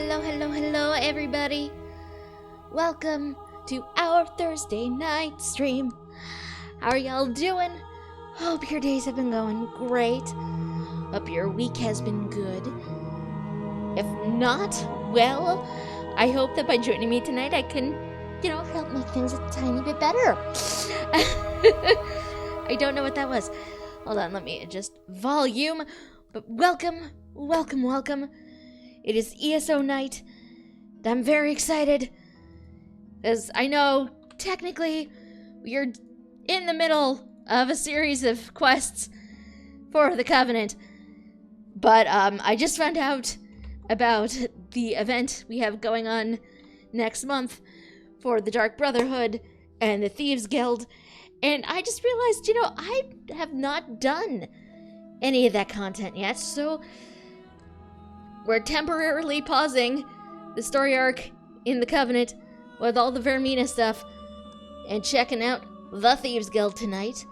Hello, everybody. Welcome to our Thursday night stream. How are y'all doing? Hope your days have been going great. Hope your week has been good. If not, well, I hope that by joining me tonight I can, help make things a tiny bit better. I don't know what that was. Hold on, let me adjust volume. But welcome. It is ESO night. I'm very excited. As I know, technically, we are in the middle of a series of quests for the Covenant. But I just found out about the event we have going on next month for the Dark Brotherhood and the Thieves Guild. And I just realized, I have not done any of that content yet. So we're temporarily pausing the story arc in the Covenant with all the Vermina stuff and checking out the Thieves Guild tonight.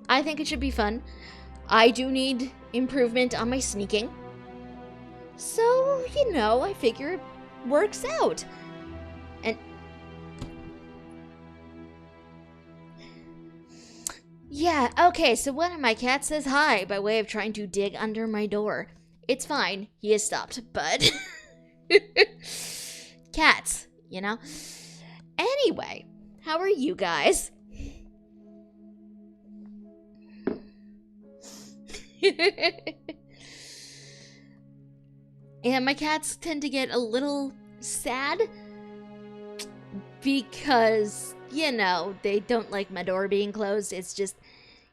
I think it should be fun. I do need improvement on my sneaking. So, I figure it works out. And yeah, okay, so one of my cats says hi by way of trying to dig under my door. It's fine, he has stopped, but cats, Anyway, how are you guys? And my cats tend to get a little sad because, they don't like my door being closed. It's just,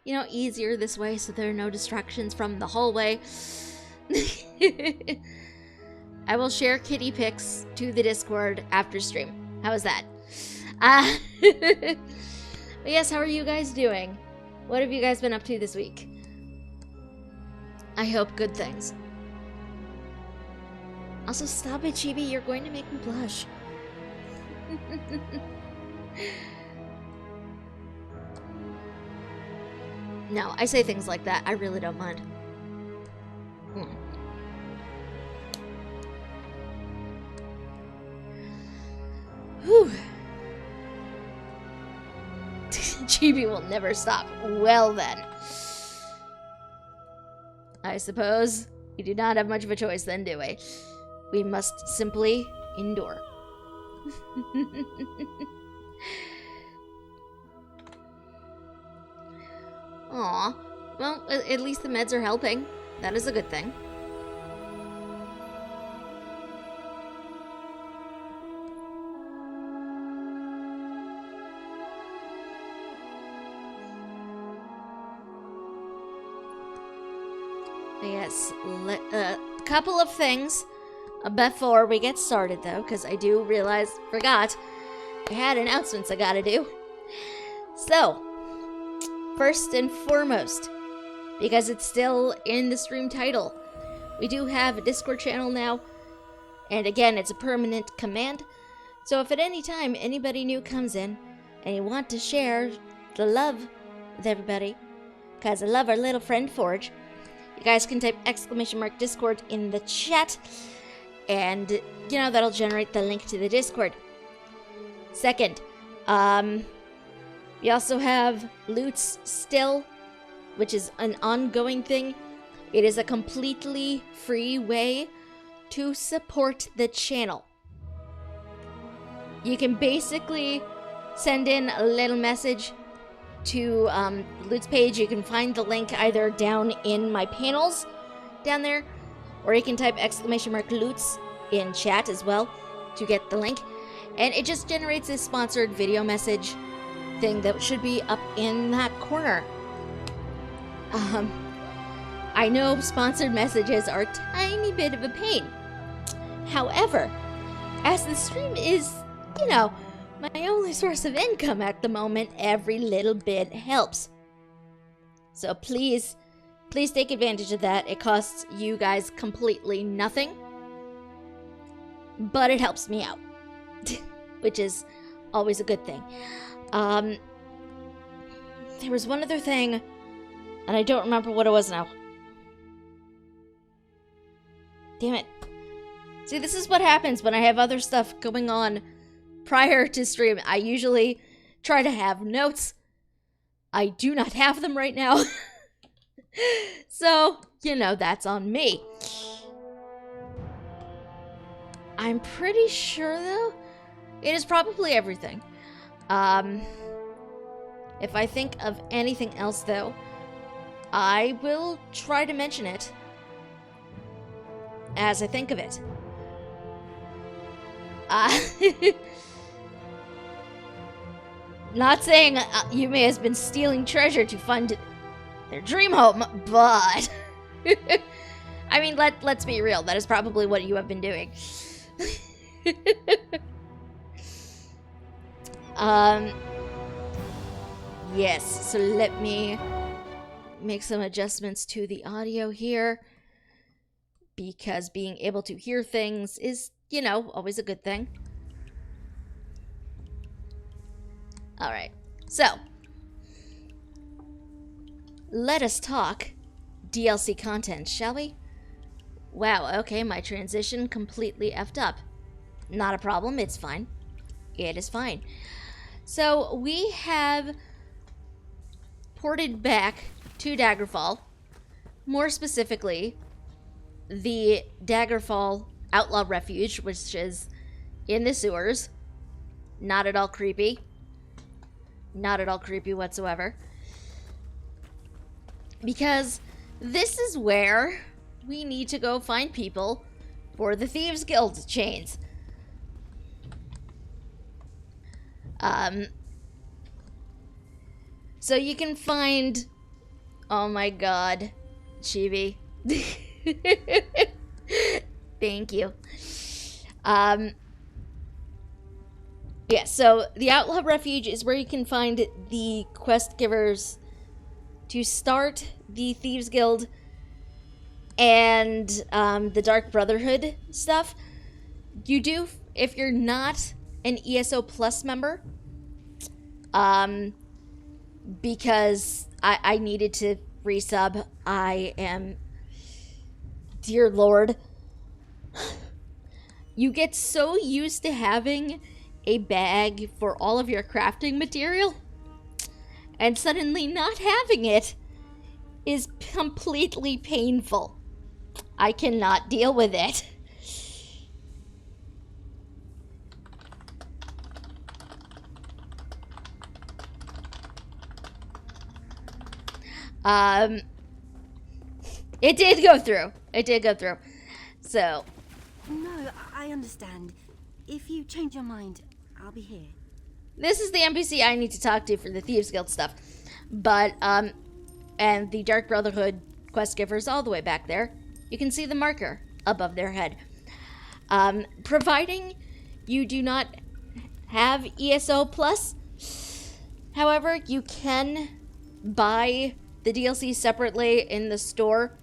easier this way so there are no distractions from the hallway. I will share kitty pics to the Discord after stream. How is that? But yes, how are you guys doing? What have you guys been up to this week? I hope good things. Also, stop it, Chibi. You're going to make me blush. No, I say things like that. I really don't mind. Whew. Chibi will never stop. Well then. I suppose we do not have much of a choice then, do we? We must simply endure. Aw. Well, at least the meds are helping. That is a good thing. Yes, couple of things before we get started, though, because I do forgot I had announcements I gotta do. So, first and foremost, because it's still in the stream title, we do have a Discord channel now, and again, it's a permanent command, so if at any time anybody new comes in, and you want to share the love with everybody, because I love our little friend Forge, you guys can type !Discord in the chat, and, that'll generate the link to the Discord. Second, we also have Loots still, which is an ongoing thing. It is a completely free way to support the channel. You can basically send in a little message to the Loots page. You can find the link either down in my panels down there, or you can type !Loots in chat as well to get the link. And it just generates this sponsored video message thing that should be up in that corner. I know sponsored messages are a tiny bit of a pain. However, as the stream is, my only source of income at the moment, every little bit helps. So please take advantage of that. It costs you guys completely nothing, but it helps me out, which is always a good thing. There was one other thing, and I don't remember what it was now. Damn it. See, this is what happens when I have other stuff going on prior to stream. I usually try to have notes. I do not have them right now. So, that's on me. I'm pretty sure, though, it is probably everything. If I think of anything else, though, I will try to mention it as I think of it. Not saying Yume has been stealing treasure to fund their dream home, but I mean, let's be real. That is probably what you have been doing. Yes, so let me make some adjustments to the audio here, because being able to hear things is, always a good thing. Alright, so let us talk DLC content, shall we? Wow, okay, my transition completely effed up. Not a problem, it's fine. It is fine. So, we have ported back to Daggerfall. More specifically, the Daggerfall Outlaw Refuge, which is in the sewers. Not at all creepy. Not at all creepy whatsoever. Because this is where we need to go find people for the Thieves Guild chains. So you can find... Oh my god, Chibi. Thank you. Yeah, so the Outlaw Refuge is where you can find the quest givers to start the Thieves Guild and the Dark Brotherhood stuff. You do, if you're not an ESO Plus member, because I needed to resub. I am, dear Lord, you get so used to having a bag for all of your crafting material, and suddenly not having it is completely painful. I cannot deal with it. It did go through. It did go through. So. No, I understand. If you change your mind, I'll be here. This is the NPC I need to talk to for the Thieves Guild stuff. But, and the Dark Brotherhood quest givers all the way back there. You can see the marker above their head. Providing you do not have ESO Plus, however, you can buy the DLC separately in the store,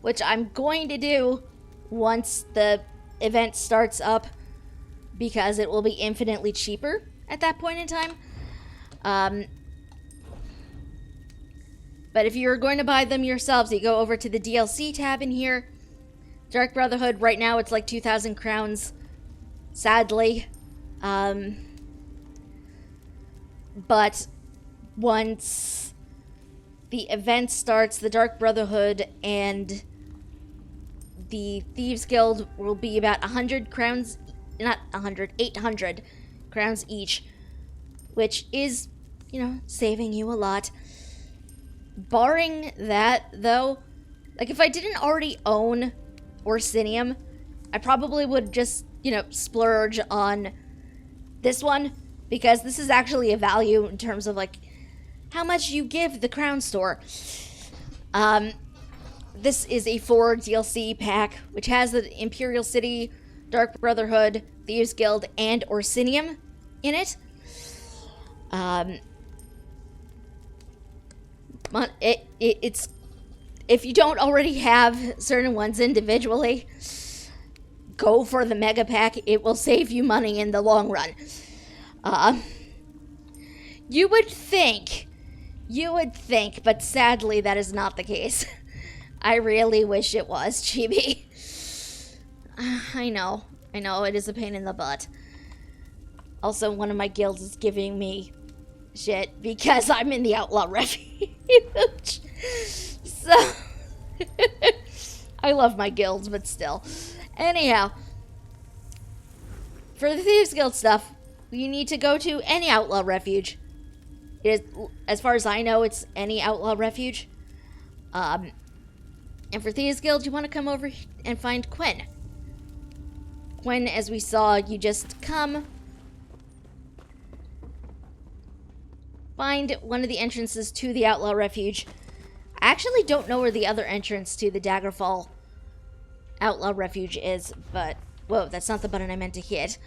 which I'm going to do once the event starts up, because it will be infinitely cheaper at that point in time. But if you're going to buy them yourselves, you go over to the DLC tab in here. Dark Brotherhood, right now it's like 2,000 crowns, sadly. But once the event starts, the Dark Brotherhood and the Thieves Guild will be about 100 crowns, not 100, 800 crowns each, which is, saving you a lot. Barring that, though, like if I didn't already own Orsinium, I probably would just, splurge on this one, because this is actually a value in terms of, like, how much you give the Crown Store. This is a 4 DLC pack, which has the Imperial City, Dark Brotherhood, Thieves Guild, and Orsinium in it. It's if you don't already have certain ones individually, go for the mega pack. It will save you money in the long run. You would think, but sadly that is not the case. I really wish it was, Chibi. I know, it is a pain in the butt. Also, one of my guilds is giving me shit because I'm in the outlaw refuge. So, I love my guilds, but still. Anyhow, for the Thieves Guild stuff, you need to go to any outlaw refuge. It is, as far as I know, it's any outlaw refuge. And for Thieves Guild, you want to come over and find Quinn. Quinn, as we saw, you just come, find one of the entrances to the outlaw refuge. I actually don't know where the other entrance to the Daggerfall outlaw refuge is, but whoa, that's not the button I meant to hit.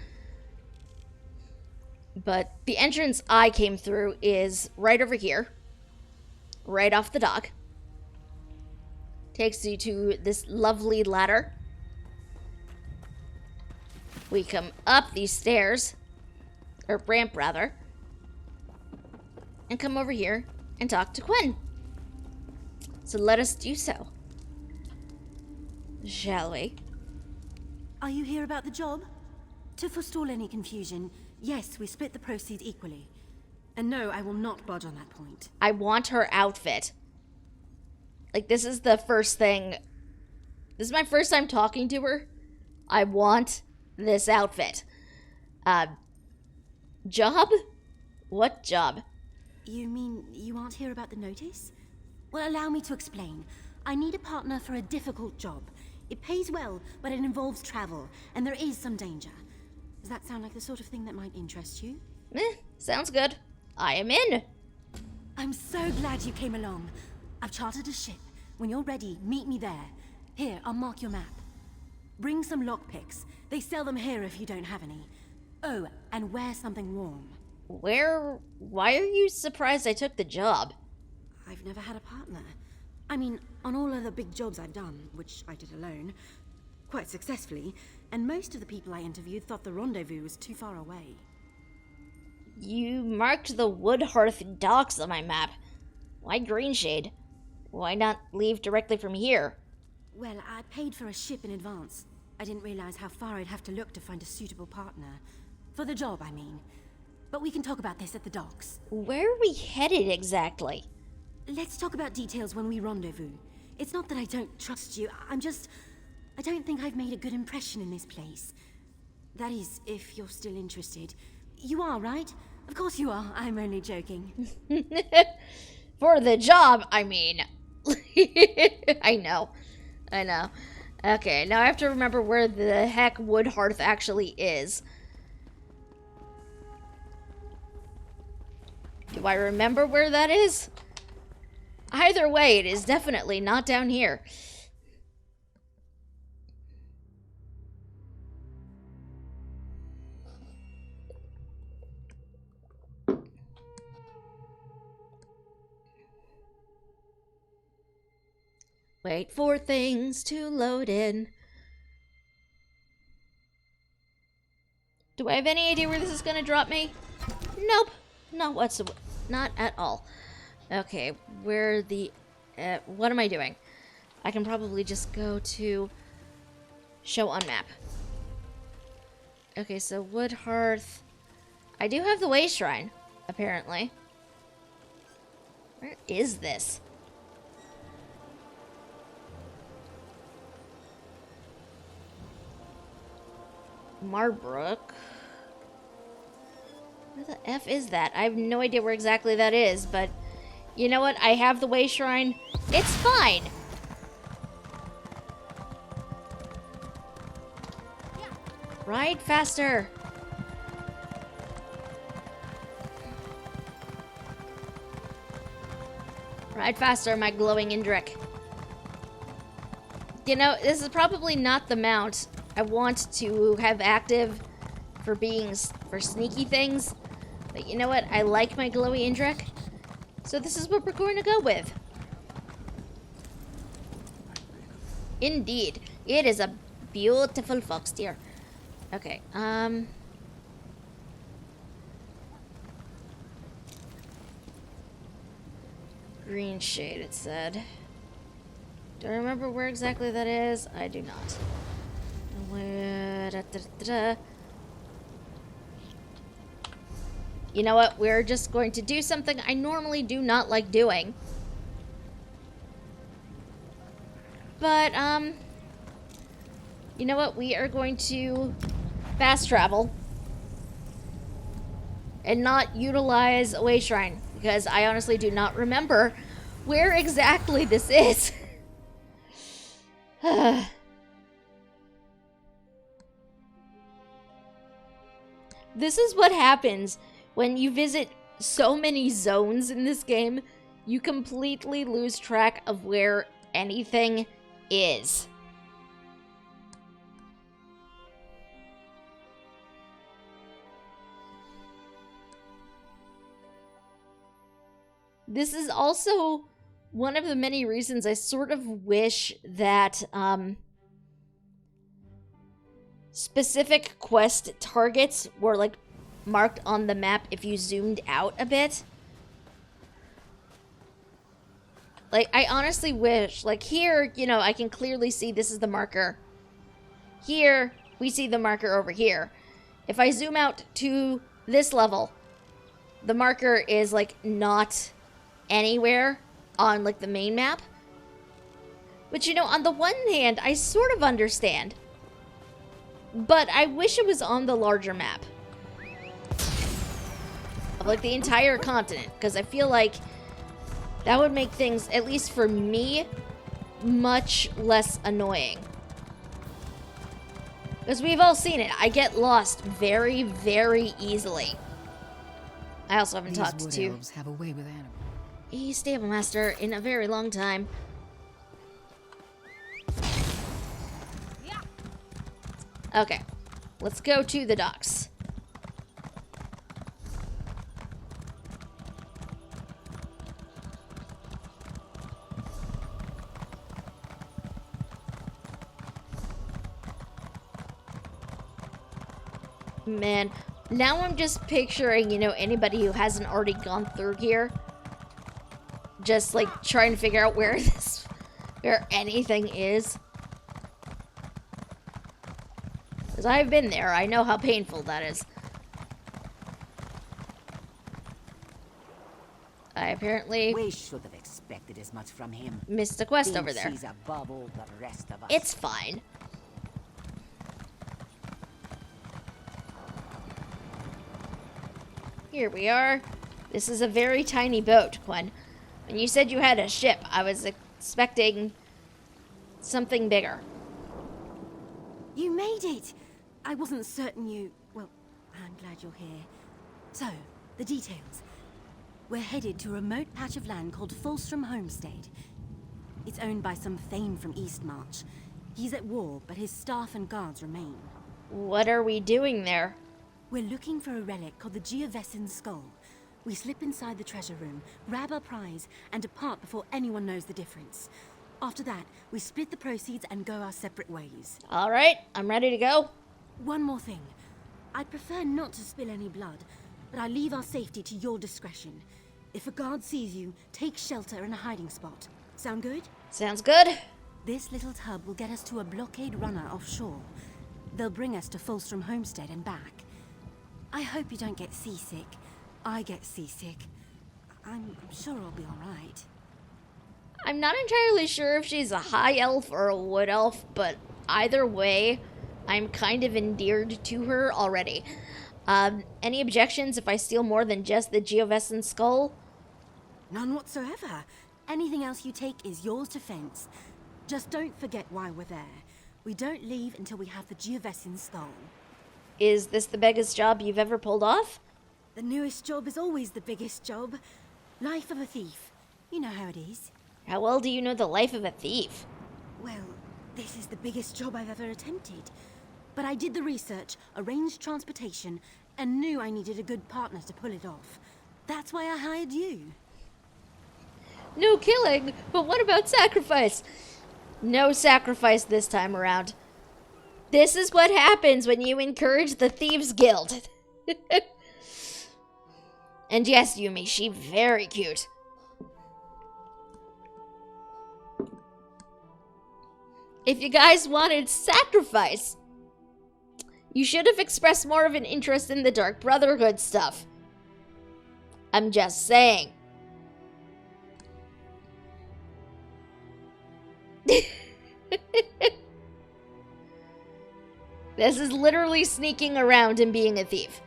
But the entrance I came through is right over here, right off the dock. Takes you to this lovely ladder. We come up these stairs, or ramp rather, and come over here and talk to Quinn. So let us do so. Shall we? Are you here about the job? To forestall any confusion, yes, we split the proceeds equally. And no, I will not budge on that point. I want her outfit. Like, this is the first thing. This is my first time talking to her. I want this outfit. Job? What job? You mean you aren't here about the notice? Well, allow me to explain. I need a partner for a difficult job. It pays well, but it involves travel, and there is some danger. Does that sound like the sort of thing that might interest you? Sounds good. I am in. I'm so glad you came along. I've chartered a ship. When you're ready, meet me there. Here, I'll mark your map. Bring some lockpicks. They sell them here if you don't have any. Oh, and wear something warm. Why are you surprised I took the job? I've never had a partner. I mean, on all other big jobs I've done, which I did alone, quite successfully, and most of the people I interviewed thought the rendezvous was too far away. You marked the Woodhearth docks on my map. Why Greenshade? Why not leave directly from here? Well, I paid for a ship in advance. I didn't realize how far I'd have to look to find a suitable partner. For the job, I mean. But we can talk about this at the docks. Where are we headed exactly? Let's talk about details when we rendezvous. It's not that I don't trust you, I don't think I've made a good impression in this place. That is, if you're still interested. You are, right? Of course you are. I'm only joking. For the job, I mean. I know. Okay, now I have to remember where the heck Woodhearth actually is. Do I remember where that is? Either way, it is definitely not down here. Wait for things to load in. Do I have any idea where this is gonna drop me? Nope. Not whatsoever. Not at all. Okay, where the... what am I doing? I can probably just go to... Show on map. Okay, so Woodhearth... I do have the Way Shrine, apparently. Where is this? Marbrook. Where the F is that? I have no idea where exactly that is, but you know what? I have the Way Shrine. It's fine. Ride faster. Ride faster, my glowing Indrik. You know, this is probably not the mount I want to have active for sneaky things. But you know what? I like my glowy Indrik. So this is what we're going to go with. Indeed. It is a beautiful fox deer. Okay, Greenshade, it said. Do I remember where exactly that is? I do not. You know what? We're just going to do something I normally do not like doing. But, you know what? We are going to fast travel and not utilize a way shrine, because I honestly do not remember where exactly this is. This is what happens when you visit so many zones in this game. You completely lose track of where anything is. This is also one of the many reasons I sort of wish that specific quest targets were like marked on the map if you zoomed out a bit. Like, I honestly wish, like here, you know, I can clearly see this is the marker. Here, we see the marker over here. If I zoom out to this level, the marker is like not anywhere on like the main map. But you know, on the one hand, I sort of understand. But I wish it was on the larger map. Of like the entire continent. Because I feel like that would make things, at least for me, much less annoying. Because we've all seen it. I get lost very, very easily. I also haven't talked to have a way with animals. a stable master in a very long time. Okay, let's go to the docks. Man, now I'm just picturing, you know, anybody who hasn't already gone through here. Just, like, trying to figure out where anything is. Because I've been there. I know how painful that is. I apparently We should have expected as much from him. missed a quest over Thinks there. he's above all the rest of us. It's fine. Here we are. This is a very tiny boat, Gwen. When you said you had a ship, I was expecting something bigger. You made it! I wasn't certain you... Well, I'm glad you're here. So, the details. We're headed to a remote patch of land called Fulstrom Homestead. It's owned by some Thane from Eastmarch. He's at war, but his staff and guards remain. What are we doing there? We're looking for a relic called the Geovessan Skull. We slip inside the treasure room, grab our prize, and depart before anyone knows the difference. After that, we split the proceeds and go our separate ways. All right, I'm ready to go. One more thing. I'd prefer not to spill any blood, but I leave our safety to your discretion. If a guard sees you, take shelter in a hiding spot. Sound good? Sounds good. This little tub will get us to a blockade runner offshore. They'll bring us to Fulstrom Homestead and back. I hope you don't get seasick. I get seasick. I'm sure I'll be alright. I'm not entirely sure if she's a high elf or a wood elf, but either way, I'm kind of endeared to her already. Any objections if I steal more than just the Geovessan skull? None whatsoever. Anything else you take is yours to fence. Just don't forget why we're there. We don't leave until we have the Geovessan skull. Is this the biggest job you've ever pulled off? The newest job is always the biggest job. Life of a thief. You know how it is. How well do you know the life of a thief? Well, this is the biggest job I've ever attempted. But I did the research, arranged transportation, and knew I needed a good partner to pull it off. That's why I hired you. No killing, but what about sacrifice? No sacrifice this time around. This is what happens when you encourage the Thieves Guild. And yes, Yumi, she very cute. If you guys wanted sacrifice, You should have expressed more of an interest in the Dark Brotherhood stuff. I'm just saying. This is literally sneaking around and being a thief.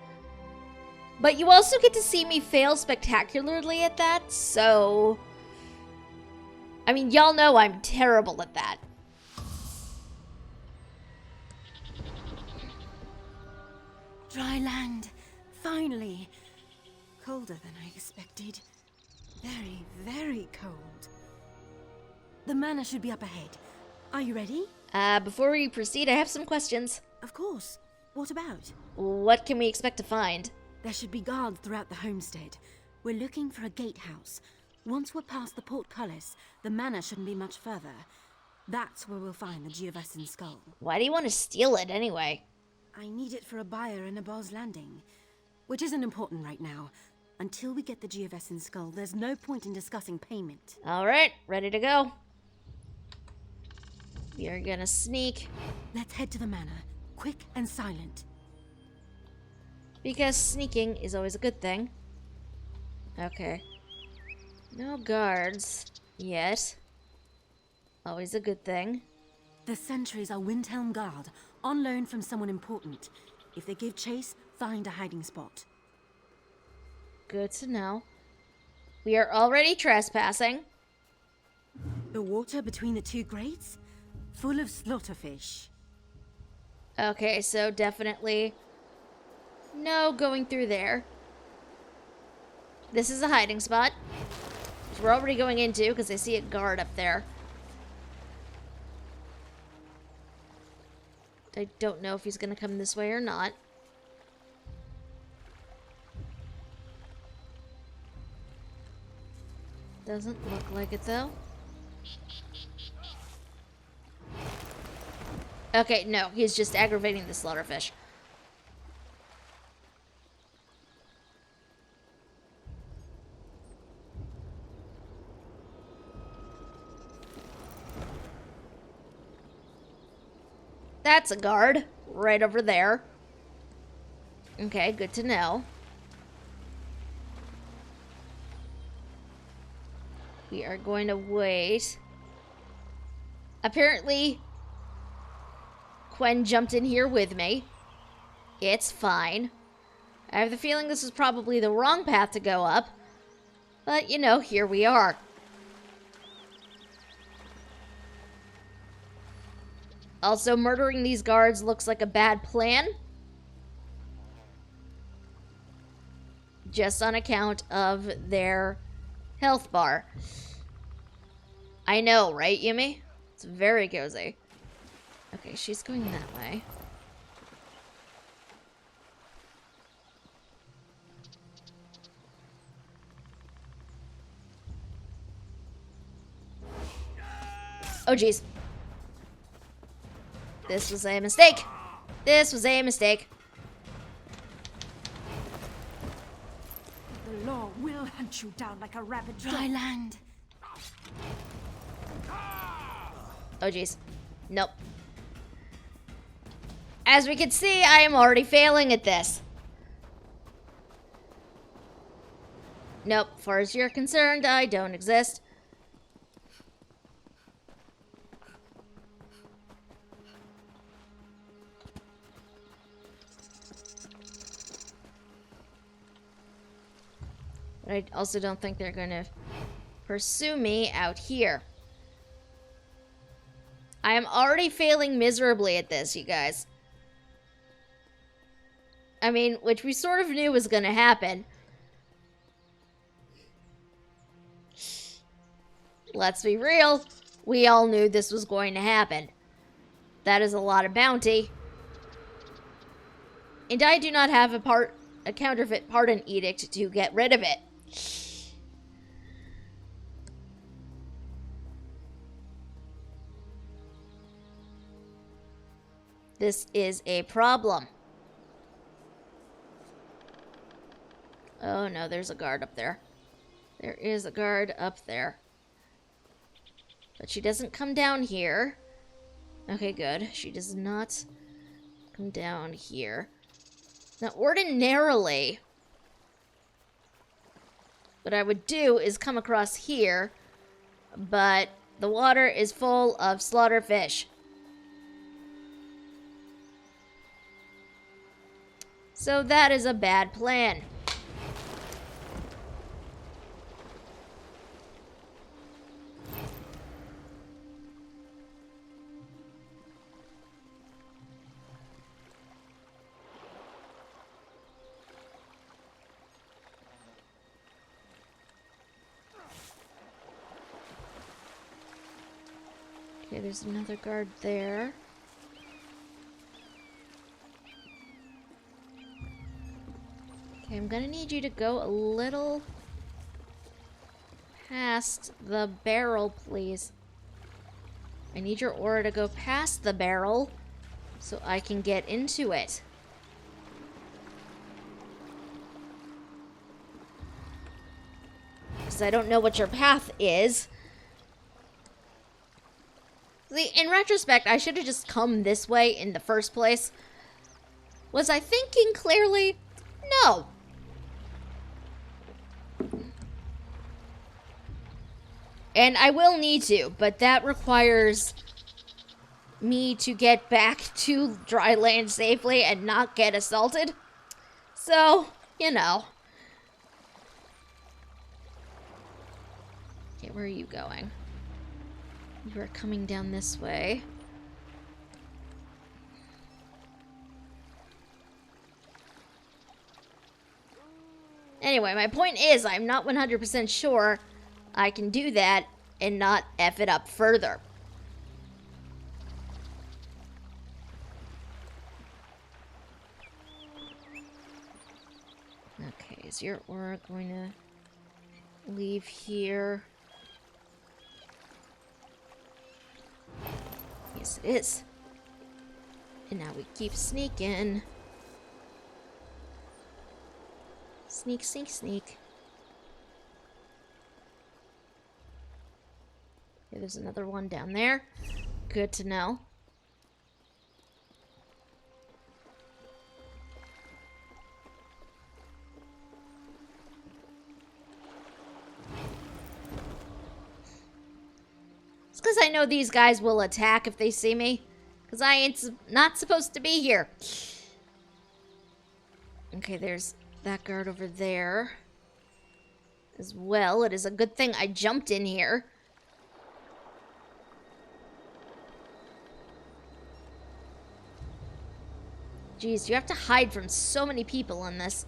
But you also get to see me fail spectacularly at that, so... I mean, y'all know I'm terrible at that. Dry land. Finally. Colder than I expected. Very, very cold. The manor should be up ahead. Are you ready? Before we proceed, I have some questions. Of course. What about? What can we expect to find? There should be guards throughout the homestead. We're looking for a gatehouse. Once we're past the portcullis, the manor shouldn't be much further. That's where we'll find the Geovessan skull. Why do you want to steal it anyway? I need it for a buyer in a Boz Landing. Which isn't important right now. Until we get the Geovessan skull, there's no point in discussing payment. Alright, ready to go. We are gonna sneak. Let's head to the manor. Quick and silent. Because sneaking is always a good thing. Okay. No guards yet. Always a good thing. The sentries are Windhelm Guard, on loan from someone important. If they give chase, find a hiding spot. Good to know. We are already trespassing. The water between the two grates? Full of slaughterfish. Okay, so definitely no going through there. This is a hiding spot, which we're already going into because I see a guard up there. I don't know if he's going to come this way or not. Doesn't look like it, though. Okay, no, he's just aggravating the slaughterfish. That's a guard, right over there. Okay, good to know. We are going to wait. Apparently, Quen jumped in here with me. It's fine. I have the feeling this is probably the wrong path to go up. But, you know, here we are. Also, murdering these guards looks like a bad plan. Just on account of their health bar. I know, right, Yumi? It's very cozy. Okay, she's going that way. Oh, jeez. This was a mistake. This was a mistake. The law will hunt you down like a rabid dry land. Oh, jeez. Nope. As we can see, I am already failing at this. Nope, as far as you're concerned, I don't exist. But I also don't think they're gonna pursue me out here. I am already failing miserably at this, you guys. I mean, which we sort of knew was gonna happen. Let's be real. We all knew this was going to happen. That is a lot of bounty. And I do not have a counterfeit pardon edict to get rid of it. This is a problem. Oh no, there's a guard up there. There is a guard up there. But she doesn't come down here. Okay, good. She does not come down here. Now, ordinarily, what I would do is come across here, but the water is full of slaughter fish. So that is a bad plan. Okay, there's another guard there. Okay, I'm gonna need you to go a little past the barrel, please. I need your aura to go past the barrel so I can get into it. Because I don't know what your path is. See, in retrospect, I should have just come this way in the first place. Was I thinking clearly? No. And I will need to, but that requires me to get back to dry land safely and not get assaulted. So, you know. Okay, where are you going? You are coming down this way. Anyway, my point is, I'm not 100% sure I can do that and not F it up further. Okay, is your aura going to leave here? Yes, it is. And now we keep sneaking. Sneak, sneak, sneak. Okay, there's another one down there. Good to know. It's because I know these guys will attack if they see me. Because I ain't not supposed to be here. Okay, there's that guard over there as well. It is a good thing I jumped in here. Jeez, you have to hide from so many people in this.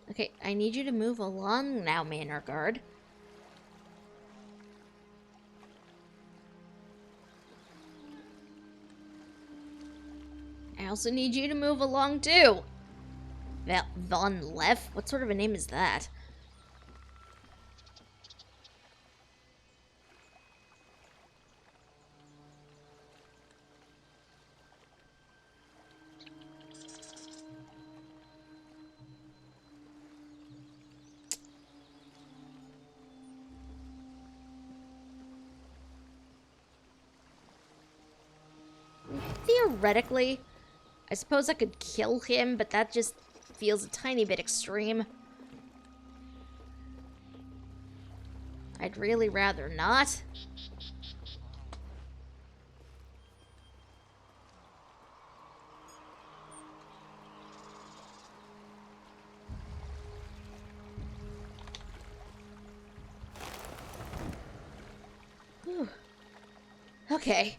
Okay, I need you to move along now, Manor Guard. I also need you to move along too. Von Leff? What sort of a name is that? Theoretically, I suppose I could kill him, but that just feels a tiny bit extreme. I'd really rather not. Whew. Okay.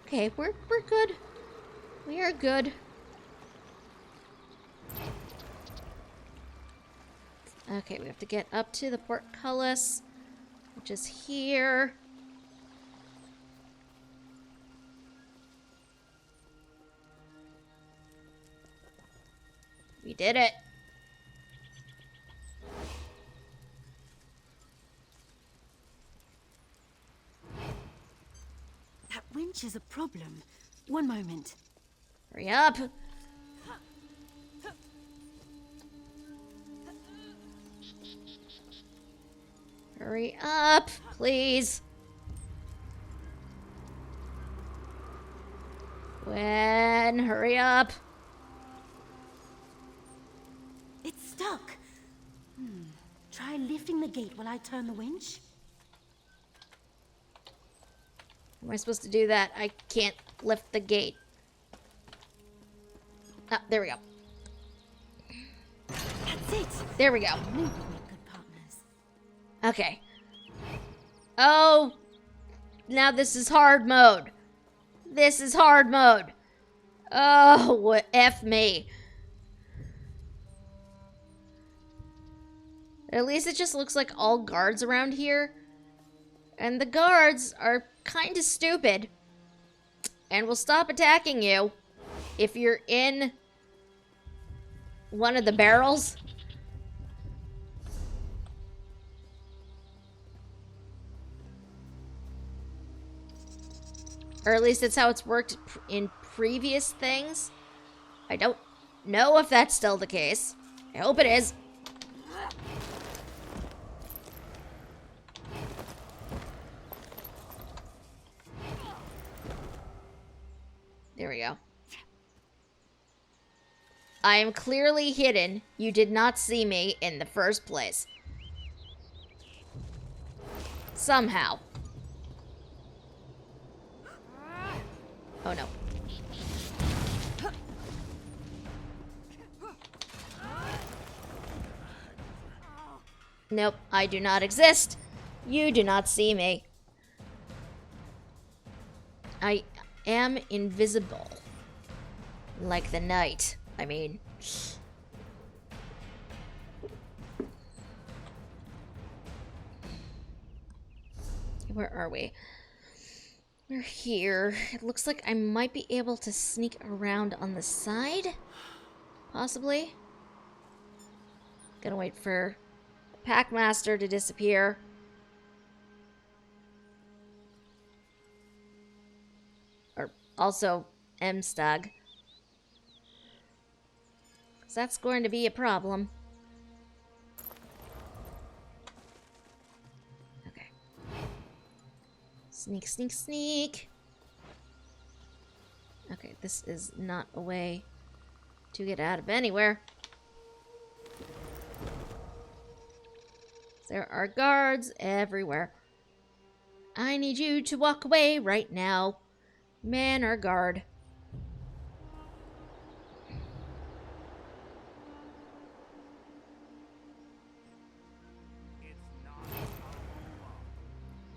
Okay, we're good. We are good. Okay, we have to get up to the portcullis, which is here. We did it. That winch is a problem. One moment. Hurry up. Hurry up, please. Gwen, hurry up. It's stuck. Try lifting the gate while I turn the winch. How am I supposed to do that? I can't lift the gate. Ah, there we go. That's it. There we go. I knew we'd make good partners. Okay. Oh, now this is hard mode. This is hard mode. Oh, what F me. At least it just looks like all guards around here. And the guards are kind of stupid. And will stop attacking you if you're in one of the barrels. Or at least that's how it's worked in previous things. I don't know if that's still the case. I hope it is. There we go. I am clearly hidden. You did not see me in the first place. Somehow. Oh no. Nope, I do not exist. You do not see me. I am invisible. Like the night, I mean. Where are we? We're here. It looks like I might be able to sneak around on the side. Possibly. Gonna wait for the Packmaster to disappear. Or also M-Stug. Because that's going to be a problem. Okay. Sneak, sneak, sneak. Okay, this is not a way to get out of anywhere. There are guards everywhere. I need you to walk away right now. Man or guard.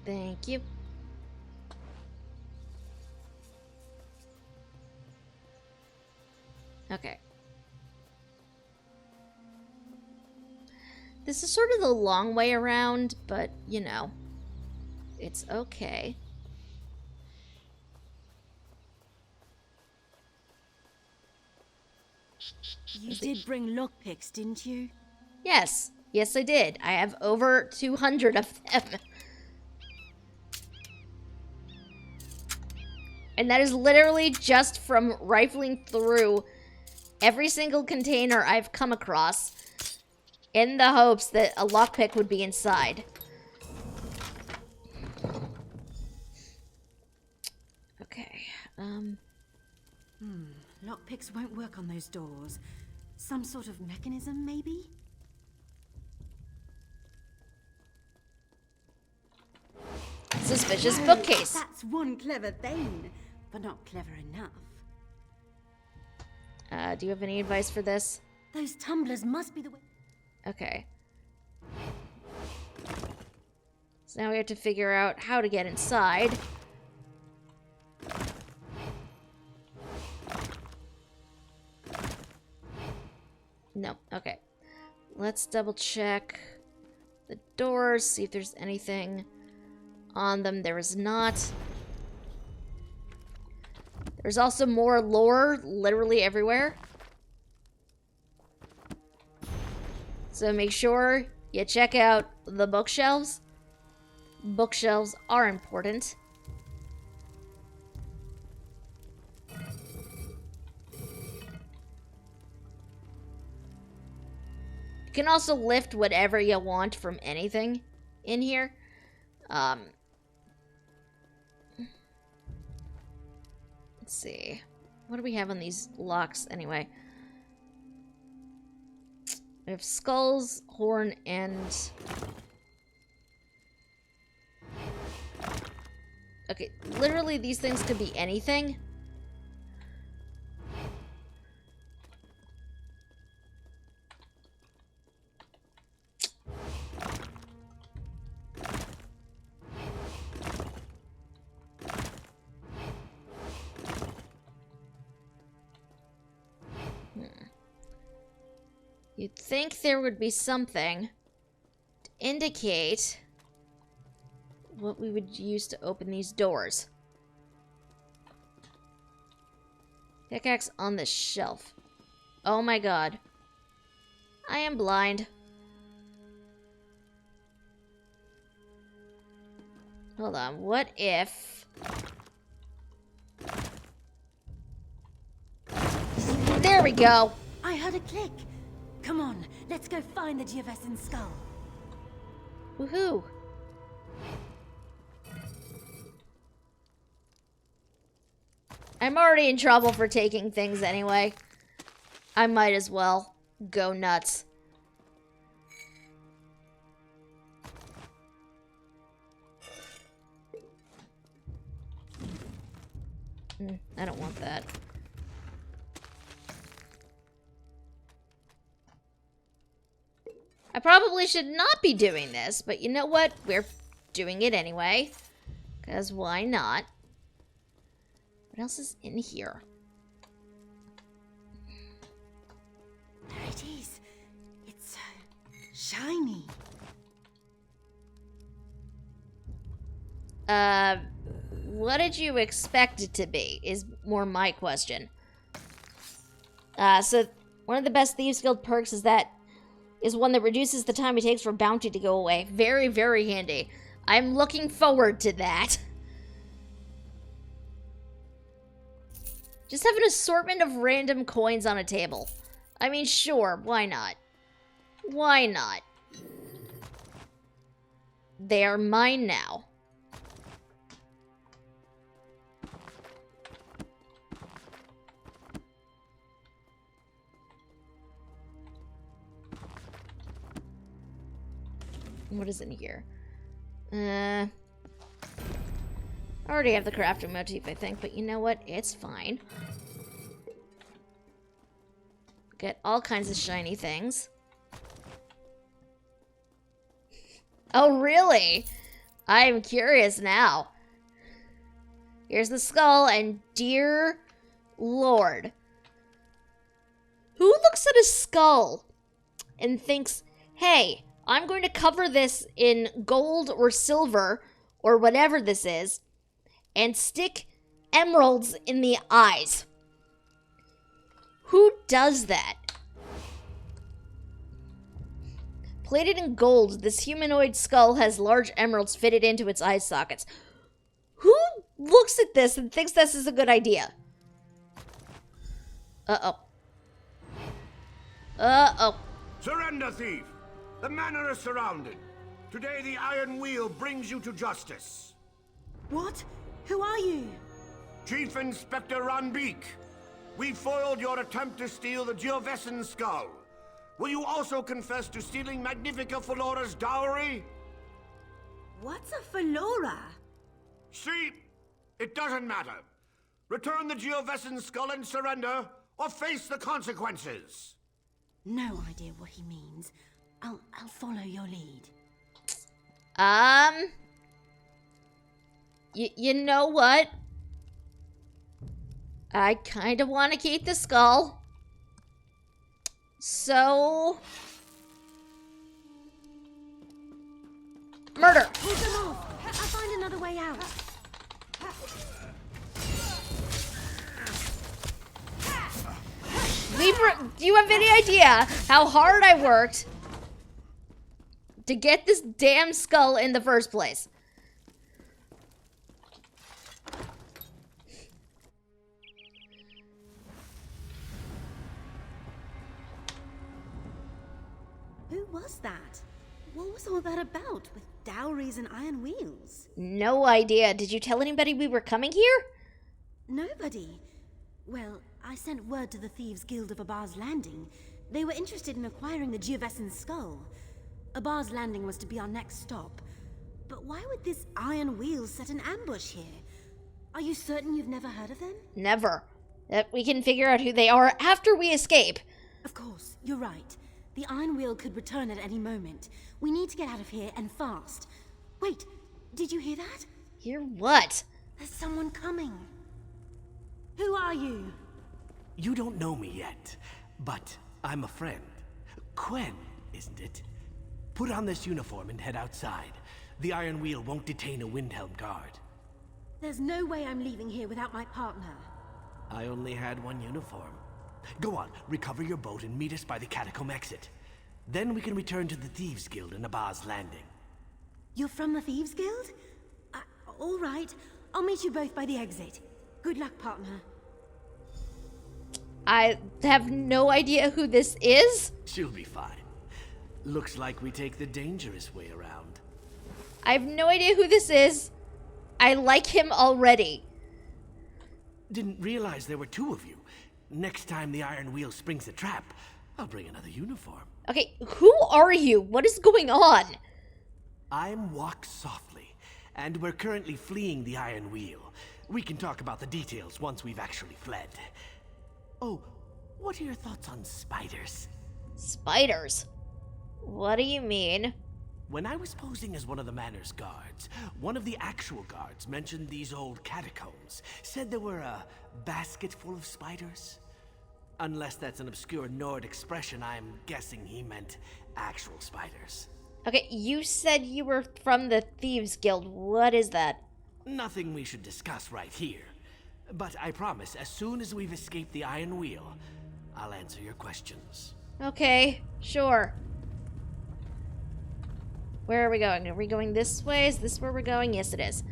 Thank you. Okay. This is sort of the long way around, but, you know, it's okay. You did bring lockpicks, didn't you? Yes. Yes, I did. I have over 200 of them. And that is literally just from rifling through every single container I've come across in the hopes that a lockpick would be inside. Okay, Lockpicks won't work on those doors. Some sort of mechanism, maybe? Suspicious bookcase. That's one clever thing, but not clever enough. Do you have any advice for this? Those tumblers must be the way... Okay. So now we have to figure out how to get inside. No, okay. Let's double check the doors, see if there's anything on them. There is not. There's also more lore literally everywhere. So make sure you check out the bookshelves. Bookshelves are important. You can also lift whatever you want from anything. in here. Let's see. What do we have on these locks anyway? We have skulls, horn, and... Okay, literally these things could be anything. You'd think there would be something to indicate what we would use to open these doors. Pickaxe on the shelf. Oh my god. I am blind. Hold on, what if... There we go! I heard a click. Come on, let's go find the Geovesan skull. Woohoo! I'm already in trouble for taking things anyway. I might as well go nuts. I don't want that. I probably should not be doing this, but you know what? We're doing it anyway. Because why not? What else is in here? There it is. It's so shiny. What did you expect it to be? Is more my question. So one of the best Thieves Guild perks is one that reduces the time it takes for bounty to go away. Very, very handy. I'm looking forward to that. Just have an assortment of random coins on a table. I mean, sure, why not? Why not? They are mine now. What is in here? I already have the crafting motif, I think, but you know what? It's fine. Get all kinds of shiny things. Oh, really? I'm curious now. Here's the skull, and dear Lord. Who looks at a skull and thinks, hey, I'm going to cover this in gold or silver or whatever this is and stick emeralds in the eyes? Who does that? Plated in gold, this humanoid skull has large emeralds fitted into its eye sockets. Who looks at this and thinks this is a good idea? Uh-oh. Uh-oh. Surrender, thief! The manor is surrounded. Today the Iron Wheel brings you to justice. What? Who are you? Chief Inspector Ranbeek. We foiled your attempt to steal the Geovesan skull. Will you also confess to stealing Magnifica Felora's dowry? What's a Felora? See, it doesn't matter. Return the Geovesan skull and surrender, or face the consequences. No idea what he means. I'll follow your lead. You know what? I kind of want to keep the skull. So... Murder! Pull them off! I'll find another way out. Do you have any idea how hard I worked to get this damn skull in the first place? Who was that? What was all that about with dowries and iron wheels? No idea. Did you tell anybody we were coming here? Nobody. Well, I sent word to the Thieves Guild of Abar's Landing. They were interested in acquiring the Geovessan skull. Abar's Landing was to be our next stop. But why would this iron wheel set an ambush here? Are you certain you've never heard of them? Never. We can figure out who they are after we escape. Of course, you're right. The iron wheel could return at any moment. We need to get out of here, and fast. Wait, did you hear that? Hear what? There's someone coming. Who are you? You don't know me yet, but I'm a friend. Quen, isn't it? Put on this uniform and head outside. The iron wheel won't detain a Windhelm guard. There's no way I'm leaving here without my partner. I only had one uniform. Go on, recover your boat and meet us by the catacomb exit. Then we can return to the Thieves Guild in Abar's Landing. You're from the Thieves Guild? All right. I'll meet you both by the exit. Good luck, partner. I have no idea who this is. She'll be fine. Looks like we take the dangerous way around. I have no idea who this is. I like him already. Didn't realize there were two of you. Next time the iron wheel springs a trap, I'll bring another uniform. Okay, who are you? What is going on? I'm Walk Softly, and we're currently fleeing the iron wheel. We can talk about the details once we've actually fled. Oh, what are your thoughts on spiders? Spiders? What do you mean? When I was posing as one of the manor's guards, one of the actual guards mentioned these old catacombs. Said there were a basket full of spiders. Unless that's an obscure Nord expression, I'm guessing he meant actual spiders. Okay, you said you were from the Thieves Guild. What is that? Nothing we should discuss right here. But I promise, as soon as we've escaped the Iron Wheel, I'll answer your questions. Okay, sure. Where are we going? Are we going this way? Is this where we're going? Yes, it is.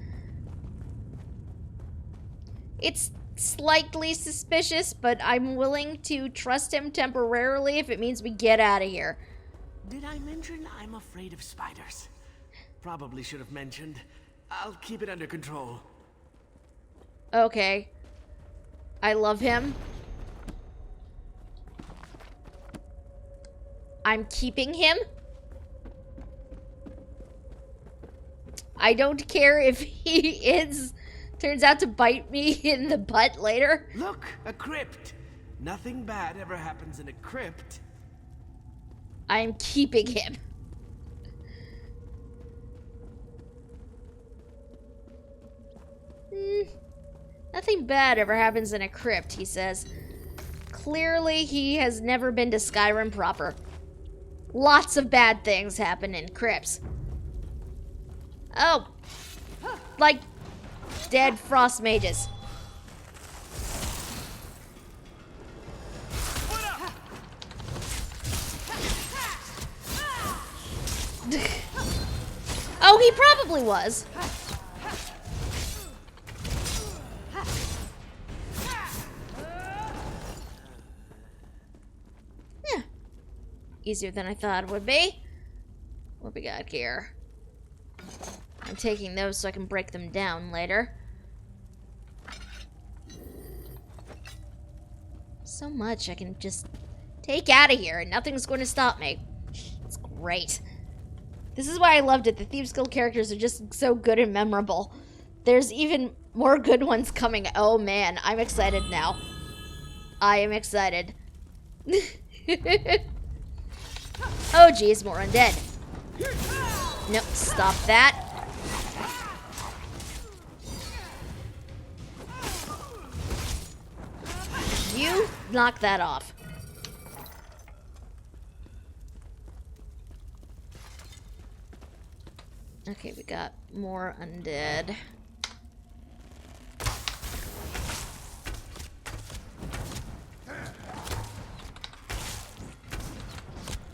It's slightly suspicious, but I'm willing to trust him temporarily if it means we get out of here. Did I mention I'm afraid of spiders? Probably should have mentioned. I'll keep it under control. Okay. I love him. I'm keeping him. I don't care if he turns out to bite me in the butt later. Look, a crypt. Nothing bad ever happens in a crypt. I'm keeping him. Nothing bad ever happens in a crypt, he says. Clearly, he has never been to Skyrim proper. Lots of bad things happen in crypts. Oh, like dead frost mages. Oh, he probably was. Yeah. Easier than I thought it would be. What we got here? I'm taking those so I can break them down later. So much I can just take out of here and nothing's going to stop me. It's great. This is why I loved it. The Thieves Guild characters are just so good and memorable. There's even more good ones coming. Oh man, I'm excited now. I am excited. Oh geez, more undead. Nope, stop that. You knock that off. Okay, we got more undead.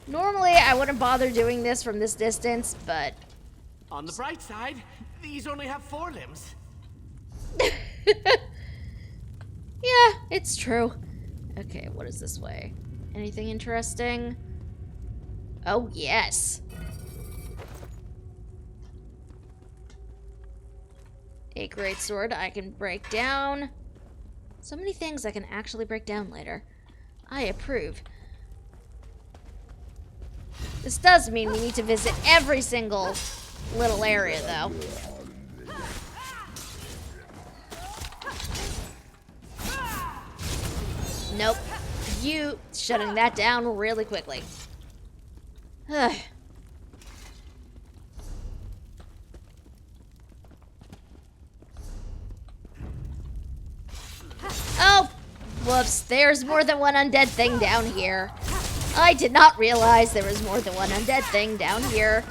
Normally, I wouldn't bother doing this from this distance, but... On the bright side, these only have 4 limbs. Yeah, it's true. Okay, what is this way? Anything interesting? Oh, yes. A great sword I can break down. So many things I can actually break down later. I approve. This does mean we need to visit every single little area, though. Nope. You shutting that down really quickly. Ugh. Oh, whoops. There's more than one undead thing down here. I did not realize there was more than one undead thing down here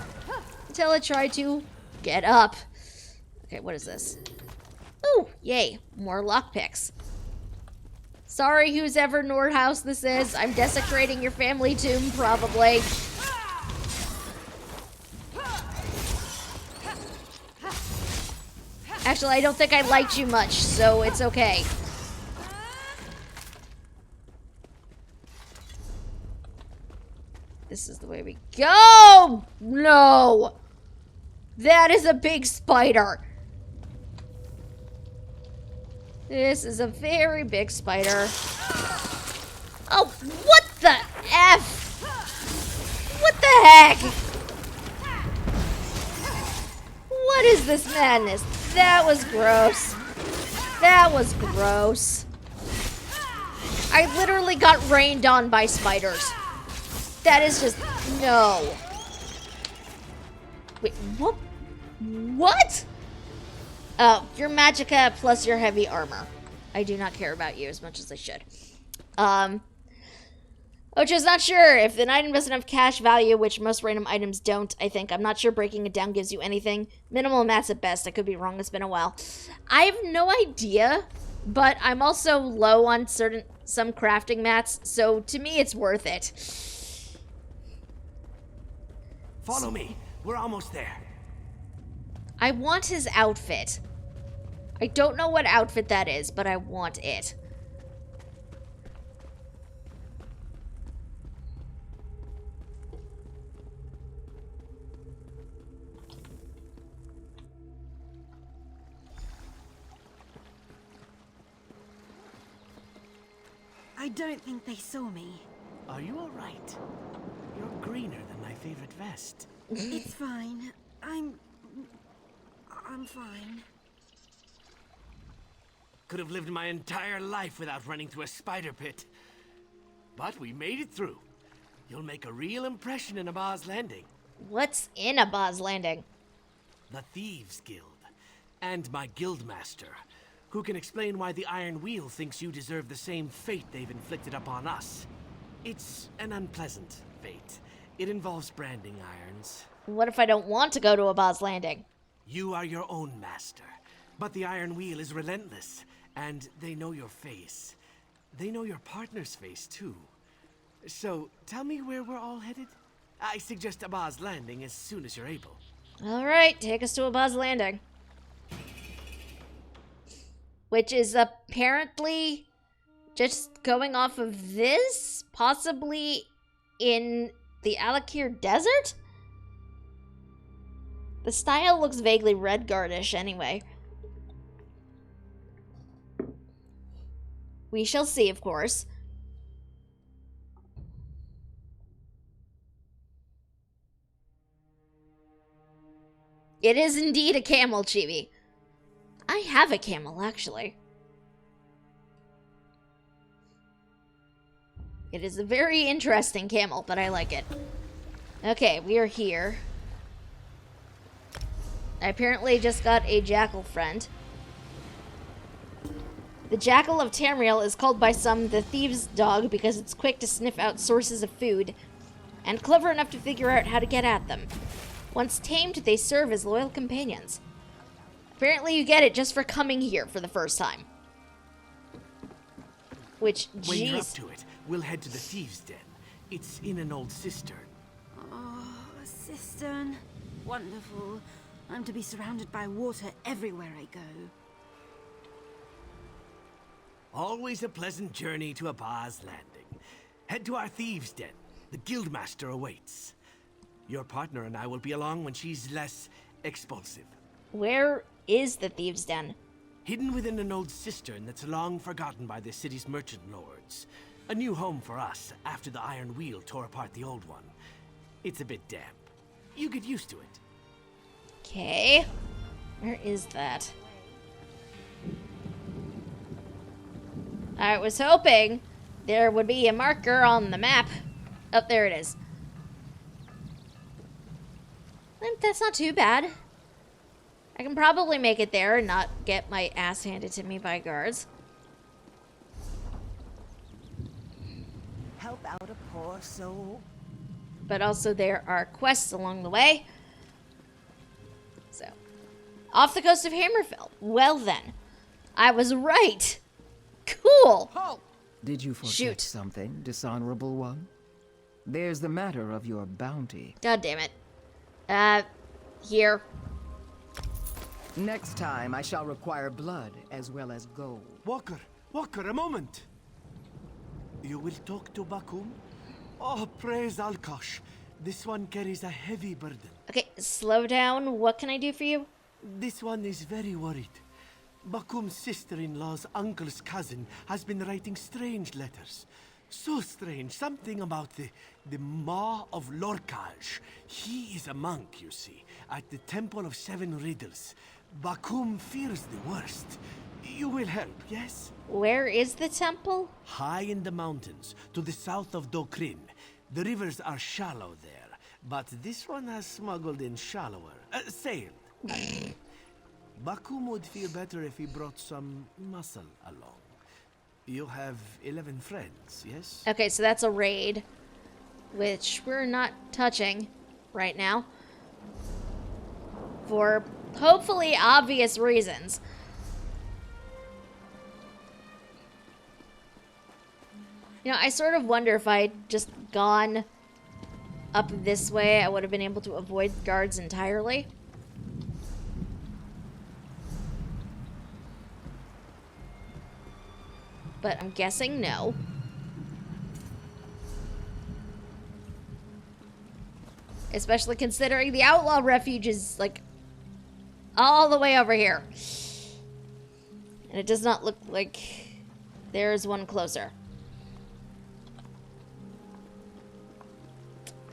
until I tried to get up. Okay, what is this? Ooh, yay. More lockpicks. Sorry, whose ever Nordhaus this is. I'm desecrating your family tomb, probably. Actually, I don't think I liked you much, so it's okay. This is the way we go! No! That is a big spider. This is a very big spider. Oh, what the F? What the heck? What is this madness? That was gross. That was gross. I literally got rained on by spiders. That is just, no. Wait, what? What? Oh, your magicka plus your heavy armor. I do not care about you as much as I should. Ocho's not sure if an item doesn't have cash value, which most random items don't, I think. I'm not sure breaking it down gives you anything. Minimal amounts at best. I could be wrong. It's been a while. I have no idea, but I'm also low on some crafting mats, so to me it's worth it. Follow me. We're almost there. I want his outfit. I don't know what outfit that is, but I want it. I don't think they saw me. Are you all right? You're greener than my favorite vest. It's fine. I'm fine. Could have lived my entire life without running through a spider pit. But we made it through. You'll make a real impression in Abba's Landing. What's in Abba's Landing? The Thieves Guild. And my guildmaster, who can explain why the Iron Wheel thinks you deserve the same fate they've inflicted upon us. It's an unpleasant fate. It involves branding irons. What if I don't want to go to Abba's Landing? You are your own master, but the Iron Wheel is relentless, and they know your face. They know your partner's face, too. So, tell me where we're all headed? I suggest Abba's Landing as soon as you're able. All right, take us to Abba's Landing. Which is apparently just going off of this? Possibly in the Alakir Desert? The style looks vaguely Redguardish anyway. We shall see, of course. It is indeed a camel, Chibi. I have a camel, actually. It is a very interesting camel, but I like it. Okay, we are here. I apparently just got a jackal friend. The jackal of Tamriel is called by some the thieves' dog because it's quick to sniff out sources of food and clever enough to figure out how to get at them. Once tamed, they serve as loyal companions. Apparently you get it just for coming here for the first time. Which, jeez. When you're up to it, we'll head to the thieves' den. It's in an old cistern. Oh, a cistern. Wonderful. I'm to be surrounded by water everywhere I go. Always a pleasant journey to Abba's Landing. Head to our thieves' den. The guildmaster awaits. Your partner and I will be along when she's less expulsive. Where is the thieves' den? Hidden within an old cistern that's long forgotten by the city's merchant lords. A new home for us after the Iron Wheel tore apart the old one. It's a bit damp. You get used to it. Okay. Where is that? I was hoping there would be a marker on the map. Oh, there it is. That's not too bad. I can probably make it there and not get my ass handed to me by guards. Help out a poor soul. But also there are quests along the way. So, off the coast of Hammerfell. Well then, I was right. Cool. Did you forget Shoot. something, dishonorable one? There's the matter of your bounty. God damn it. Here. Next time, I shall require blood as well as gold. Walker, a moment. You will talk to Bakum? Oh, praise Alkosh. This one carries a heavy burden. Okay, slow down. What can I do for you? This one is very worried. Bakum's sister-in-law's uncle's cousin has been writing strange letters. So strange, something about the Maw of Lorkaj. He is a monk, you see, at the Temple of Seven Riddles. Bakum fears the worst. You will help, yes? Where is the temple? High in the mountains, to the south of Dokrin. The rivers are shallow there, but this one has smuggled in shallower. Sailed. Bakum would feel better if he brought some muscle along. You have 11 friends, yes? Okay, so that's a raid, which we're not touching right now. For hopefully obvious reasons. You know, I sort of wonder if I'd just gone up this way, I would have been able to avoid guards entirely. But I'm guessing no. Especially considering the outlaw refuge is, like, all the way over here. And it does not look like there's one closer.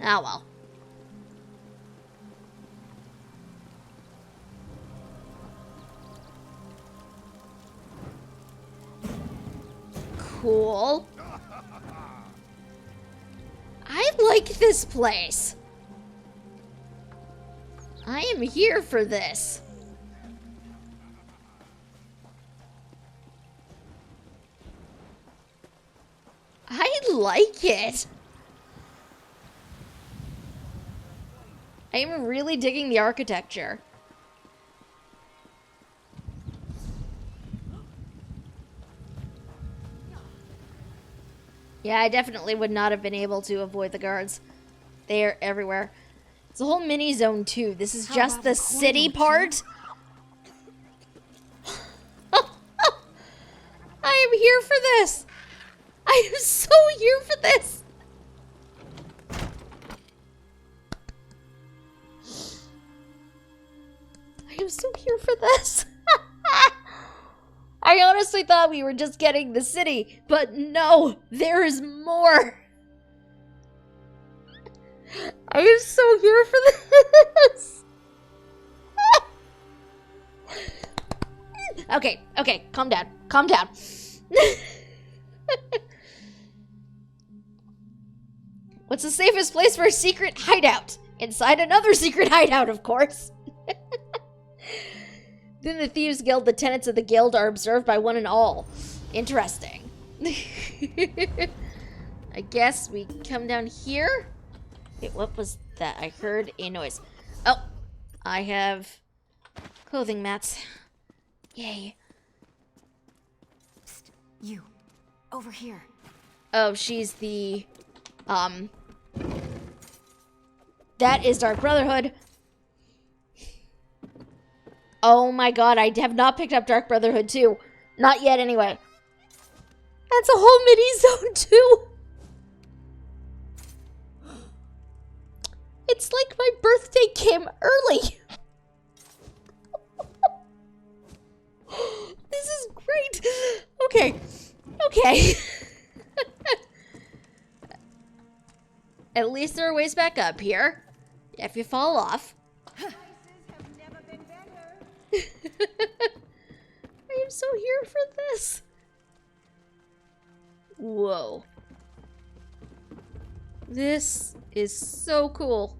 Ah, well. Cool. I like this place. I am here for this. I like it. I am really digging the architecture. Yeah, I definitely would not have been able to avoid the guards. They are everywhere. It's a whole mini zone too. This is just the city part. I am here for this. I am so here for this. I am so here for this. I honestly thought we were just getting the city, but no, there is more. I am so here for this. Okay, calm down. Calm down. What's the safest place for a secret hideout? Inside another secret hideout, of course. Within the Thieves Guild, the tenets of the guild are observed by one and all. Interesting. I guess we come down here. Wait, what was that? I heard a noise. Oh, I have clothing mats. Yay. Psst, you. Over here. Oh, she's the, that is Dark Brotherhood. Oh my god, I have not picked up Dark Brotherhood 2. Not yet, anyway. That's a whole mini-zone, too. It's like my birthday came early. Great. Okay. Okay. At least there are ways back up here. If you fall off. Prices have never been better. I am so here for this. Whoa. This is so cool.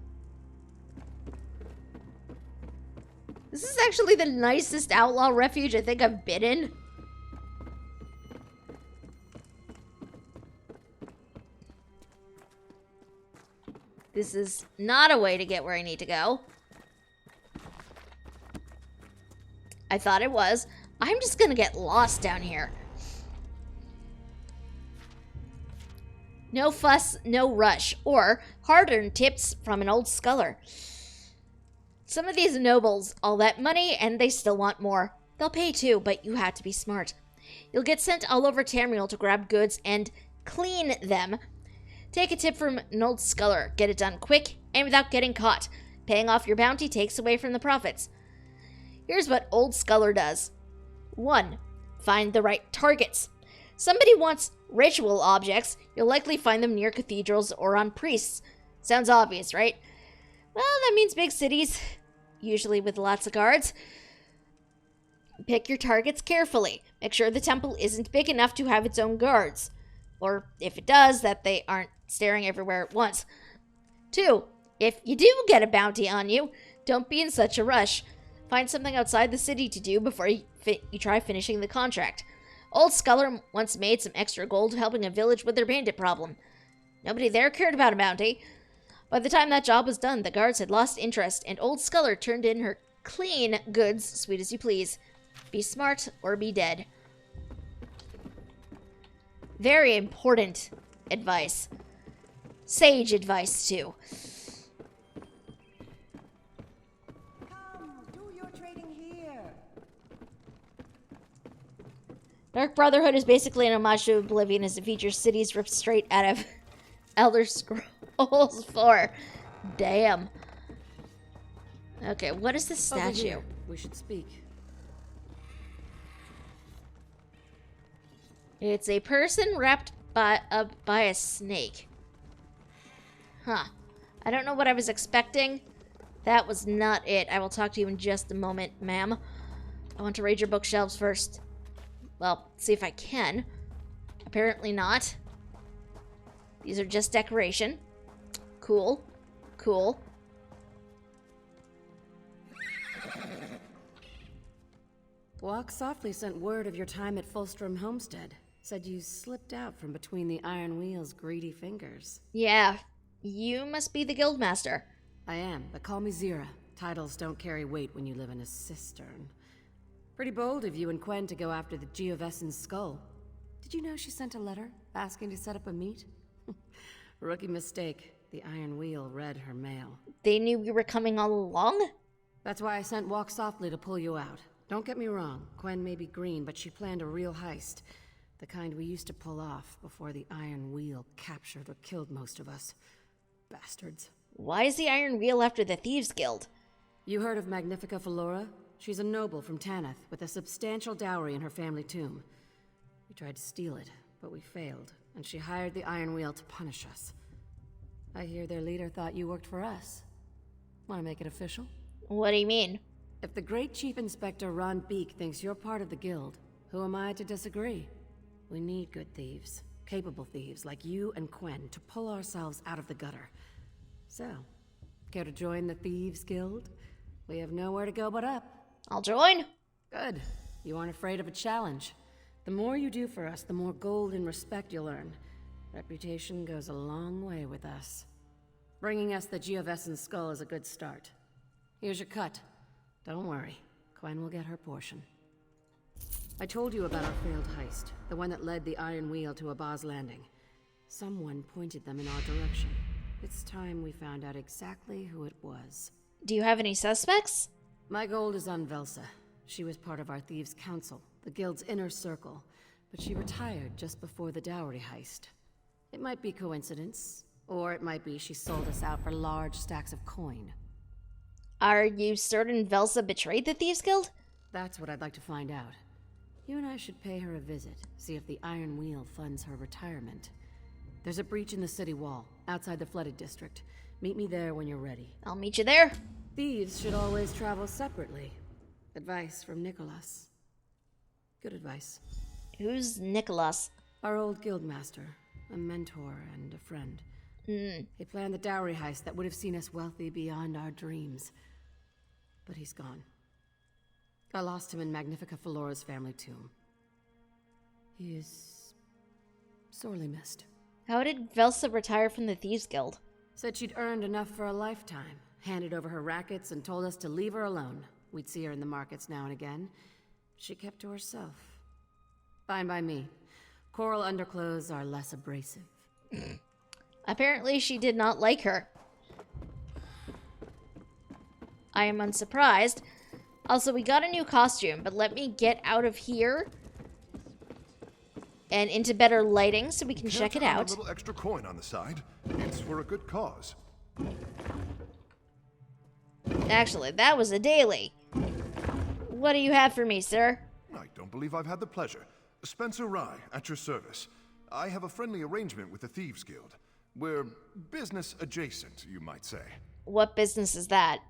This is actually the nicest outlaw refuge I think I've been in. This is not a way to get where I need to go. I thought it was. I'm just gonna get lost down here. No fuss, no rush. Or hard-earned tips from an old sculler. Some of these nobles, all that money, and they still want more. They'll pay too, but you have to be smart. You'll get sent all over Tamriel to grab goods and clean them. Take a tip from an old sculler. Get it done quick and without getting caught. Paying off your bounty takes away from the profits. Here's what old sculler does. 1. Find the right targets. Somebody wants ritual objects. You'll likely find them near cathedrals or on priests. Sounds obvious, right? Well, that means big cities. Usually with lots of guards. Pick your targets carefully. Make sure the temple isn't big enough to have its own guards. Or if it does, that they aren't staring everywhere at once. 2. If you do get a bounty on you, don't be in such a rush. Find something outside the city to do before you try finishing the contract. Old Sculler once made some extra gold helping a village with their bandit problem. Nobody there cared about a bounty. By the time that job was done, the guards had lost interest, and Old Sculler turned in her clean goods, sweet as you please. Be smart or be dead. Very important advice. Sage advice, too. Come, do your trading here. Dark Brotherhood is basically an homage to Oblivion as it features cities ripped straight out of Elder Scrolls 4. Damn. Okay, what is this Over statue? here. We should speak. It's a person wrapped by a snake. Huh. I don't know what I was expecting. That was not it. I will talk to you in just a moment, ma'am. I want to raid your bookshelves first. Well, see if I can. Apparently not. These are just decoration. Cool. Cool. Walk Softly sent word of your time at Fulstrom Homestead. Said you slipped out from between the Iron Wheel's greedy fingers. Yeah. You must be the guildmaster. I am, but call me Zira. Titles don't carry weight when you live in a cistern. Pretty bold of you and Quen to go after the Geovessen's skull. Did you know she sent a letter asking to set up a meet? Rookie mistake. The Iron Wheel read her mail. They knew you were coming all along? That's why I sent Walk Softly to pull you out. Don't get me wrong, Quen may be green, but she planned a real heist. The kind we used to pull off before the Iron Wheel captured or killed most of us. Bastards. Why is the Iron Wheel after the Thieves Guild? You heard of Magnifica Flora? She's a noble from Tanith, with a substantial dowry in her family tomb. We tried to steal it, but we failed, and she hired the Iron Wheel to punish us. I hear their leader thought you worked for us. Want to make it official? What do you mean? If the great Chief Inspector Ron Beek thinks you're part of the guild, who am I to disagree? We need good thieves, capable thieves like you and Quen to pull ourselves out of the gutter. So, care to join the Thieves Guild? We have nowhere to go but up. I'll join. Good. You aren't afraid of a challenge. The more you do for us, the more gold and respect you'll earn. Reputation goes a long way with us. Bringing us the Geovessen's skull is a good start. Here's your cut. Don't worry, Quen will get her portion. I told you about our failed heist, the one that led the Iron Wheel to Abba's Landing. Someone pointed them in our direction. It's time we found out exactly who it was. Do you have any suspects? My gold is on Velsa. She was part of our Thieves' Council, the Guild's inner circle, but she retired just before the dowry heist. It might be coincidence, or it might be she sold us out for large stacks of coin. Are you certain Velsa betrayed the Thieves Guild? That's what I'd like to find out. You and I should pay her a visit, see if the Iron Wheel funds her retirement. There's a breach in the city wall, outside the flooded district. Meet me there when you're ready. I'll meet you there. Thieves should always travel separately. Advice from Nicholas. Good advice. Who's Nicholas? Our old guildmaster, a mentor and a friend. He planned the dowry heist that would have seen us wealthy beyond our dreams. But he's gone. I lost him in Magnifica Felora's family tomb. He is sorely missed. How did Velsa retire from the Thieves Guild? Said she'd earned enough for a lifetime. Handed over her rackets and told us to leave her alone. We'd see her in the markets now and again. She kept to herself. Fine by me. Coral underclothes are less abrasive. Apparently she did not like her. I am unsurprised. Also, we got a new costume, but let me get out of here and into better lighting so we can check it out. A little extra coin on the side. It's for a good cause. Actually, that was a daily. What do you have for me, sir? I don't believe I've had the pleasure. Spencer Rye, at your service. I have a friendly arrangement with the Thieves Guild. We're business adjacent, you might say. What business is that?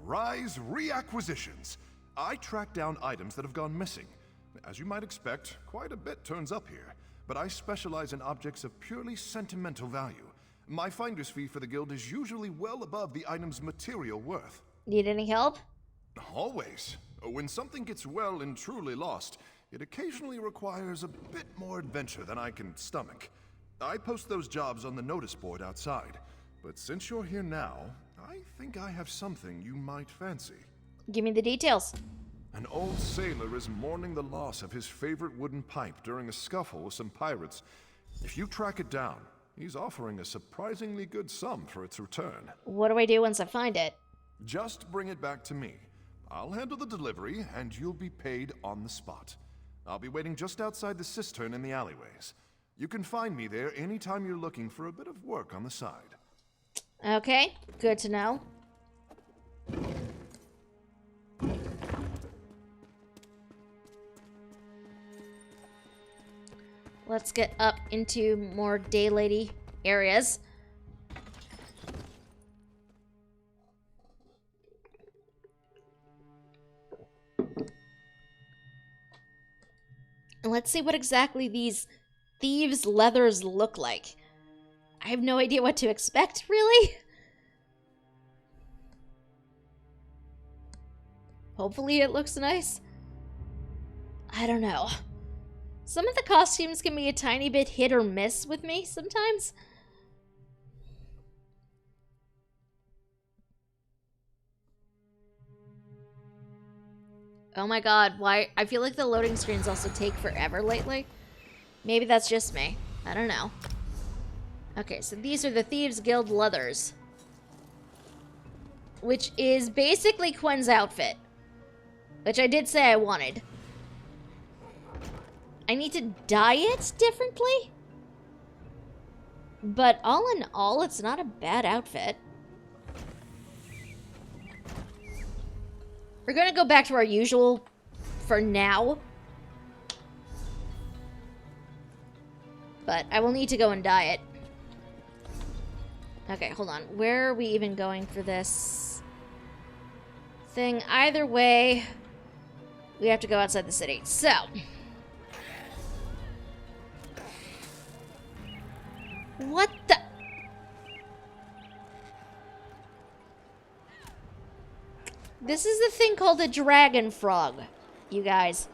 Rye's Reacquisitions. I track down items that have gone missing. As you might expect, quite a bit turns up here, but I specialize in objects of purely sentimental value. My finder's fee for the guild is usually well above the item's material worth. Need any help? Always. When something gets well and truly lost, it occasionally requires a bit more adventure than I can stomach. I post those jobs on the notice board outside, but since you're here now, I think I have something you might fancy. Give me the details. An old sailor is mourning the loss of his favorite wooden pipe during a scuffle with some pirates. If you track it down, he's offering a surprisingly good sum for its return. What do I do once I find it? Just bring it back to me. I'll handle the delivery, and you'll be paid on the spot. I'll be waiting just outside the cistern in the alleyways. You can find me there anytime you're looking for a bit of work on the side. Okay, good to know. Let's get up into more day lady areas. And let's see what exactly these thieves' leathers look like. I have no idea what to expect, really. Hopefully it looks nice. I don't know. Some of the costumes can be a tiny bit hit or miss with me sometimes. Oh my god, why? I feel like the loading screens also take forever lately. Maybe that's just me. I don't know. Okay, so these are the Thieves Guild leathers. Which is basically Quinn's outfit. Which I did say I wanted. I need to dye it differently? But all in all, it's not a bad outfit. We're gonna go back to our usual for now. But I will need to go and dye it. Okay, hold on. Where are we even going for this thing? Either way, we have to go outside the city. So, what the? This is the thing called a dragon frog, you guys.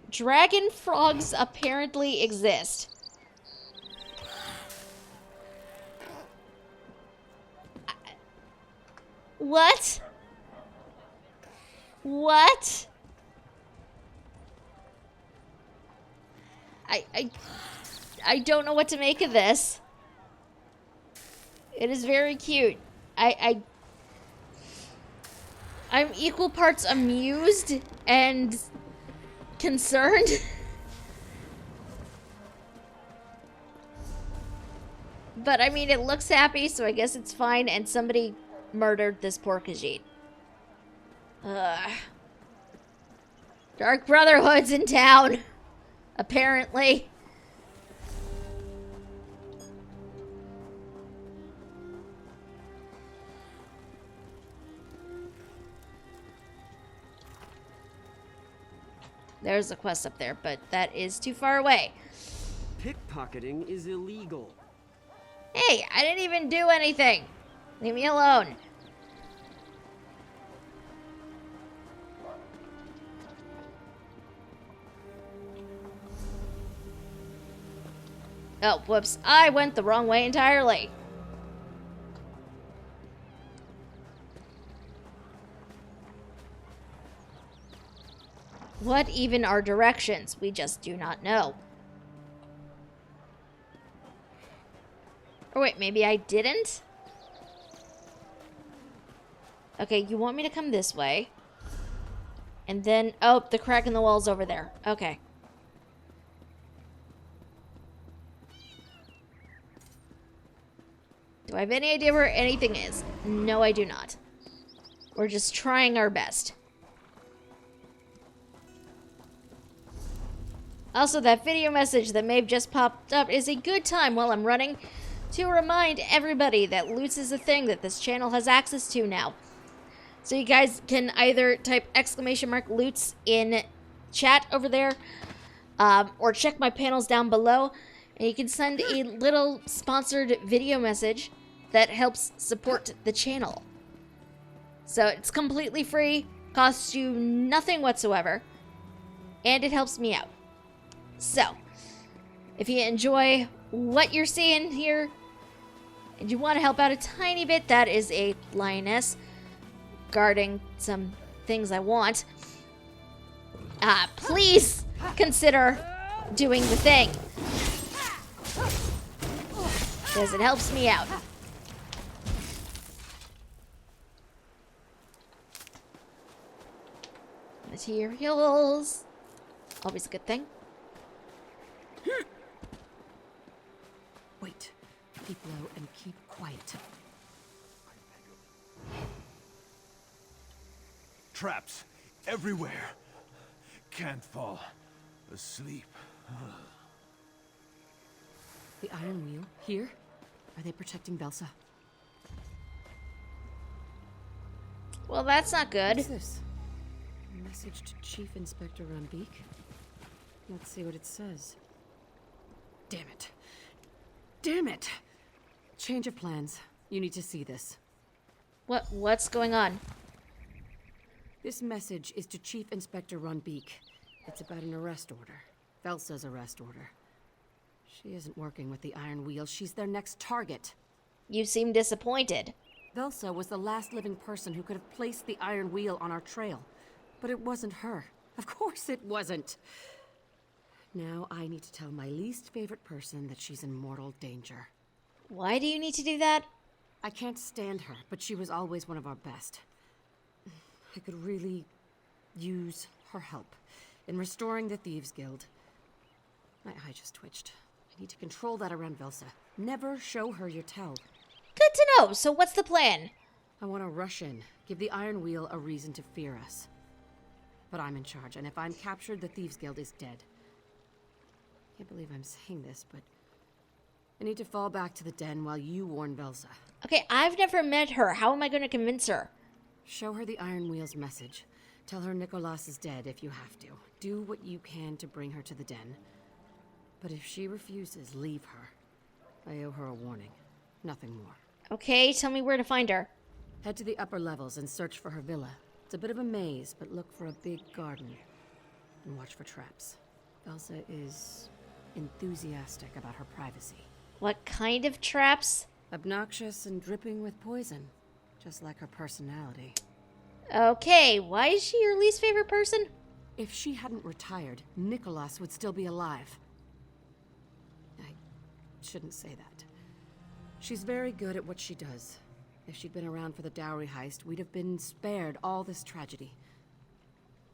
Dragon frogs apparently exist. What? What? I don't know what to make of this. It is very cute. I'm equal parts amused and concerned. But I mean, it looks happy, so I guess it's fine. And somebody murdered this poor Khajiit. Dark Brotherhood's in town. Apparently. There's a quest up there, but that is too far away. Pickpocketing is illegal. Hey, I didn't even do anything. Leave me alone. Oh, whoops. I went the wrong way entirely. What even are directions? We just do not know. Or wait, maybe I didn't? Okay, you want me to come this way. And then, oh, the crack in the wall's over there. Okay. Do I have any idea where anything is? No, I do not. We're just trying our best. Also, that video message that may have just popped up is a good time while I'm running to remind everybody that loots is a thing that this channel has access to now. So you guys can either type !loots in chat over there, or check my panels down below, and you can send a little sponsored video message that helps support the channel. So it's completely free, costs you nothing whatsoever, and it helps me out. So, if you enjoy what you're seeing here, and you want to help out a tiny bit, that is a lioness guarding some things I want. Please consider doing the thing, because it helps me out. Materials. Always a good thing. Wait. Keep low and keep quiet. Traps everywhere. Can't fall asleep. The Iron Wheel? Here? Are they protecting Belsa? Well, that's not good. What's this? A message to Chief Inspector Rambeek? Let's see what it says. Damn it. Damn it! Change of plans. You need to see this. What's going on? This message is to Chief Inspector Rambeek. It's about an arrest order. Velsa's arrest order. She isn't working with the Iron Wheel. She's their next target. You seem disappointed. Velsa was the last living person who could have placed the Iron Wheel on our trail. But it wasn't her. Of course it wasn't. Now I need to tell my least favorite person that she's in mortal danger. Why do you need to do that? I can't stand her, but she was always one of our best. I could really use her help in restoring the Thieves Guild. My eye just twitched. I need to control that around Velsa. Never show her your tell. Good to know. So what's the plan? I want to rush in, give the Iron Wheel a reason to fear us. But I'm in charge, and if I'm captured, the Thieves Guild is dead. I can't believe I'm saying this, but I need to fall back to the den while you warn Velsa. Okay, I've never met her. How am I going to convince her? Show her the Iron Wheel's message. Tell her Nicholas is dead if you have to. Do what you can to bring her to the den. But if she refuses, leave her. I owe her a warning. Nothing more. Okay, tell me where to find her. Head to the upper levels and search for her villa. It's a bit of a maze, but look for a big garden. And watch for traps. Velsa is enthusiastic about her privacy. What kind of traps? Obnoxious and dripping with poison. Just like her personality. Okay, why is she your least favorite person? If she hadn't retired, Nicholas would still be alive. I shouldn't say that. She's very good at what she does. If she'd been around for the dowry heist, we'd have been spared all this tragedy.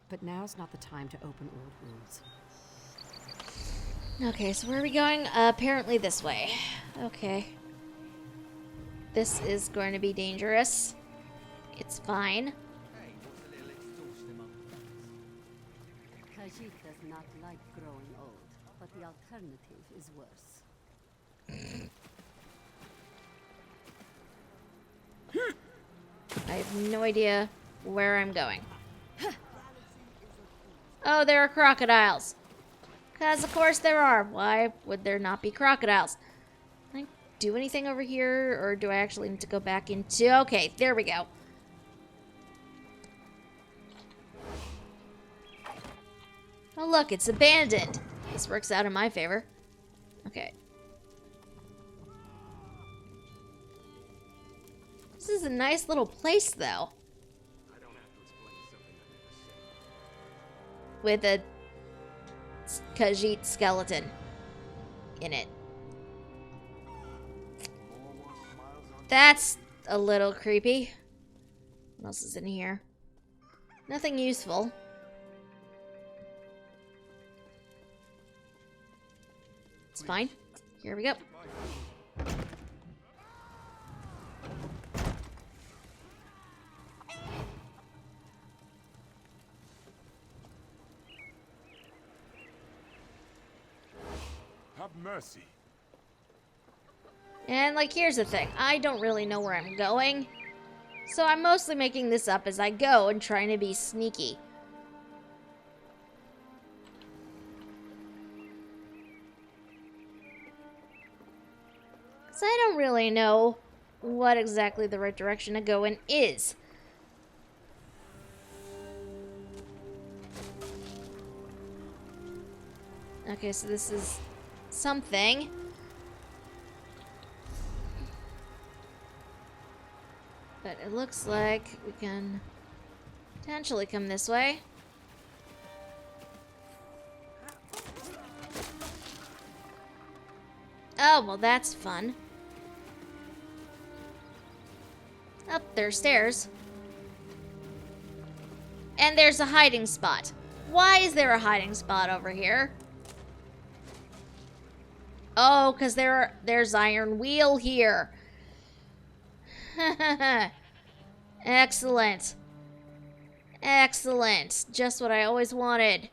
But now's not the time to open old wounds. Okay, so where are we going? Apparently this way. Okay. This is going to be dangerous. It's fine. not like growing old, but the alternative is worse. I have no idea where I'm going. Oh, there are crocodiles. Because, of course, there are. Why would there not be crocodiles? Can I do anything over here, or do I actually need to go back into... Okay, there we go. Oh, look, it's abandoned. This works out in my favor. Okay. This is a nice little place, though. With a Khajiit skeleton in it. That's a little creepy. What else is in here? Nothing useful. It's fine. Here we go. Have mercy. And, like, here's the thing. I don't really know where I'm going. So I'm mostly making this up as I go and trying to be sneaky. Because I don't really know what exactly the right direction to go in is. Okay, so this is something. But it looks like we can potentially come this way. Oh, well, that's fun. Up there's stairs. And there's a hiding spot. Why is there a hiding spot over here? Oh, because there's Iron Wheel here. Excellent. Excellent. Just what I always wanted.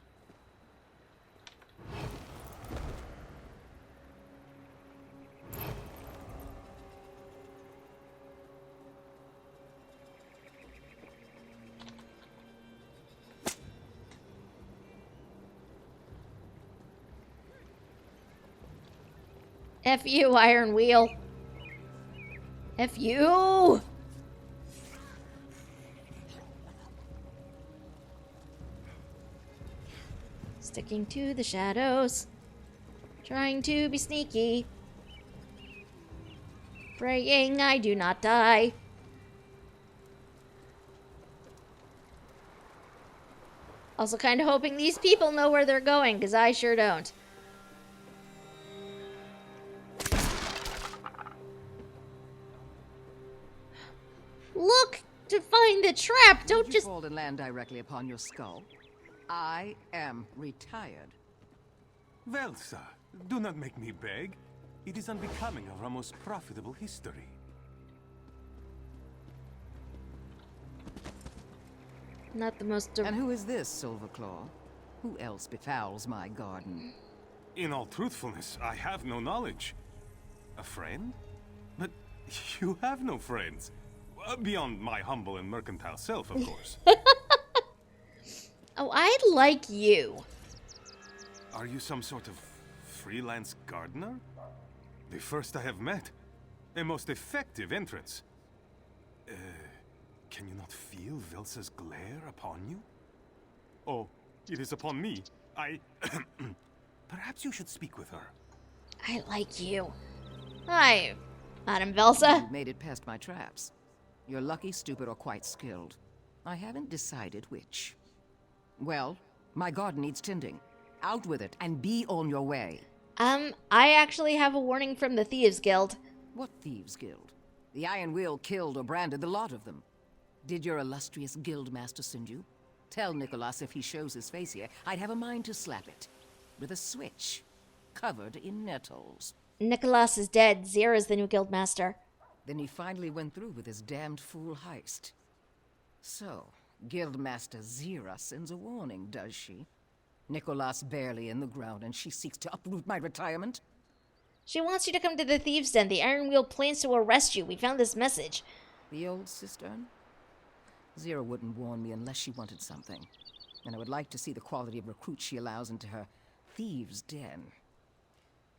F you, Iron Wheel. F you! Sticking to the shadows. Trying to be sneaky. Praying I do not die. Also kind of hoping these people know where they're going, because I sure don't. Look to find the trap. Don't Did just you fall and land directly upon your skull? I am retired. Well, sir, do not make me beg. It is unbecoming of our most profitable history. not the most. And who is this, Silverclaw? Who else befouls my garden? In all truthfulness, I have no knowledge. A friend? But you have no friends. Beyond my humble and mercantile self, of course. Oh, I like you. Are you some sort of freelance gardener? The first I have met. A most effective entrance. Can you not feel Velsa's glare upon you? Oh, it is upon me. Perhaps you should speak with her. I like you. Hi, Madam Velsa. You made it past my traps. You're lucky, stupid, or quite skilled. I haven't decided which. Well, my garden needs tending. Out with it, and be on your way. I actually have a warning from the Thieves Guild. What Thieves Guild? The Iron Wheel killed or branded the lot of them. Did your illustrious guildmaster send you? Tell Nicholas if he shows his face here, I'd have a mind to slap it. With a switch. Covered in nettles. Nicholas is dead. Zira's the new guildmaster. Then he finally went through with his damned fool heist. So, Guildmaster Zira sends a warning, does she? Nicholas barely in the ground, and she seeks to uproot my retirement? She wants you to come to the thieves' den. The Iron Wheel plans to arrest you. We found this message. The old cistern? Zero wouldn't warn me unless she wanted something. And I would like to see the quality of recruits she allows into her thieves' den.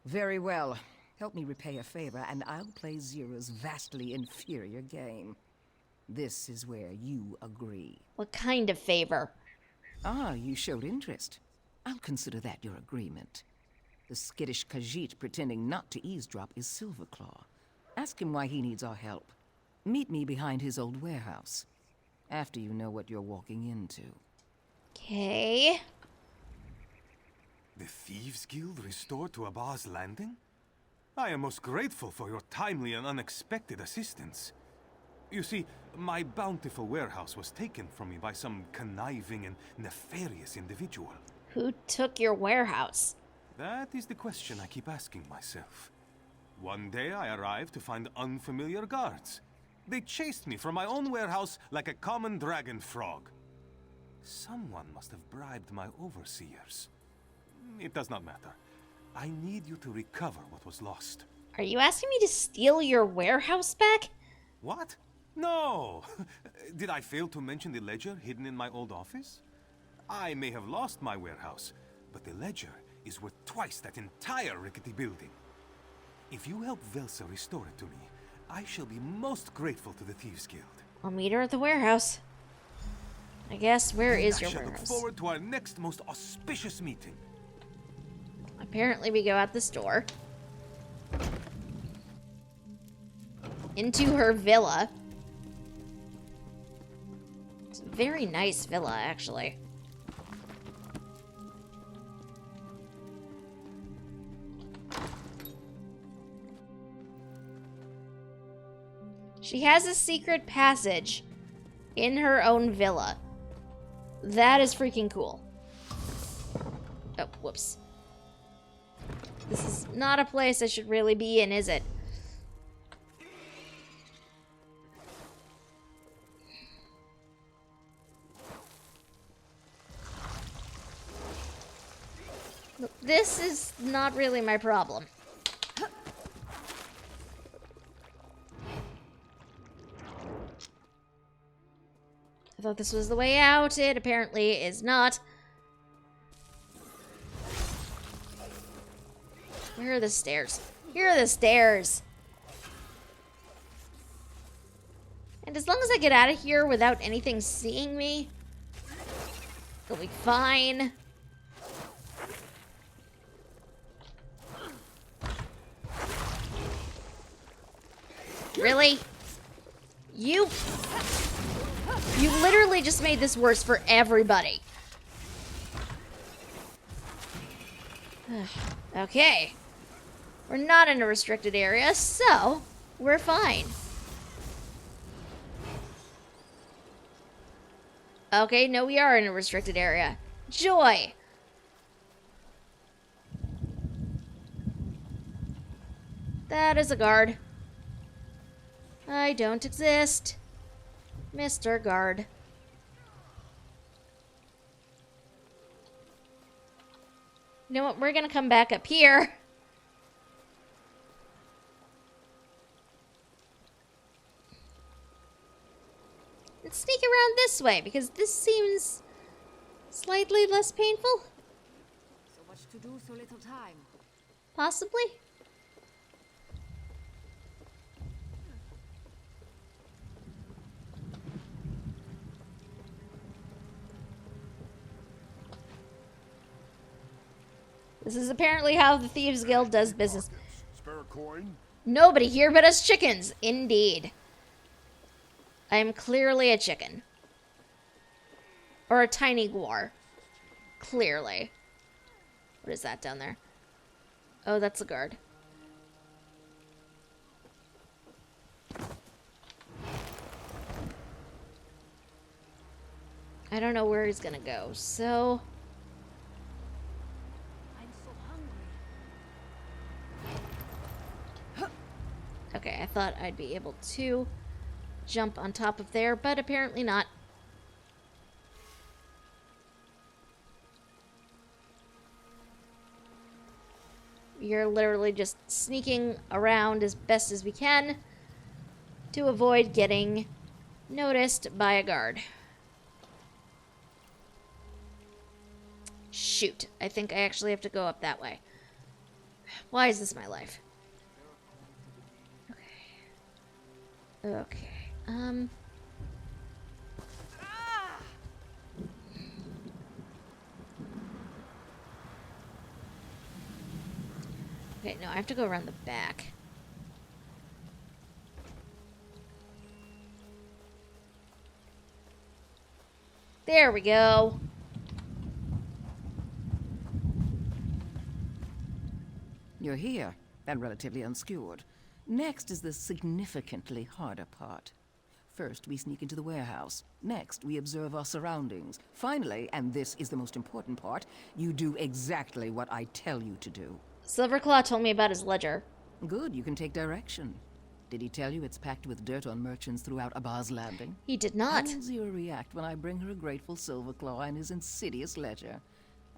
Very well. Help me repay a favor, and I'll play Zero's vastly inferior game. This is where you agree. What kind of favor? Ah, you showed interest. I'll consider that your agreement. The skittish Khajiit pretending not to eavesdrop is Silverclaw. Ask him why he needs our help. Meet me behind his old warehouse. After you know what you're walking into. Okay. The Thieves Guild restored to Abba's Landing? I am most grateful for your timely and unexpected assistance. You see, my bountiful warehouse was taken from me by some conniving and nefarious individual. Who took your warehouse? That is the question I keep asking myself. One day I arrived to find unfamiliar guards. They chased me from my own warehouse like a common dragon frog. Someone must have bribed my overseers. It does not matter. I need you to recover what was lost. Are you asking me to steal your warehouse back? What? No! Did I fail to mention the ledger hidden in my old office? I may have lost my warehouse, but the ledger is worth twice that entire rickety building. If you help Velsa restore it to me, I shall be most grateful to the Thieves Guild. I'll meet her at the warehouse. I guess, where is your I shall warehouse? look forward to our next most auspicious meeting. Apparently we go out this door. Into her villa. It's a very nice villa, actually. She has a secret passage in her own villa. That is freaking cool. Oh, whoops. This is not a place I should really be in, is it? Look, this is not really my problem. I thought this was the way out. It apparently is not. Where are the stairs? Here are the stairs. And as long as I get out of here without anything seeing me, it'll be fine. Really? You literally just made this worse for everybody. Okay. We're not in a restricted area, so we're fine. Okay, no, we are in a restricted area. Joy! That is a guard. I don't exist. Mr. Guard. You know what? We're gonna come back up here. And sneak around this way, because this seems slightly less painful. So much to do, so little time. Possibly. This is apparently how the Thieves Guild does business. Spare coin? Nobody here but us chickens. Indeed. I am clearly a chicken. Or a tiny guar. Clearly. What is that down there? Oh, that's a guard. I don't know where he's gonna go, so... Okay, I thought I'd be able to jump on top of there, but apparently not. We are literally just sneaking around as best as we can to avoid getting noticed by a guard. Shoot, I think I actually have to go up that way. Why is this my life? Okay. Okay. Okay, no, I have to go around the back. There we go. You're here, and relatively unskewered. Next is the significantly harder part. First, we sneak into the warehouse. Next, we observe our surroundings. Finally, and this is the most important part, you do exactly what I tell you to do. Silverclaw told me about his ledger. Good, you can take direction. Did he tell you it's packed with dirt on merchants throughout Abba's Landing? He did not. How will Zira react when I bring her a grateful Silverclaw and his insidious ledger?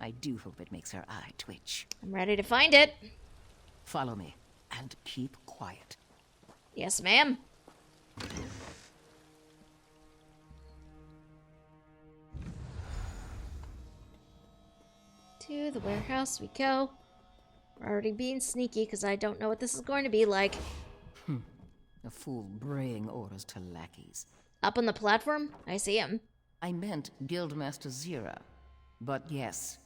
I do hope it makes her eye twitch. I'm ready to find it. Follow me, and keep quiet. Yes, ma'am. To the warehouse we go. We're already being sneaky because I don't know what this is going to be like. A fool braying orders to lackeys. Up on the platform? I see him. I meant Guildmaster Zira. But yes,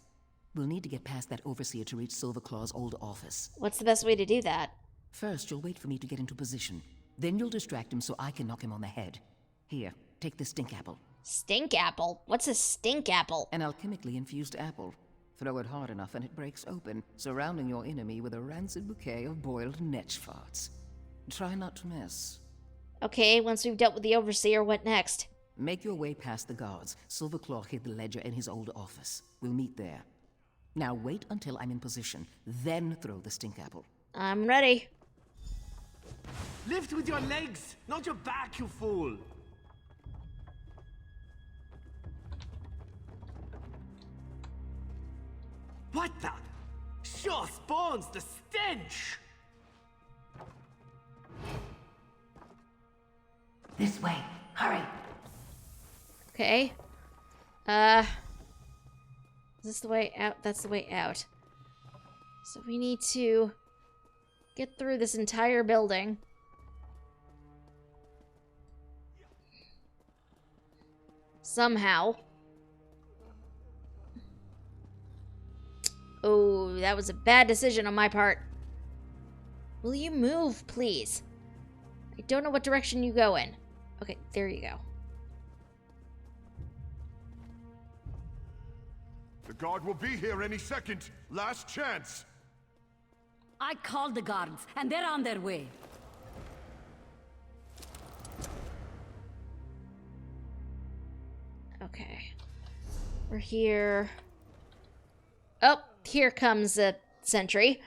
we'll need to get past that overseer to reach Silverclaw's old office. What's the best way to do that? First, you'll wait for me to get into position. Then you'll distract him so I can knock him on the head. Here, take this stink apple. Stink apple? What's a stink apple? An alchemically infused apple. Throw it hard enough and it breaks open, surrounding your enemy with a rancid bouquet of boiled netch farts. Try not to miss. Okay, once we've dealt with the overseer, what next? Make your way past the guards. Silverclaw hid the ledger in his old office. We'll meet there. Now wait until I'm in position, then throw the stink apple. I'm ready. Lift with your legs, not your back, you fool! What the? Sure spawns the stench! This way. Hurry. Okay. Is this the way out? That's the way out. So we need to get through this entire building. Somehow. Oh, that was a bad decision on my part. Will you move, please? I don't know what direction you go in. Okay, there you go. The guard will be here any second. Last chance. I called the guards, and they're on their way. Okay. We're here. Oh, here comes a sentry.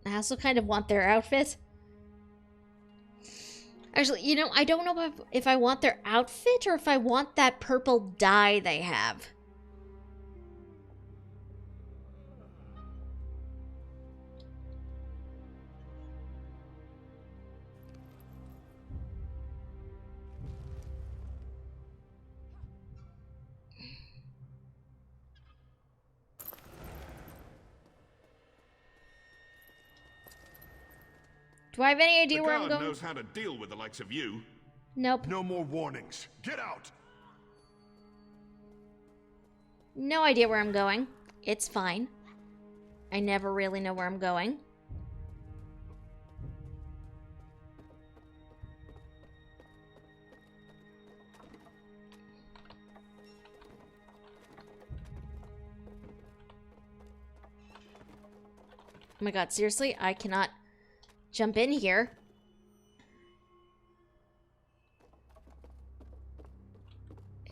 I also kind of want their outfit. Actually, you know, I don't know if I want their outfit or if I want that purple dye they have. Do I have any idea where I'm going? The guard knows how to deal with the likes of you. Nope. No more warnings. Get out! No idea where I'm going. It's fine. I never really know where I'm going. Oh my god, seriously? I cannot jump in here.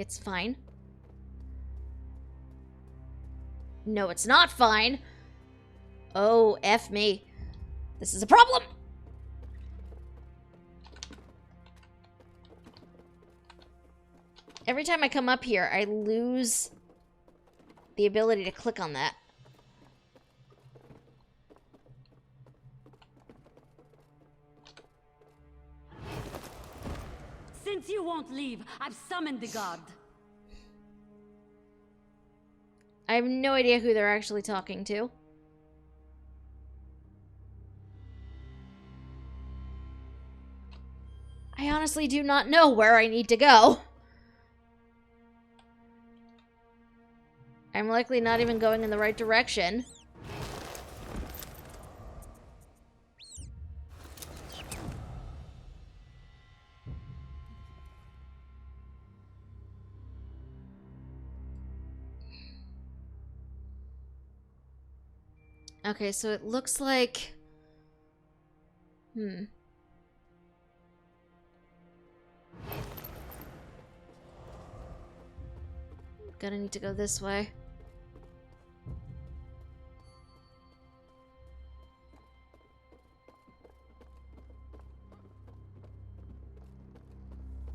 It's fine. No, it's not fine. Oh, F me. This is a problem. Every time I come up here, I lose the ability to click on that. Since you won't leave, I've summoned the guard. I have no idea who they're actually talking to. I honestly do not know where I need to go. I'm likely not even going in the right direction. Okay, so it looks like... Gonna need to go this way.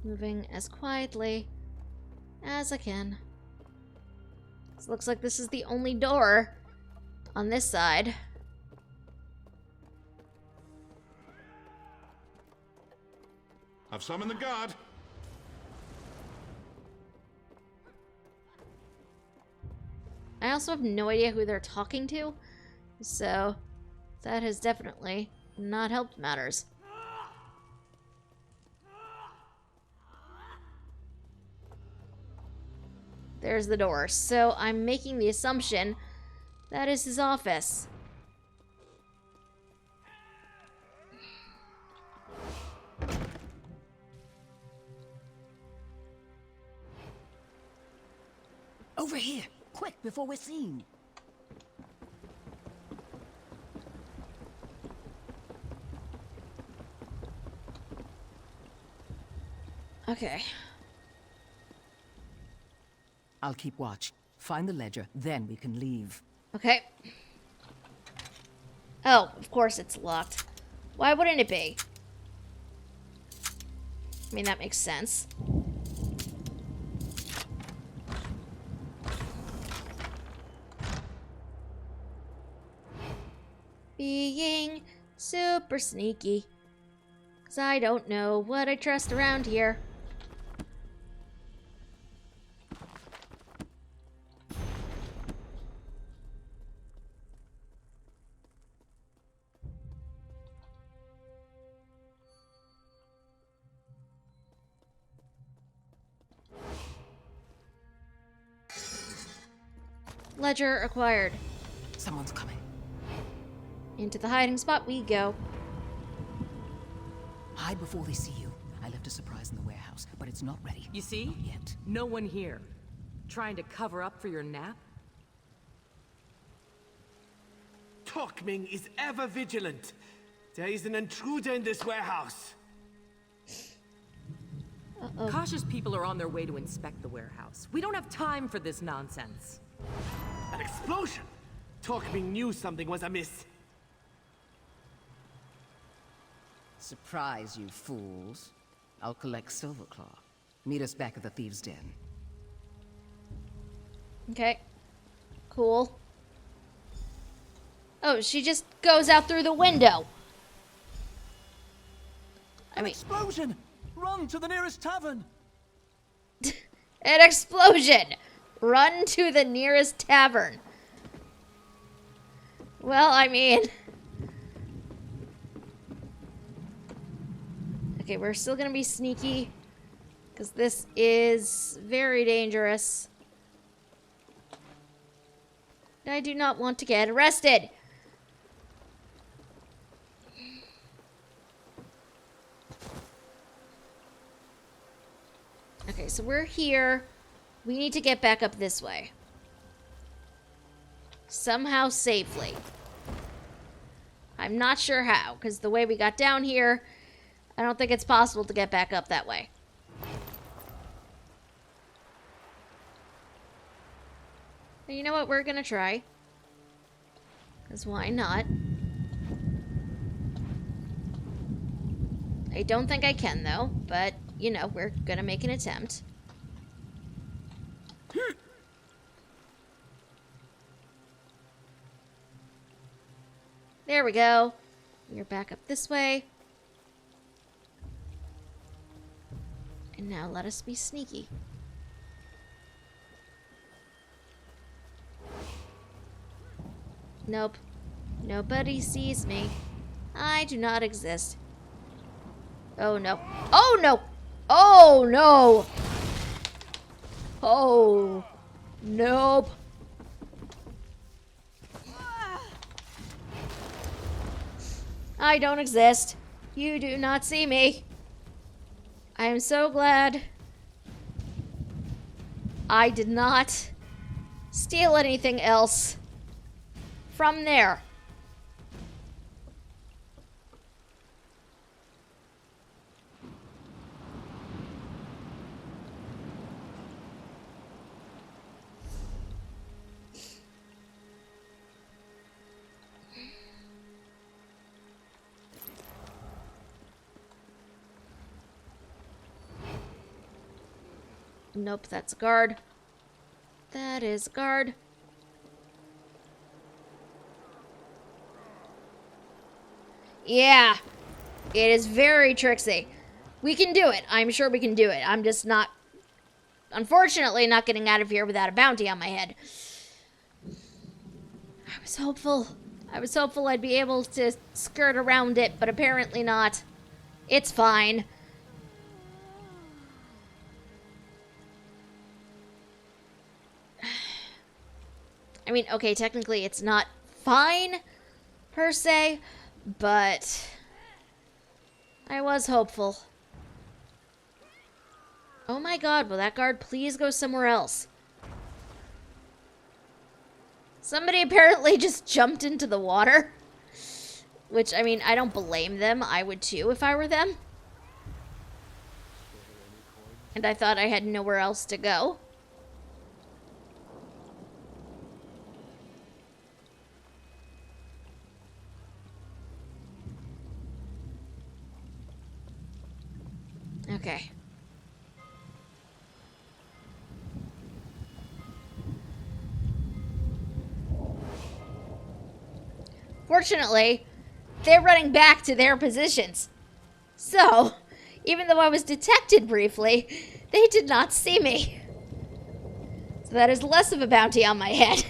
Moving as quietly as I can. This looks like this is the only door on this side. I've summoned the guard. I also have no idea who they're talking to, so that has definitely not helped matters. There's the door, so I'm making the assumption that is his office. Over here! Quick, before we're seen! Okay. I'll keep watch. Find the ledger, then we can leave. Okay. Oh, of course it's locked. Why wouldn't it be? I mean, that makes sense. Being super sneaky. 'Cause I don't know what I trust around here. Ledger acquired. Someone's coming. Into the hiding spot we go. Hide before they see you. I left a surprise in the warehouse, but it's not ready. You see? Not yet. No one here. Trying to cover up for your nap? Tokming is ever vigilant. There is an intruder in this warehouse. Cautious people are on their way to inspect the warehouse. We don't have time for this nonsense. An explosion! Tokming knew something was amiss. Surprise, you fools. I'll collect Silverclaw. Meet us back at the thieves' den. Okay. Cool. Oh, she just goes out through the window. An explosion! Run to the nearest tavern! An explosion! Run to the nearest tavern. Well, I mean... Okay, we're still gonna be sneaky. Because this is very dangerous. I do not want to get arrested. Okay, so we're here. We need to get back up this way. Somehow safely. I'm not sure how, because the way we got down here, I don't think it's possible to get back up that way. But you know what? We're gonna try. Because why not? I don't think I can, though. But, you know, we're gonna make an attempt. There we go. We're back up this way. And now let us be sneaky. Nope. Nobody sees me. I do not exist. Oh no. Oh no! Oh no! Oh. Nope. I don't exist. You do not see me. I am so glad I did not steal anything else from there. Nope, that's a guard. That is a guard. Yeah, it is very tricksy. We can do it. I'm sure we can do it. I'm just not, unfortunately, not getting out of here without a bounty on my head. I was hopeful. I was hopeful I'd be able to skirt around it, but apparently not. It's fine. I mean, okay, technically it's not fine, per se, but I was hopeful. Oh my god, will that guard please go somewhere else? Somebody apparently just jumped into the water. Which, I mean, I don't blame them. I would too if I were them. And I thought I had nowhere else to go. Okay. Fortunately, they're running back to their positions. So, even though I was detected briefly, they did not see me. So that is less of a bounty on my head.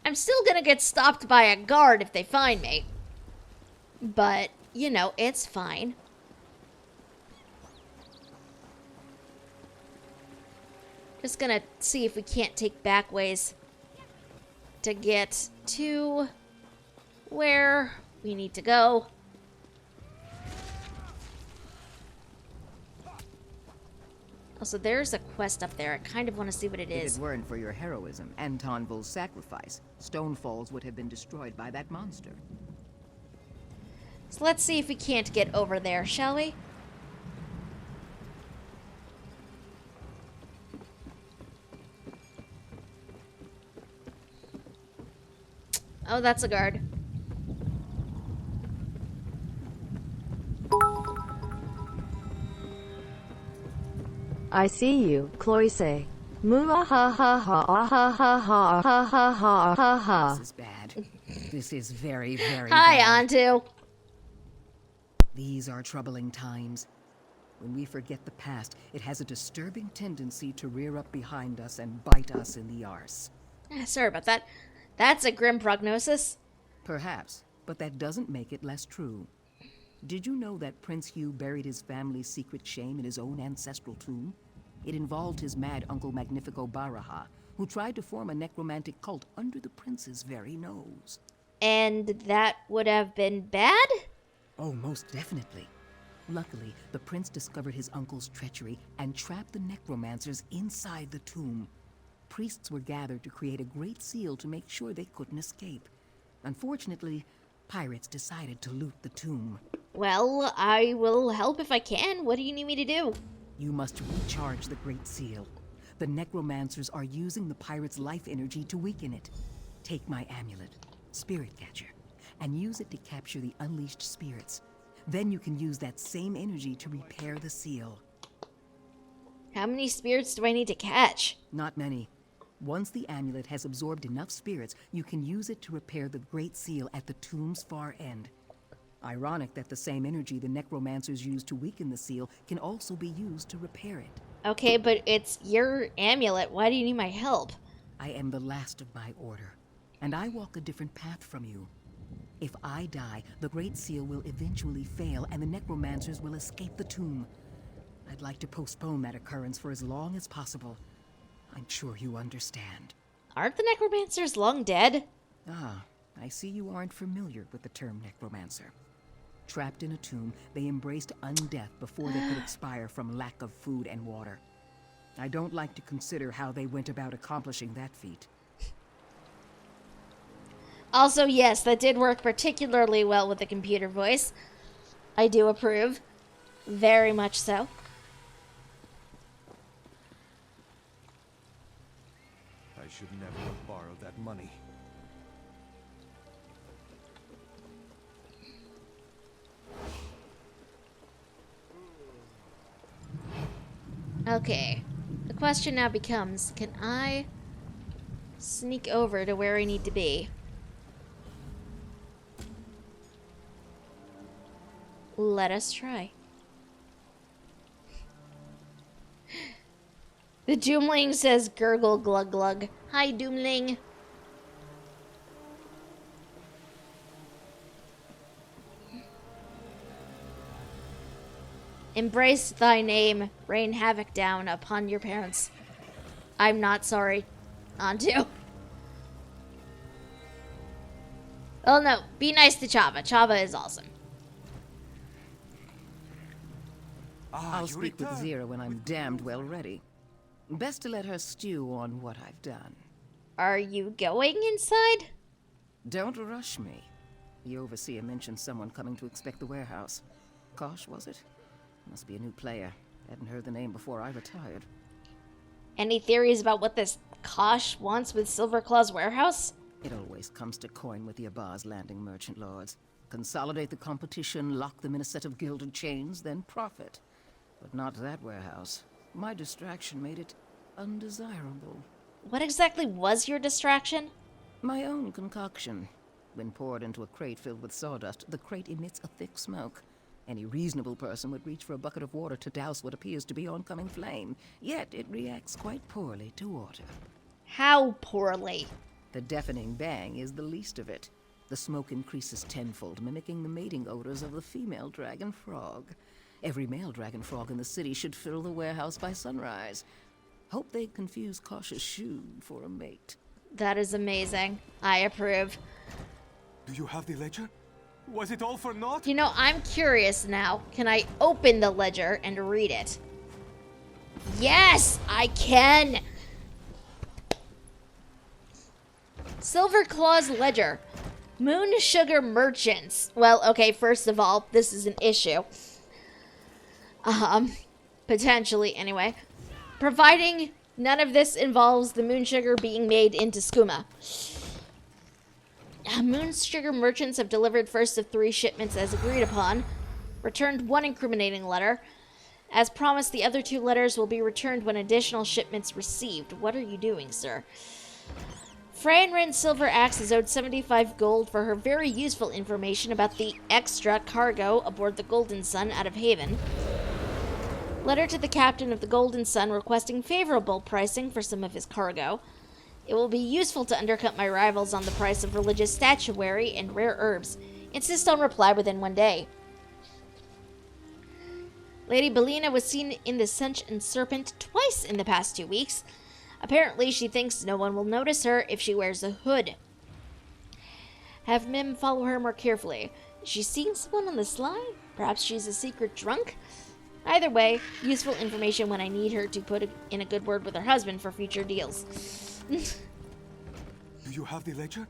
I'm still gonna get stopped by a guard if they find me. But, you know, it's fine. Just gonna see if we can't take back ways to get to where we need to go. Also, there's a quest up there. I kind of want to see what it is. If it weren't for your heroism and Tonville's sacrifice, Stonefalls would have been destroyed by that monster. So let's see if we can't get over there, shall we? Oh, that's a guard. I see you, Cloyce. Moo ha ha ha ha ha ha ha ha ha ha ha. This is bad. This is very, very Hi, bad. Antu. These are troubling times. When we forget the past, it has a disturbing tendency to rear up behind us and bite us in the arse. Sorry about that. That's a grim prognosis. Perhaps, but that doesn't make it less true. Did you know that Prince Hugh buried his family's secret shame in his own ancestral tomb? It involved his mad uncle Magnifico Baraha, who tried to form a necromantic cult under the prince's very nose. And that would have been bad? Oh, most definitely. Luckily, the prince discovered his uncle's treachery and trapped the necromancers inside the tomb. Priests were gathered to create a great seal to make sure they couldn't escape. Unfortunately, pirates decided to loot the tomb. Well, I will help if I can. What do you need me to do? You must recharge the Great Seal. The necromancers are using the pirates' life energy to weaken it. Take my amulet, Spirit Catcher, and use it to capture the unleashed spirits. Then you can use that same energy to repair the seal. How many spirits do I need to catch? Not many. Once the amulet has absorbed enough spirits, you can use it to repair the Great Seal at the tomb's far end. Ironic that the same energy the necromancers used to weaken the seal can also be used to repair it. Okay, but it's your amulet. Why do you need my help? I am the last of my order, and I walk a different path from you. If I die, the Great Seal will eventually fail, and the necromancers will escape the tomb. I'd like to postpone that occurrence for as long as possible. I'm sure you understand. Aren't the necromancers long dead? Ah, I see you aren't familiar with the term necromancer. Trapped in a tomb, they embraced undeath before they could expire from lack of food and water. I don't like to consider how they went about accomplishing that feat. Also, yes, that did work particularly well with the computer voice. I do approve. Very much so. I should never have borrowed that money. Okay. The question now becomes, can I sneak over to where I need to be? Let us try. The Doomling says gurgle glug glug. Hi, Doomling. Embrace thy name, rain havoc down upon your parents. I'm not sorry. Onto. Oh no, be nice to Chava. Chava is awesome. I'll speak with Zira when I'm damned well ready. Best to let her stew on what I've done. Are you going inside? Don't rush me. The overseer mentioned someone coming to inspect the warehouse. Kosh, was it? Must be a new player. Hadn't heard the name before I retired. Any theories about what this Kosh wants with Silverclaw's warehouse? It always comes to coin with the Abar's landing merchant lords. Consolidate the competition, lock them in a set of gilded chains, then profit. But not that warehouse. My distraction made it undesirable. What exactly was your distraction? My own concoction. When poured into a crate filled with sawdust, the crate emits a thick smoke. Any reasonable person would reach for a bucket of water to douse what appears to be oncoming flame. Yet it reacts quite poorly to water. How poorly? The deafening bang is the least of it. The smoke increases tenfold, mimicking the mating odors of the female dragon frog. Every male dragon frog in the city should fill the warehouse by sunrise. Hope they confuse cautious shoe for a mate. That is amazing. I approve. Do you have the ledger? Was it all for naught? You know, I'm curious now. Can I open the ledger and read it? Yes, I can! Silverclaw's ledger. Moon Sugar Merchants. Well, okay, first of all, this is an issue. Potentially, anyway. Providing none of this involves the moon sugar being made into skooma. Moon Sugar Merchants have delivered first of 3 shipments as agreed upon. Returned 1 incriminating letter. As promised, the other 2 letters will be returned when additional shipments received. What are you doing, sir? Franrin Silver Axe is owed 75 gold for her very useful information about the extra cargo aboard the Golden Sun out of Haven. Letter to the captain of the Golden Sun requesting favorable pricing for some of his cargo. It will be useful to undercut my rivals on the price of religious statuary and rare herbs. Insist on reply within 1 day. Lady Belina was seen in the Cinch and Serpent twice in the past 2 weeks. Apparently, she thinks no one will notice her if she wears a hood. Have Mim follow her more carefully. Is she seeing someone on the sly? Perhaps she's a secret drunk? Either way, useful information when I need her to put in a good word with her husband for future deals. Do you have the ledger?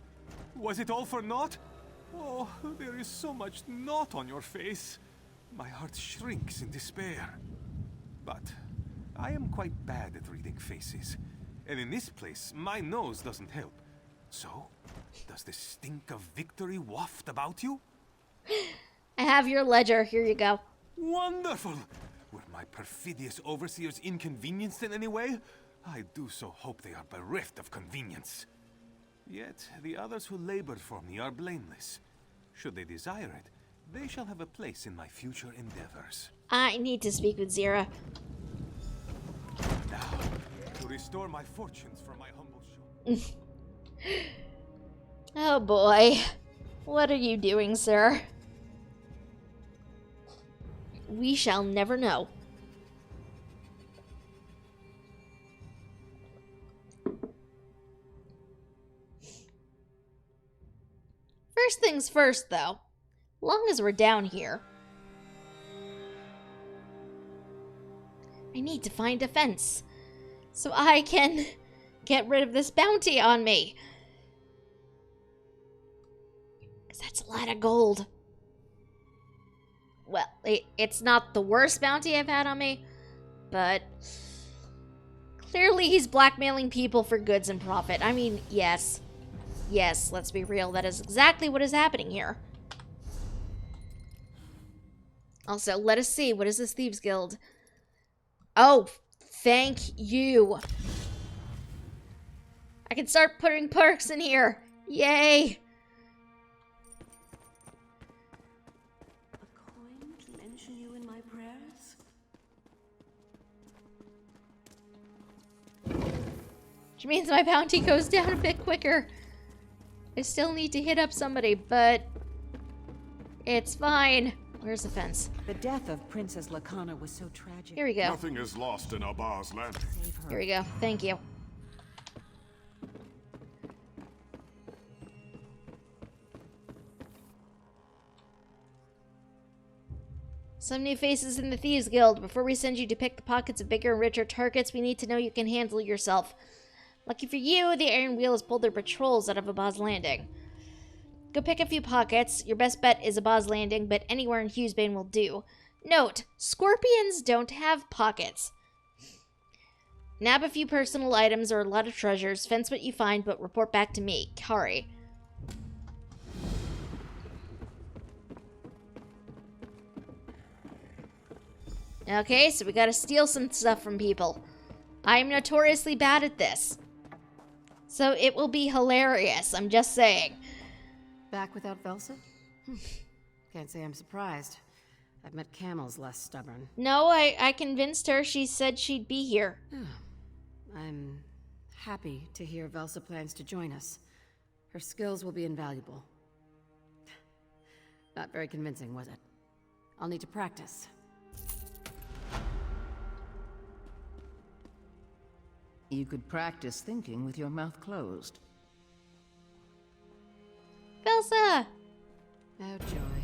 Was it all for naught? Oh, there is so much naught on your face. My heart shrinks in despair. But I am quite bad at reading faces. And in this place, my nose doesn't help. So, does the stink of victory waft about you? I have your ledger. Here you go. Wonderful! Were my perfidious overseers inconvenienced in any way? I do so hope they are bereft of convenience. Yet, the others who labored for me are blameless. Should they desire it, they shall have a place in my future endeavors. I need to speak with Zira. Now, to restore my fortunes from my humble show. Oh boy. What are you doing, sir? We shall never know. First things first, though. Long as we're down here, I need to find a fence so I can get rid of this bounty on me. Because that's a lot of gold. Well, it's not the worst bounty I've had on me, but clearly he's blackmailing people for goods and profit. I mean, yes. Yes, let's be real. That is exactly what is happening here. Also, let us see. What is this Thieves Guild? Oh, thank you. I can start putting perks in here. Yay. A coin to mention you in my prayers? Which means my bounty goes down a bit quicker. I still need to hit up somebody, but it's fine. Where's the fence? The death of Princess Lacana was so tragic. Here we go. Nothing is lost in Abba's Landing. Here we go. Thank you. Some new faces in the Thieves Guild. Before we send you to pick the pockets of bigger and richer targets, we need to know you can handle yourself. Lucky for you, the Iron Wheel has pulled their patrols out of Abba's Landing. Go pick a few pockets. Your best bet is Abba's Landing, but anywhere in Hughesbane will do. Note, scorpions don't have pockets. Nab a few personal items or a lot of treasures, fence what you find, but report back to me, Kari. Okay, so we gotta steal some stuff from people. I'm notoriously bad at this. So it will be hilarious, I'm just saying. Back without Velsa? Can't say I'm surprised. I've met camels less stubborn. No, I convinced her. She said she'd be here. I'm happy to hear Velsa plans to join us. Her skills will be invaluable. Not very convincing, was it? I'll need to practice. You could practice thinking with your mouth closed. Velsa! Oh, joy.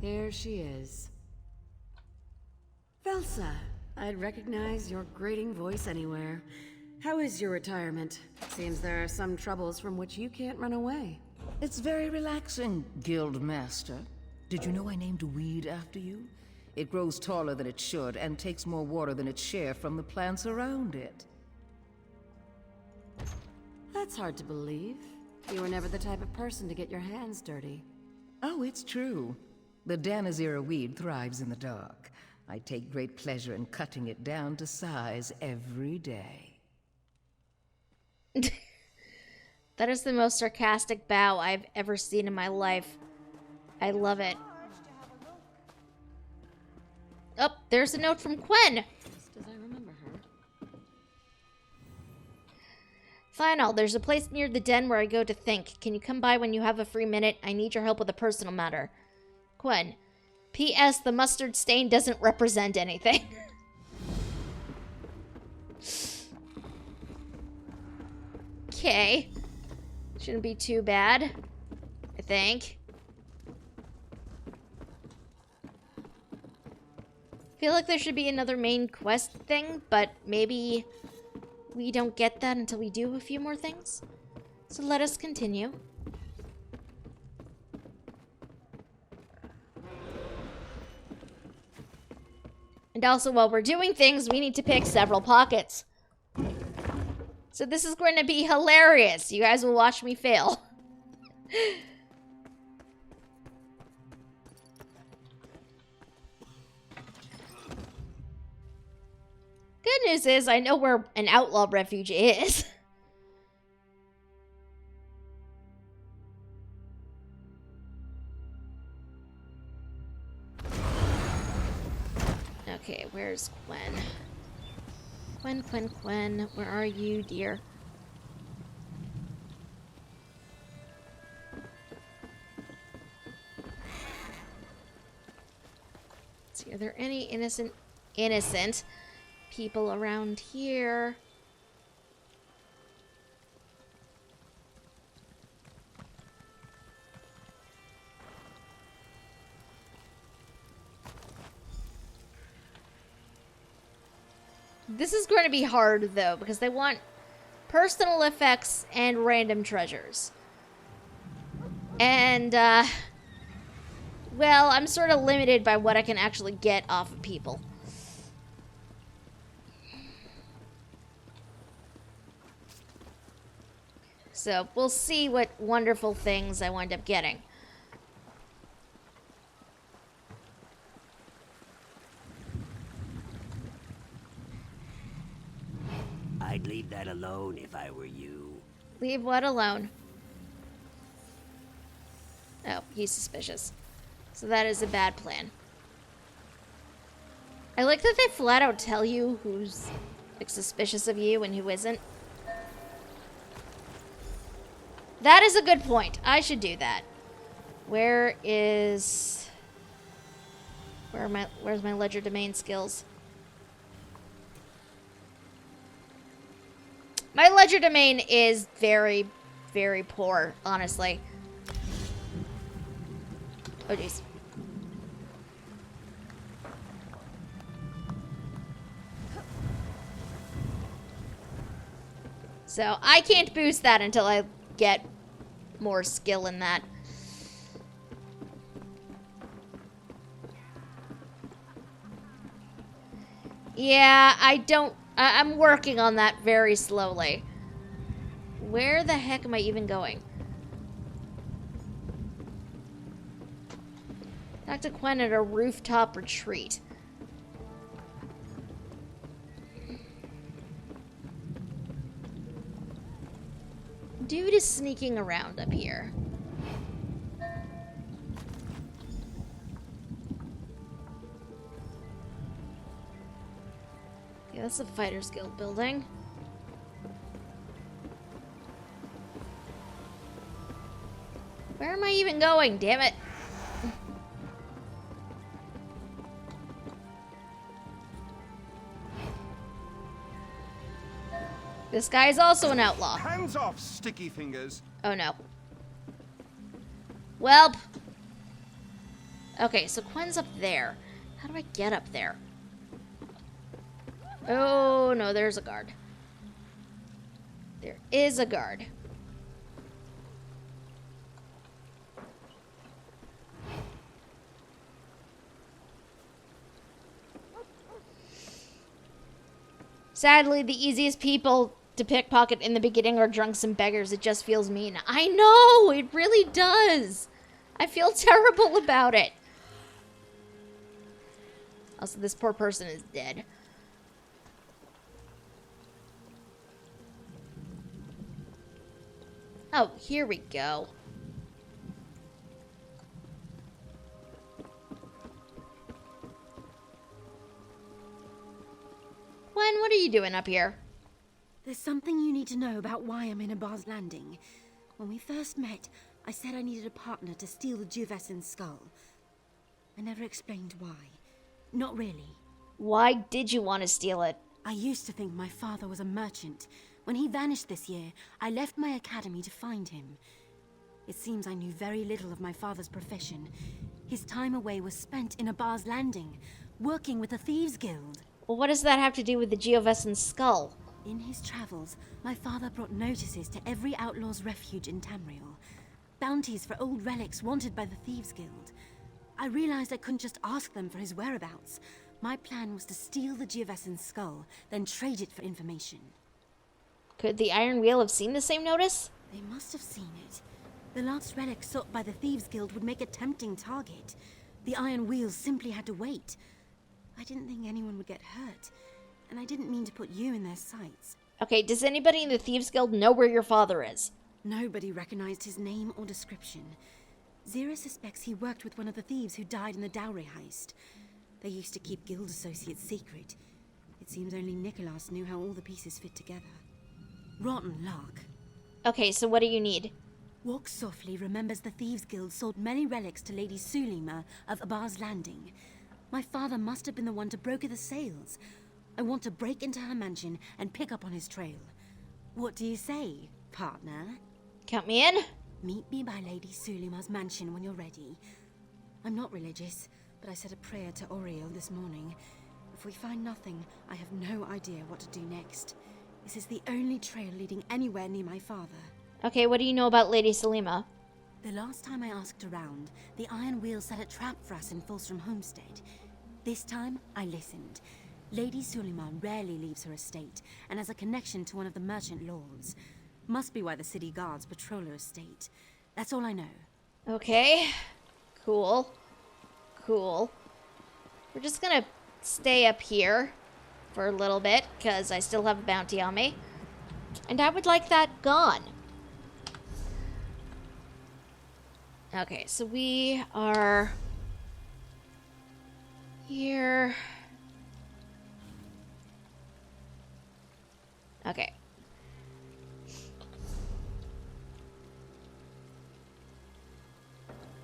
Here she is. Velsa, I'd recognize your grating voice anywhere. How is your retirement? Seems there are some troubles from which you can't run away. It's very relaxing, Guild Master. Did you know I named a weed after you? It grows taller than it should and takes more water than its share from the plants around it. That's hard to believe. You were never the type of person to get your hands dirty. Oh, it's true. The Danazira weed thrives in the dark. I take great pleasure in cutting it down to size every day. That is the most sarcastic bow I've ever seen in my life. I love it. Oh, there's a note from Quen. Just as I remember her. Final, there's a place near the den where I go to think. Can you come by when you have a free minute? I need your help with a personal matter. Quen. P.S. The mustard stain doesn't represent anything. Okay. Shouldn't be too bad, I think. Feel like there should be another main quest thing, but maybe we don't get that until we do a few more things. So let us continue. And also, while we're doing things, we need to pick several pockets. So this is going to be hilarious. You guys will watch me fail. Good news is I know where an outlaw refuge is. Okay, where's Gwen? Gwen, where are you, dear? Let's see, are there any innocent people around here? This is going to be hard, though, because they want personal effects and random treasures. And, well, I'm sort of limited by what I can actually get off of people. So, we'll see what wonderful things I wind up getting. I'd leave that alone if I were you. Leave what alone? Oh, he's suspicious. So that is a bad plan. I like that they flat out tell you who's like suspicious of you and who isn't. That is a good point. I should do that. Where's my legerdemain skills? My legerdemain is very, very poor, honestly. Oh, jeez. So, I can't boost that until I get more skill in that. Yeah, I'm working on that very slowly. Where the heck am I even going? Talk to Gwen at a rooftop retreat. Dude is sneaking around up here. Yeah, that's the Fighters Guild building. Where am I even going? Damn it. This guy is also an outlaw. Hands off, sticky fingers. Oh no. Welp. Okay, so Gwen's up there. How do I get up there? Oh no, there's a guard. There is a guard. Sadly, the easiest people to pickpocket in the beginning are drunks and beggars. It just feels mean. I know! It really does! I feel terrible about it. Also, this poor person is dead. Oh, here we go. Gwen, what are you doing up here? There's something you need to know about why I'm in a bar's landing. When we first met, I said I needed a partner to steal the Juvescent's skull. I never explained why. Not really. Why did you want to steal it? I used to think my father was a merchant. When he vanished this year, I left my academy to find him. It seems I knew very little of my father's profession. His time away was spent in a bar's landing, working with the Thieves Guild. Well, what does that have to do with the Juvescent's skull? In his travels, my father brought notices to every outlaw's refuge in Tamriel. Bounties for old relics wanted by the Thieves Guild. I realized I couldn't just ask them for his whereabouts. My plan was to steal the Juvescent's skull, then trade it for information. Could the Iron Wheel have seen the same notice? They must have seen it. The last relic sought by the Thieves Guild would make a tempting target. The Iron Wheel simply had to wait. I didn't think anyone would get hurt. and I didn't mean to put you in their sights. Okay, does anybody in the Thieves Guild know where your father is? Nobody recognized his name or description. Zira suspects he worked with one of the thieves who died in the dowry heist. They used to keep guild associates secret. It seems only Nicholas knew how all the pieces fit together. Rotten luck. Okay, so what do you need? Walk Softly remembers the Thieves Guild sold many relics to Lady Sulima of Abar's Landing. My father must have been the one to broker the sales. I want to break into her mansion and pick up on his trail. What do you say, partner? Count me in. Meet me by Lady Sulima's mansion when you're ready. I'm not religious, but I said a prayer to Oriel this morning. If we find nothing, I have no idea what to do next. This is the only trail leading anywhere near my father. Okay, what do you know about Lady Sulima? The last time I asked around, the Iron Wheel set a trap for us in Folstrom Homestead. This time, I listened. Lady Sulima rarely leaves her estate, and has a connection to one of the merchant lords. Must be why the city guards patrol her estate. That's all I know. Okay. Cool. Cool. We're just gonna stay up here for a little bit, because I still have a bounty on me. And I would like that gone. Okay, so we are here. Okay.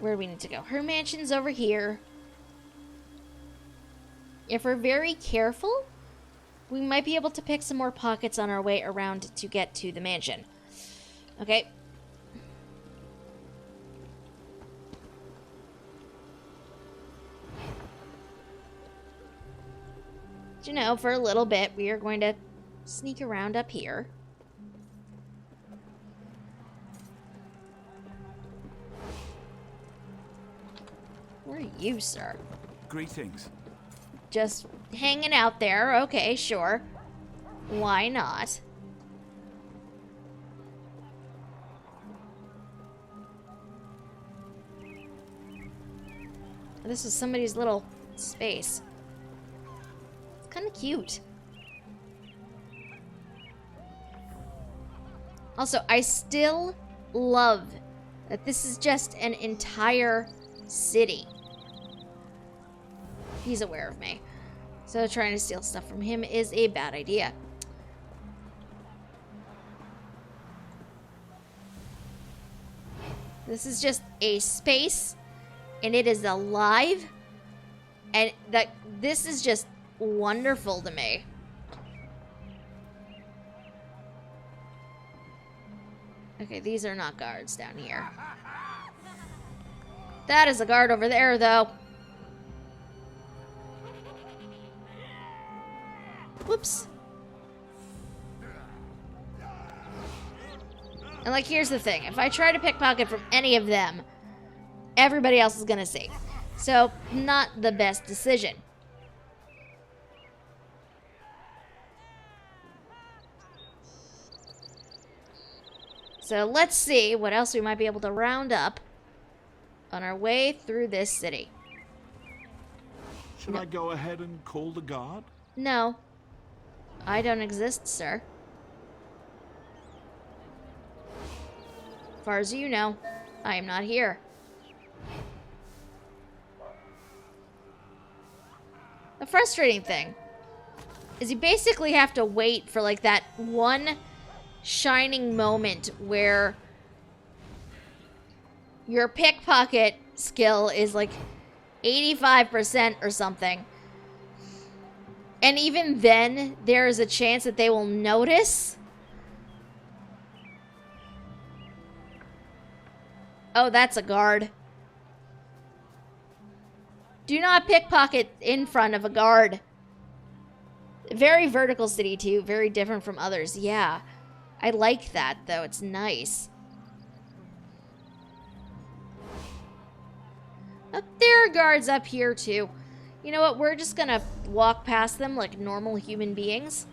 Where do we need to go? Her mansion's over here. If we're very careful, we might be able to pick some more pockets on our way around to get to the mansion. Okay. You know, for a little bit, we are going to sneak around up here. Where are you, sir? Greetings. Just hanging out there. Okay, sure. Why not? This is somebody's little space. It's kind of cute. Also, I still love that this is just an entire city. He's aware of me. So trying to steal stuff from him is a bad idea. This is just a space, and it is alive, and this is just wonderful to me. Okay, these are not guards down here. That is a guard over there, though. Whoops. And, like, here's the thing. If I try to pickpocket from any of them, everybody else is gonna see. So, not the best decision. So, let's see what else we might be able to round up on our way through this city. Should I go ahead and call the guard? No. I don't exist, sir. As far as you know, I am not here. The frustrating thing is you basically have to wait for, like, that one shining moment where your pickpocket skill is, like, 85% or something. And even then, there is a chance that they will notice. Oh, that's a guard. Do not pickpocket in front of a guard. Very vertical city, too. Very different from others. Yeah. I like that, though. It's nice. Oh, there are guards up here, too. You know what? We're just gonna walk past them like normal human beings.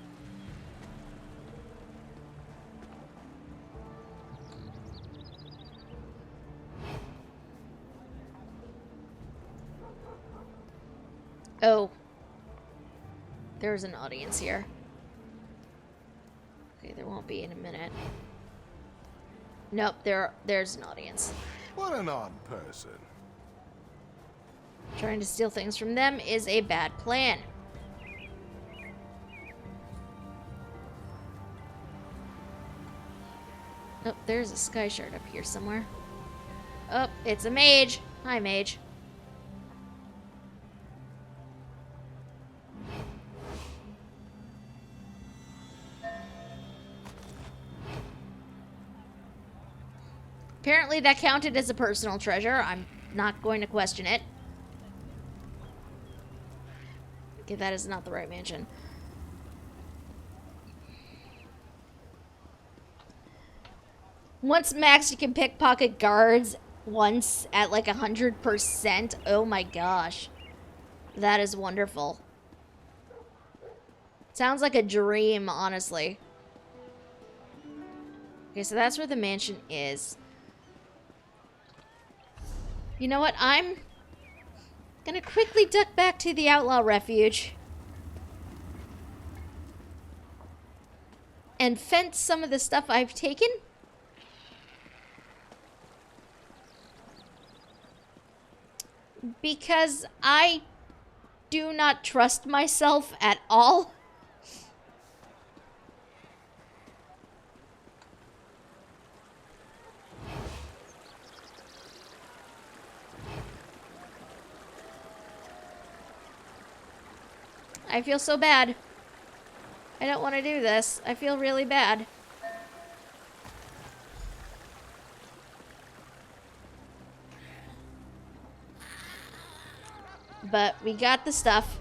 Oh. There's an audience here. Okay, there won't be in a minute. Nope, there's an audience. What an odd person. Trying to steal things from them is a bad plan. Oh, there's a sky shard up here somewhere. Oh, it's a mage. Hi, mage. Apparently that counted as a personal treasure. I'm not going to question it. Okay, that is not the right mansion. Once max, you can pickpocket guards once at like 100%. Oh my gosh. That is wonderful. Sounds like a dream, honestly. Okay, so that's where the mansion is. You know what? I'm gonna quickly duck back to the outlaw refuge and fence some of the stuff I've taken. Because I do not trust myself at all. I feel so bad. I don't want to do this. I feel really bad. But we got the stuff.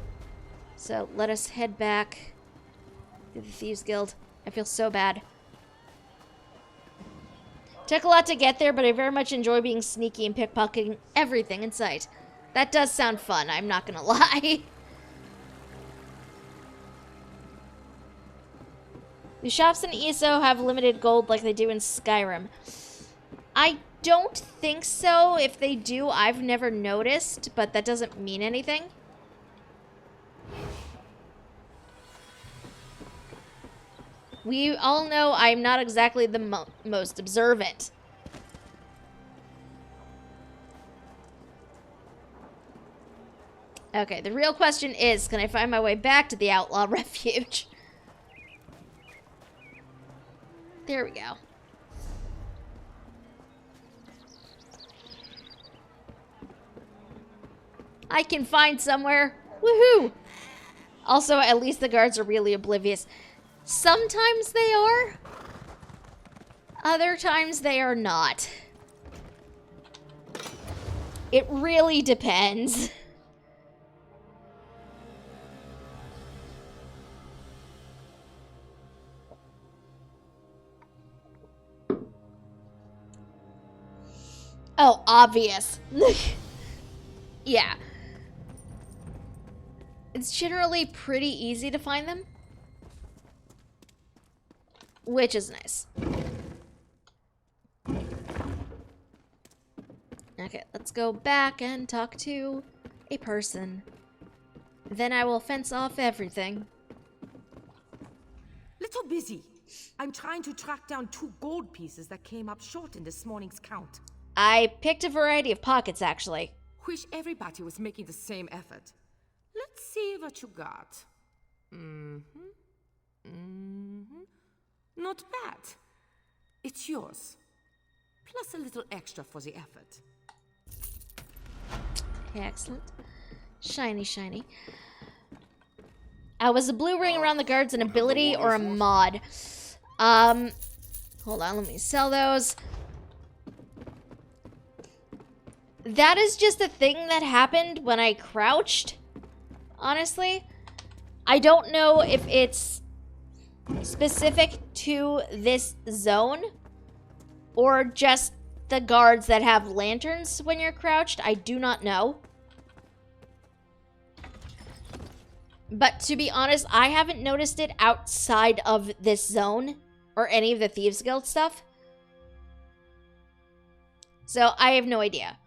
So let us head back to the Thieves Guild. I feel so bad. Took a lot to get there, but I very much enjoy being sneaky and pickpocketing everything in sight. That does sound fun, I'm not gonna lie. The shops in ESO have limited gold like they do in Skyrim. I don't think so. If they do, I've never noticed, but that doesn't mean anything. We all know I'm not exactly the most observant. Okay, the real question is, can I find my way back to the outlaw refuge? There we go. I can find somewhere. Woohoo! Also, at least the guards are really oblivious. Sometimes they are. Other times they are not. It really depends. Oh, obvious. Yeah. It's generally pretty easy to find them. Which is nice. Okay, let's go back and talk to a person. Then I will fence off everything. Little busy. I'm trying to track down 2 gold pieces that came up short in this morning's count. I picked a variety of pockets, actually. Wish everybody was making the same effort. Let's see what you got. Not bad. It's yours. Plus a little extra for the effort. Excellent. Shiny, shiny. Was a blue ring around the guards an ability or a mod? Hold on, let me sell those. That is just a thing that happened when I crouched, honestly. I don't know if it's specific to this zone or just the guards that have lanterns when you're crouched. I do not know. But to be honest, I haven't noticed it outside of this zone or any of the Thieves Guild stuff. So I have no idea.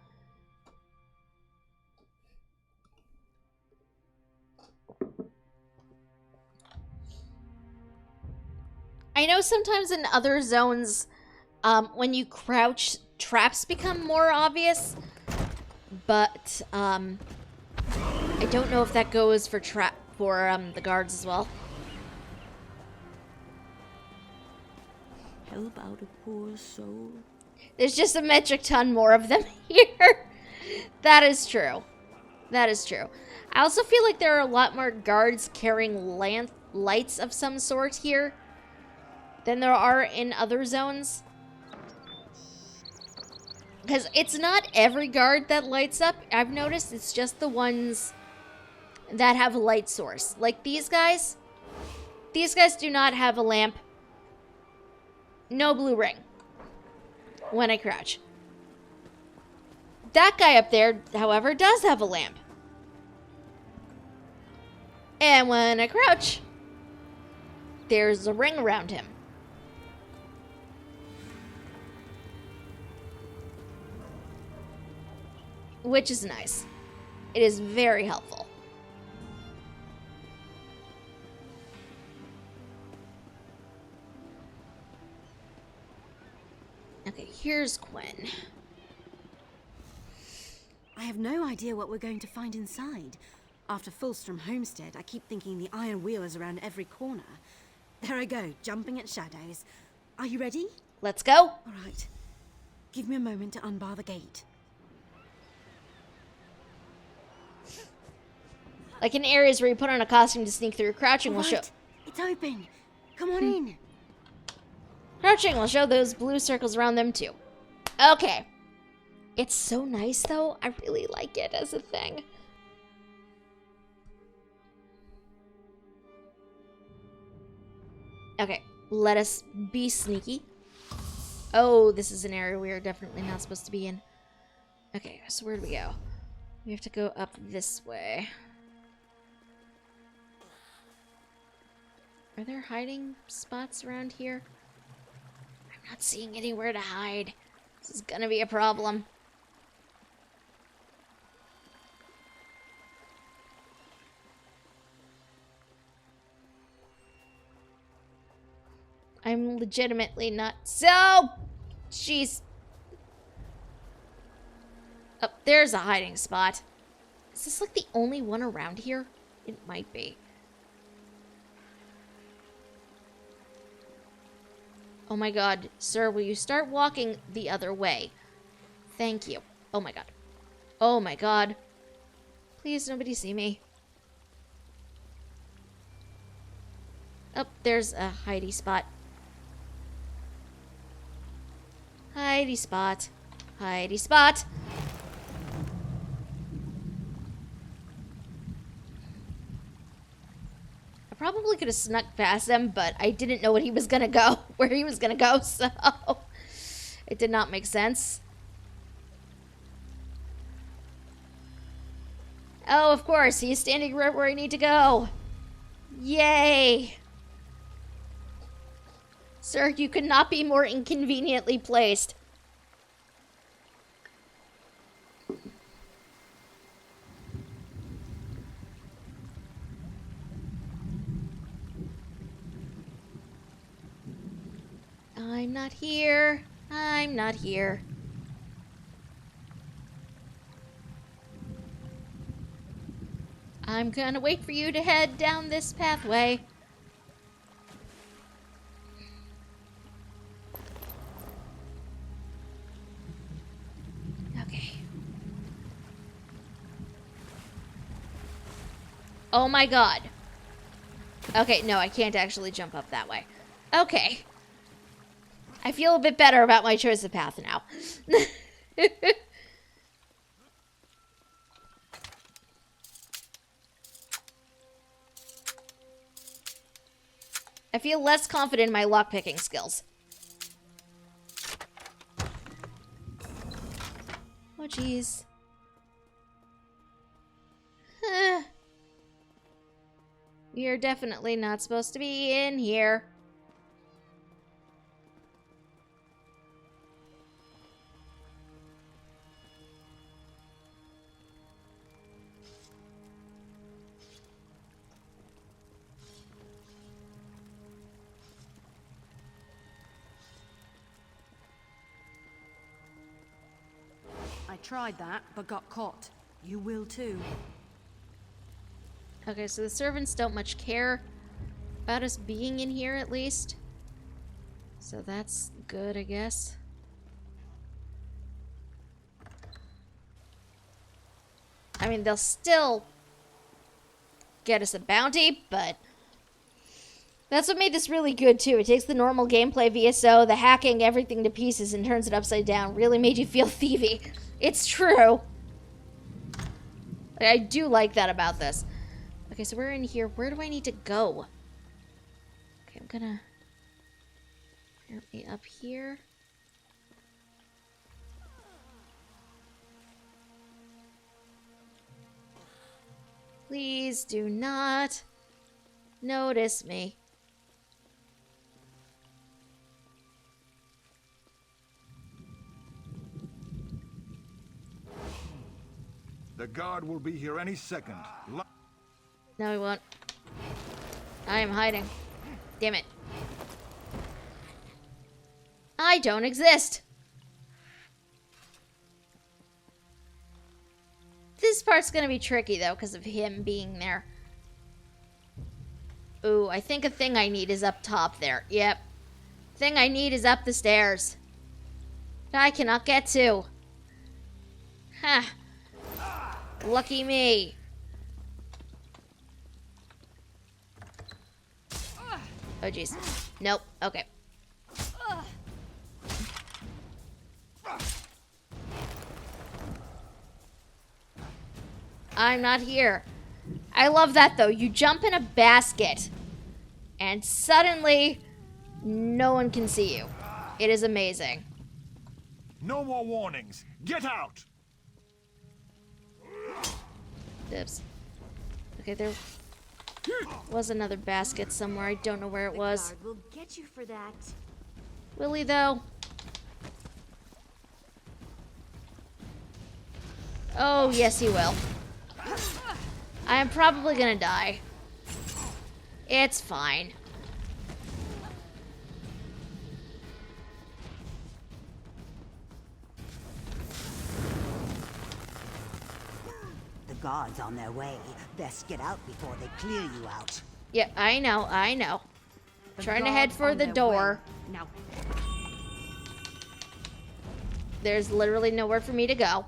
I know sometimes in other zones, when you crouch, traps become more obvious, but I don't know if that goes for the guards as well. Help out a poor soul. There's just a metric ton more of them here. That is true. That is true. I also feel like there are a lot more guards carrying lights of some sort here than there are in other zones. Because it's not every guard that lights up. I've noticed it's just the ones that have a light source. Like these guys. These guys do not have a lamp. No blue ring when I crouch. That guy up there, however, does have a lamp. And when I crouch, there's a ring around him. Which is nice. It is very helpful. Okay, here's Quinn. I have no idea what we're going to find inside. After Fulstrom Homestead, I keep thinking the iron wheel is around every corner. There I go, jumping at shadows. Are you ready? Let's go. All right. Give me a moment to unbar the gate. Like in areas where you put on a costume to sneak through, crouching will show... It's open. Come on in. Crouching will show those blue circles around them too. Okay. It's so nice though. I really like it as a thing. Okay, let us be sneaky. Oh, this is an area we are definitely not supposed to be in. Okay, so where do we go? We have to go up this way. Are there hiding spots around here? I'm not seeing anywhere to hide. This is gonna be a problem. I'm legitimately not so... Jeez. Oh, there's a hiding spot. Is this like the only one around here? It might be. Oh my god. Sir, will you start walking the other way? Thank you. Oh my god. Oh my god. Please, nobody see me. Oh, there's a hidey spot. Hidey spot. Hidey spot. I probably could have snuck past him, but I didn't know what he was gonna go, where he was gonna go, so it did not make sense. Oh, of course, he's standing right where I need to go. Yay! Sir, you could not be more inconveniently placed. I'm not here. I'm not here. I'm gonna wait for you to head down this pathway. Okay. Oh my god. Okay, no, I can't actually jump up that way. Okay. I feel a bit better about my choice of path now. I feel less confident in my lockpicking skills. Oh, jeez. We are definitely not supposed to be in here. tried that, but got caught. You will too. Okay, so the servants don't much care about us being in here, at least. So that's good, I guess. I mean, they'll still get us a bounty, but that's what made this really good, too. It takes the normal gameplay VSO, the hacking everything to pieces, and turns it upside down. Really made you feel thievy. It's true. I do like that about this. Okay, so we're in here. Where do I need to go? Okay, I'm gonna... apparently up here. Please do not notice me. The guard will be here any second. No, he won't. I am hiding. Damn it. I don't exist. This part's gonna be tricky, though, because of him being there. Ooh, I think a thing I need is up top there. Yep. Thing I need is up the stairs. That I cannot get to. Huh. Lucky me. Oh, jeez. Nope. Okay. I'm not here. I love that, though. You jump in a basket, and suddenly, no one can see you. It is amazing. No more warnings. Get out! Oops. Okay, there was another basket somewhere. I don't know where it was. We'll get you for that. Will he, though? Oh, yes, he will. I am probably gonna die. It's fine. The guards on their way. Best get out before they clear you out. Yeah, I know, I know. Trying to head for the door. Now. There's literally nowhere for me to go.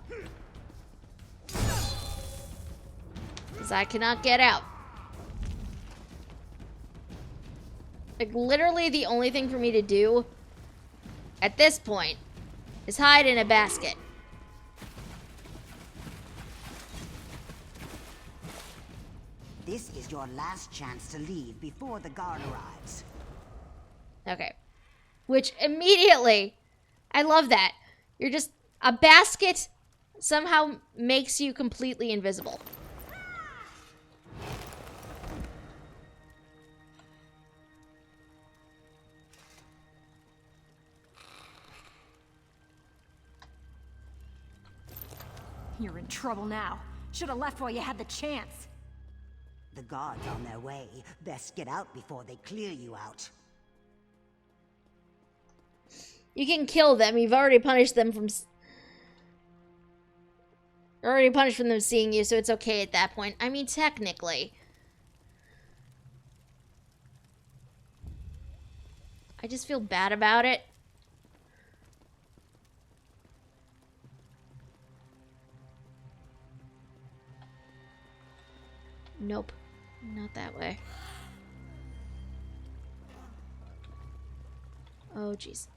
Because I cannot get out. Like, literally the only thing for me to do at this point is hide in a basket. This is your last chance to leave before the guard arrives. Okay. Which immediately, I love that. You're just, a basket somehow makes you completely invisible. You're in trouble now. Should have left while you had the chance. The guards on their way. Best get out before they clear you out. You can kill them. You've already punished them from... already punished from them seeing you, so it's okay at that point. I mean, technically. I just feel bad about it. Nope. Not that way. Oh, jeez.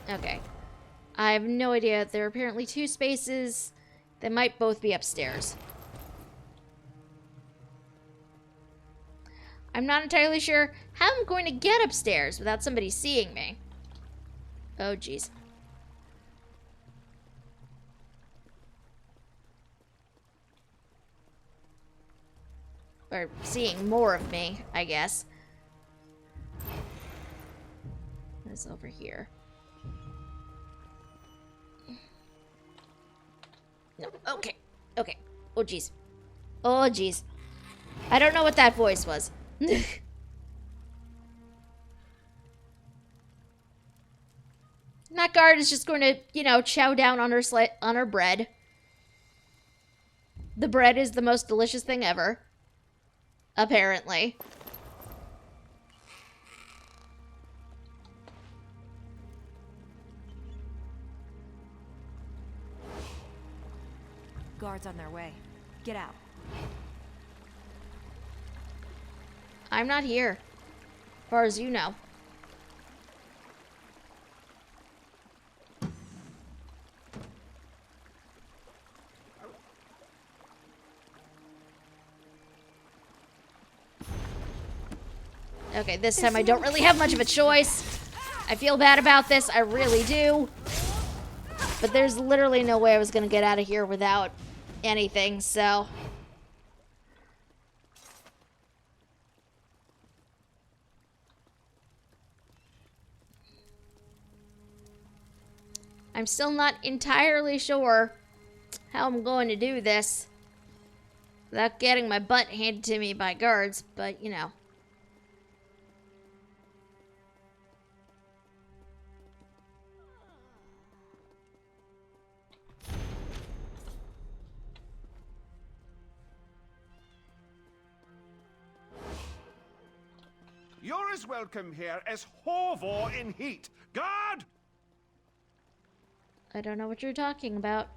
Okay. I have no idea. There are apparently two spaces that might both be upstairs. I'm not entirely sure how I'm going to get upstairs without somebody seeing me. Oh, jeez. Or seeing more of me, I guess. What is over here? No, okay, okay. Oh, jeez. Oh, jeez. I don't know what that voice was. That guard is just going to, you know, chow down on her bread. The bread is the most delicious thing ever. Apparently. Guards on their way. Get out. I'm not here. As far as you know. Okay, this time I don't really have much of a choice. I feel bad about this, I really do. But there's literally no way I was gonna get out of here without anything, so... I'm still not entirely sure how I'm going to do this without getting my butt handed to me by guards, but you know. You're as welcome here as Horvor in heat. Guard! I don't know what you're talking about.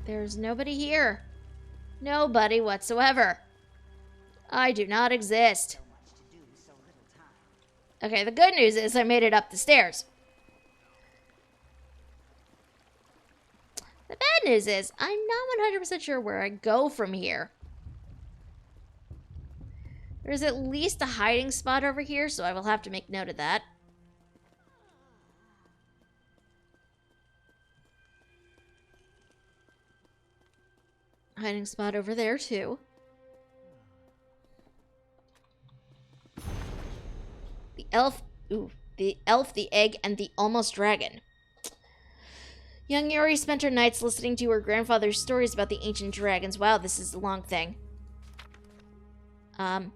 There's nobody here. Nobody whatsoever. I do not exist. Okay, the good news is I made it up the stairs. The bad news is I'm not 100% sure where I go from here. There's at least a hiding spot over here, so I will have to make note of that. Hiding spot over there, too. The elf, the egg, and the almost dragon. Young Yuri spent her nights listening to her grandfather's stories about the ancient dragons. Wow, this is a long thing. I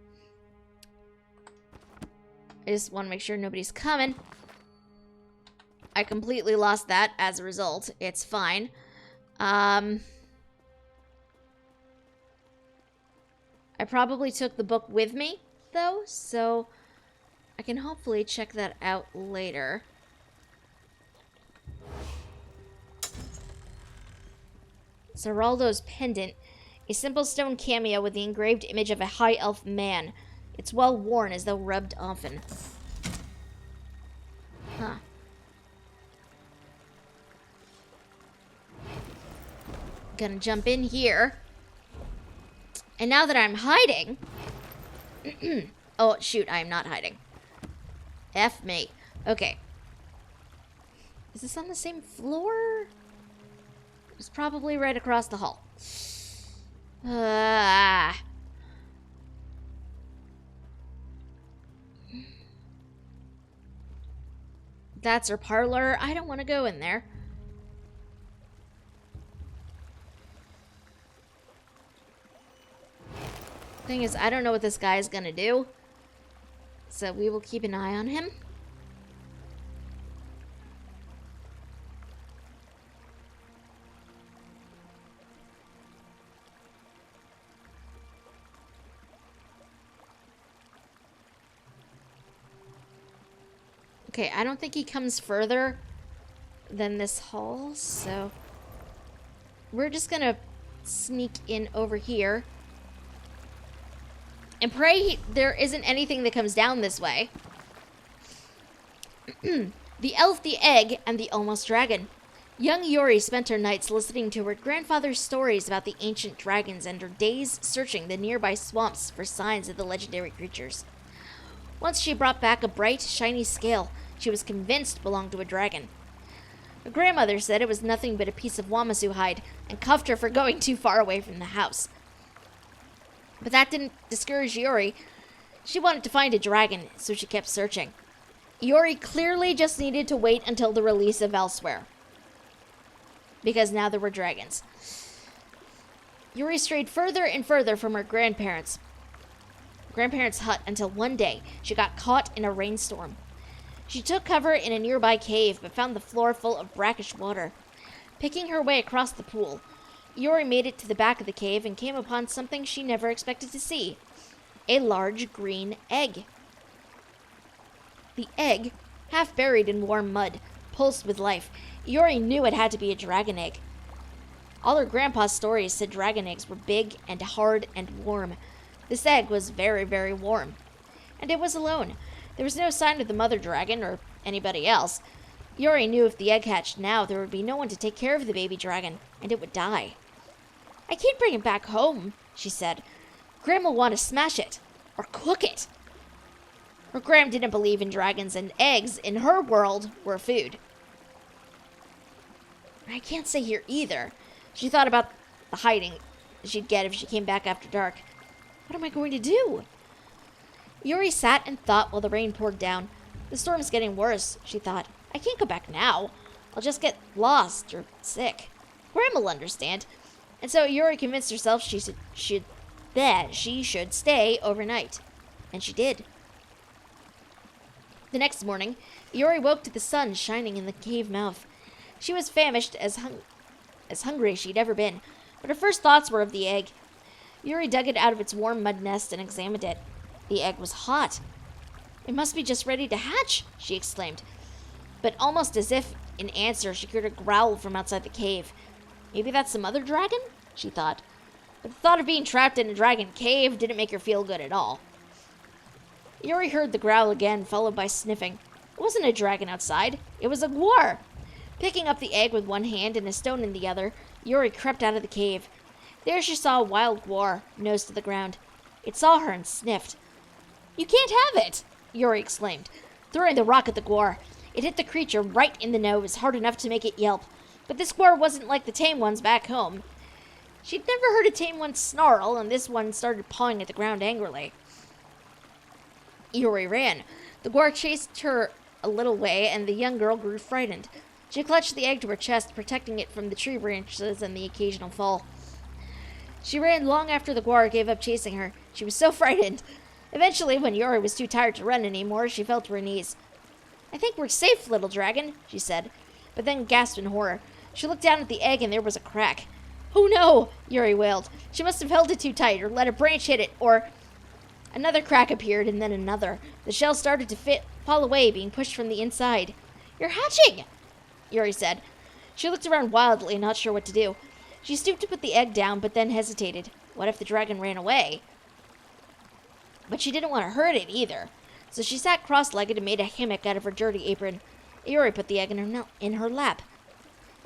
just want to make sure nobody's coming. I completely lost that as a result. It's fine. I probably took the book with me, though, so I can hopefully check that out later. Zeraldo's pendant, a simple stone cameo with the engraved image of a high elf man. It's well worn, as though rubbed often. Huh. Gonna jump in here. And now that I'm hiding... oh, shoot, I am not hiding. F me. Okay. Is this on the same floor? It's probably right across the hall. That's her parlor. I don't want to go in there. Thing is, I don't know what this guy is gonna do. So we will keep an eye on him. Okay, I don't think he comes further than this hall, so we're just gonna sneak in over here. And pray there isn't anything that comes down this way. The elf, the egg, and the almost dragon. Young Yuri spent her nights listening to her grandfather's stories about the ancient dragons and her days searching the nearby swamps for signs of the legendary creatures. Once she brought back a bright, shiny scale she was convinced belonged to a dragon. Her grandmother said it was nothing but a piece of Wamasu hide and cuffed her for going too far away from the house. But that didn't discourage Yuri. She wanted to find a dragon, so she kept searching. Yuri clearly just needed to wait until the release of Elsewhere, because now there were dragons. Yuri strayed further and further from her grandparents' hut until one day she got caught in a rainstorm. She took cover in a nearby cave, but found the floor full of brackish water. Picking her way across the pool, Iori made it to the back of the cave and came upon something she never expected to see. A large green egg. The egg, half buried in warm mud, pulsed with life. Iori knew it had to be a dragon egg. All her grandpa's stories said dragon eggs were big and hard and warm. This egg was very, very warm. And it was alone. There was no sign of the mother dragon or anybody else. Iori knew if the egg hatched now, there would be no one to take care of the baby dragon, and it would die. "I can't bring it back home," she said. "Grandma will want to smash it, or cook it." Her Gram didn't believe in dragons, and eggs, in her world, were food. "I can't stay here either." She thought about the hiding she'd get if she came back after dark. "What am I going to do?" Iori sat and thought while the rain poured down. "The storm's getting worse," she thought. "I can't go back now. I'll just get lost or sick. Grandma'll understand." And so Iori convinced herself she should stay overnight. And she did. The next morning, Iori woke to the sun shining in the cave mouth. She was famished, as hungry as she'd ever been, but her first thoughts were of the egg. Iori dug it out of its warm mud nest and examined it. The egg was hot. "It must be just ready to hatch," she exclaimed. But almost as if in answer, she heard a growl from outside the cave. Maybe that's the mother dragon? She thought. But the thought of being trapped in a dragon cave didn't make her feel good at all. Iori heard the growl again, followed by sniffing. It wasn't a dragon outside. It was a gwar. Picking up the egg with one hand and a stone in the other, Iori crept out of the cave. There she saw a wild gwar, nose to the ground. It saw her and sniffed. "You can't have it!" Iori exclaimed, throwing the rock at the gwar. It hit the creature right in the nose, hard enough to make it yelp. But this gwar wasn't like the tame ones back home. She'd never heard a tame one snarl, and this one started pawing at the ground angrily. Iori ran. The gwar chased her a little way, and the young girl grew frightened. She clutched the egg to her chest, protecting it from the tree branches and the occasional fall. She ran long after the gwar gave up chasing her. She was so frightened. Eventually, when Iori was too tired to run anymore, she fell to her knees. "I think we're safe, little dragon," she said, but then gasped in horror. She looked down at the egg and there was a crack. "Oh no!" Iori wailed. She must have held it too tight or let a branch hit it, or... Another crack appeared and then another. The shell started to fall away, being pushed from the inside. "You're hatching!" Iori said. She looked around wildly, not sure what to do. She stooped to put the egg down, but then hesitated. What if the dragon ran away? But she didn't want to hurt it either. So she sat cross-legged and made a hammock out of her dirty apron. Iori put the egg in her lap.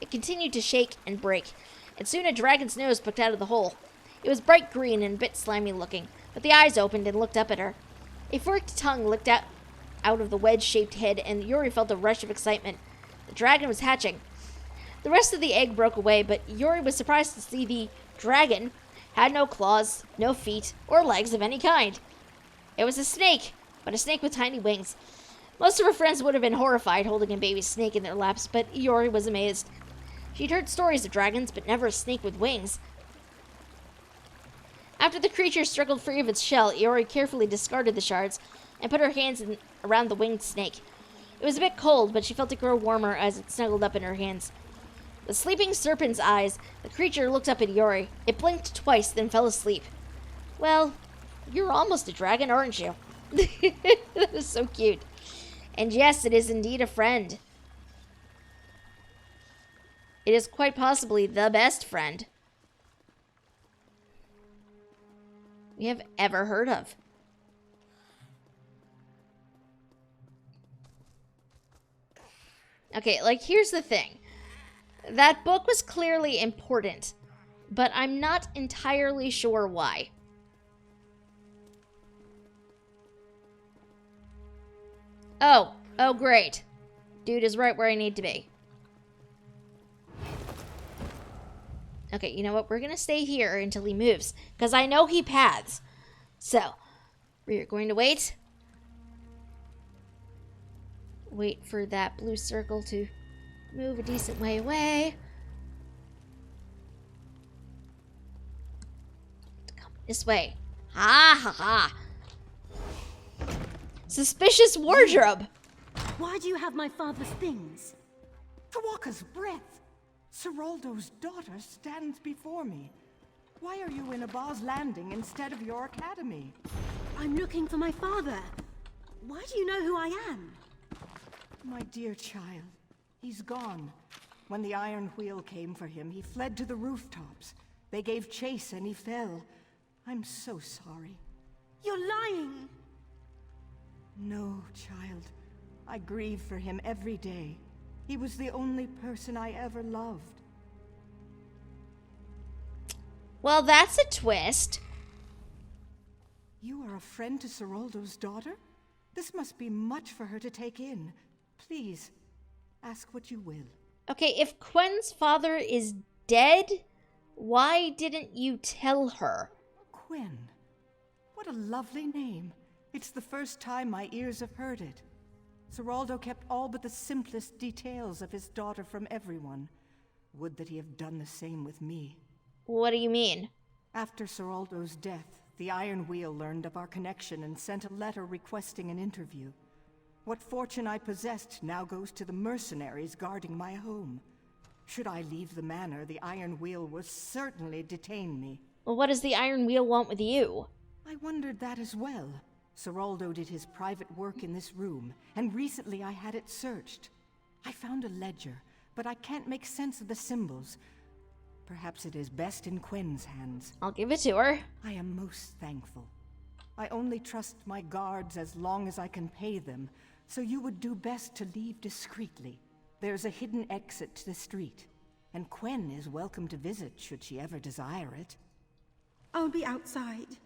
It continued to shake and break, and soon a dragon's nose poked out of the hole. It was bright green and a bit slimy looking, but the eyes opened and looked up at her. A forked tongue licked out of the wedge-shaped head, and Iori felt a rush of excitement. The dragon was hatching. The rest of the egg broke away, but Iori was surprised to see the dragon had no claws, no feet, or legs of any kind. It was a snake, but a snake with tiny wings. Most of her friends would have been horrified holding a baby snake in their laps, but Iori was amazed. She'd heard stories of dragons, but never a snake with wings. After the creature struggled free of its shell, Iori carefully discarded the shards and put her hands around the winged snake. It was a bit cold, but she felt it grow warmer as it snuggled up in her hands. With sleeping serpent's eyes, the creature looked up at Iori. It blinked twice, then fell asleep. "Well, you're almost a dragon, aren't you?" That is so cute. And yes, it is indeed a friend. It is quite possibly the best friend we have ever heard of. Okay, like, here's the thing. That book was clearly important, but I'm not entirely sure why. Oh, great. Dude is right where I need to be. Okay, you know what? We're gonna stay here until he moves, because I know he paths. So, we're going to wait. Wait for that blue circle to move a decent way away. Come this way. Ha ha ha. Suspicious wardrobe. Why do you have my father's things? Kawaka's breath! Seroldo's daughter stands before me. Why are you in Abba's Landing instead of your academy? I'm looking for my father. Why do you know who I am? My dear child, he's gone. When the Iron Wheel came for him, he fled to the rooftops. They gave chase and he fell. I'm so sorry. You're lying! No, child. I grieve for him every day. He was the only person I ever loved. Well, that's a twist. You are a friend to Seroldo's daughter? This must be much for her to take in. Please, ask what you will. Okay, if Quen's father is dead, why didn't you tell her? Quen. What a lovely name. It's the first time my ears have heard it. Seroldo kept all but the simplest details of his daughter from everyone. Would that he have done the same with me. What do you mean? After Seroldo's death, the Iron Wheel learned of our connection and sent a letter requesting an interview. What fortune I possessed now goes to the mercenaries guarding my home. Should I leave the manor, the Iron Wheel will certainly detain me. Well, what does the Iron Wheel want with you? I wondered that as well. Seroldo did his private work in this room, and recently I had it searched. I found a ledger, but I can't make sense of the symbols. Perhaps it is best in Quen's hands. I'll give it to her. I am most thankful. I only trust my guards as long as I can pay them, so you would do best to leave discreetly. There's a hidden exit to the street, and Quen is welcome to visit should she ever desire it. I'll be outside.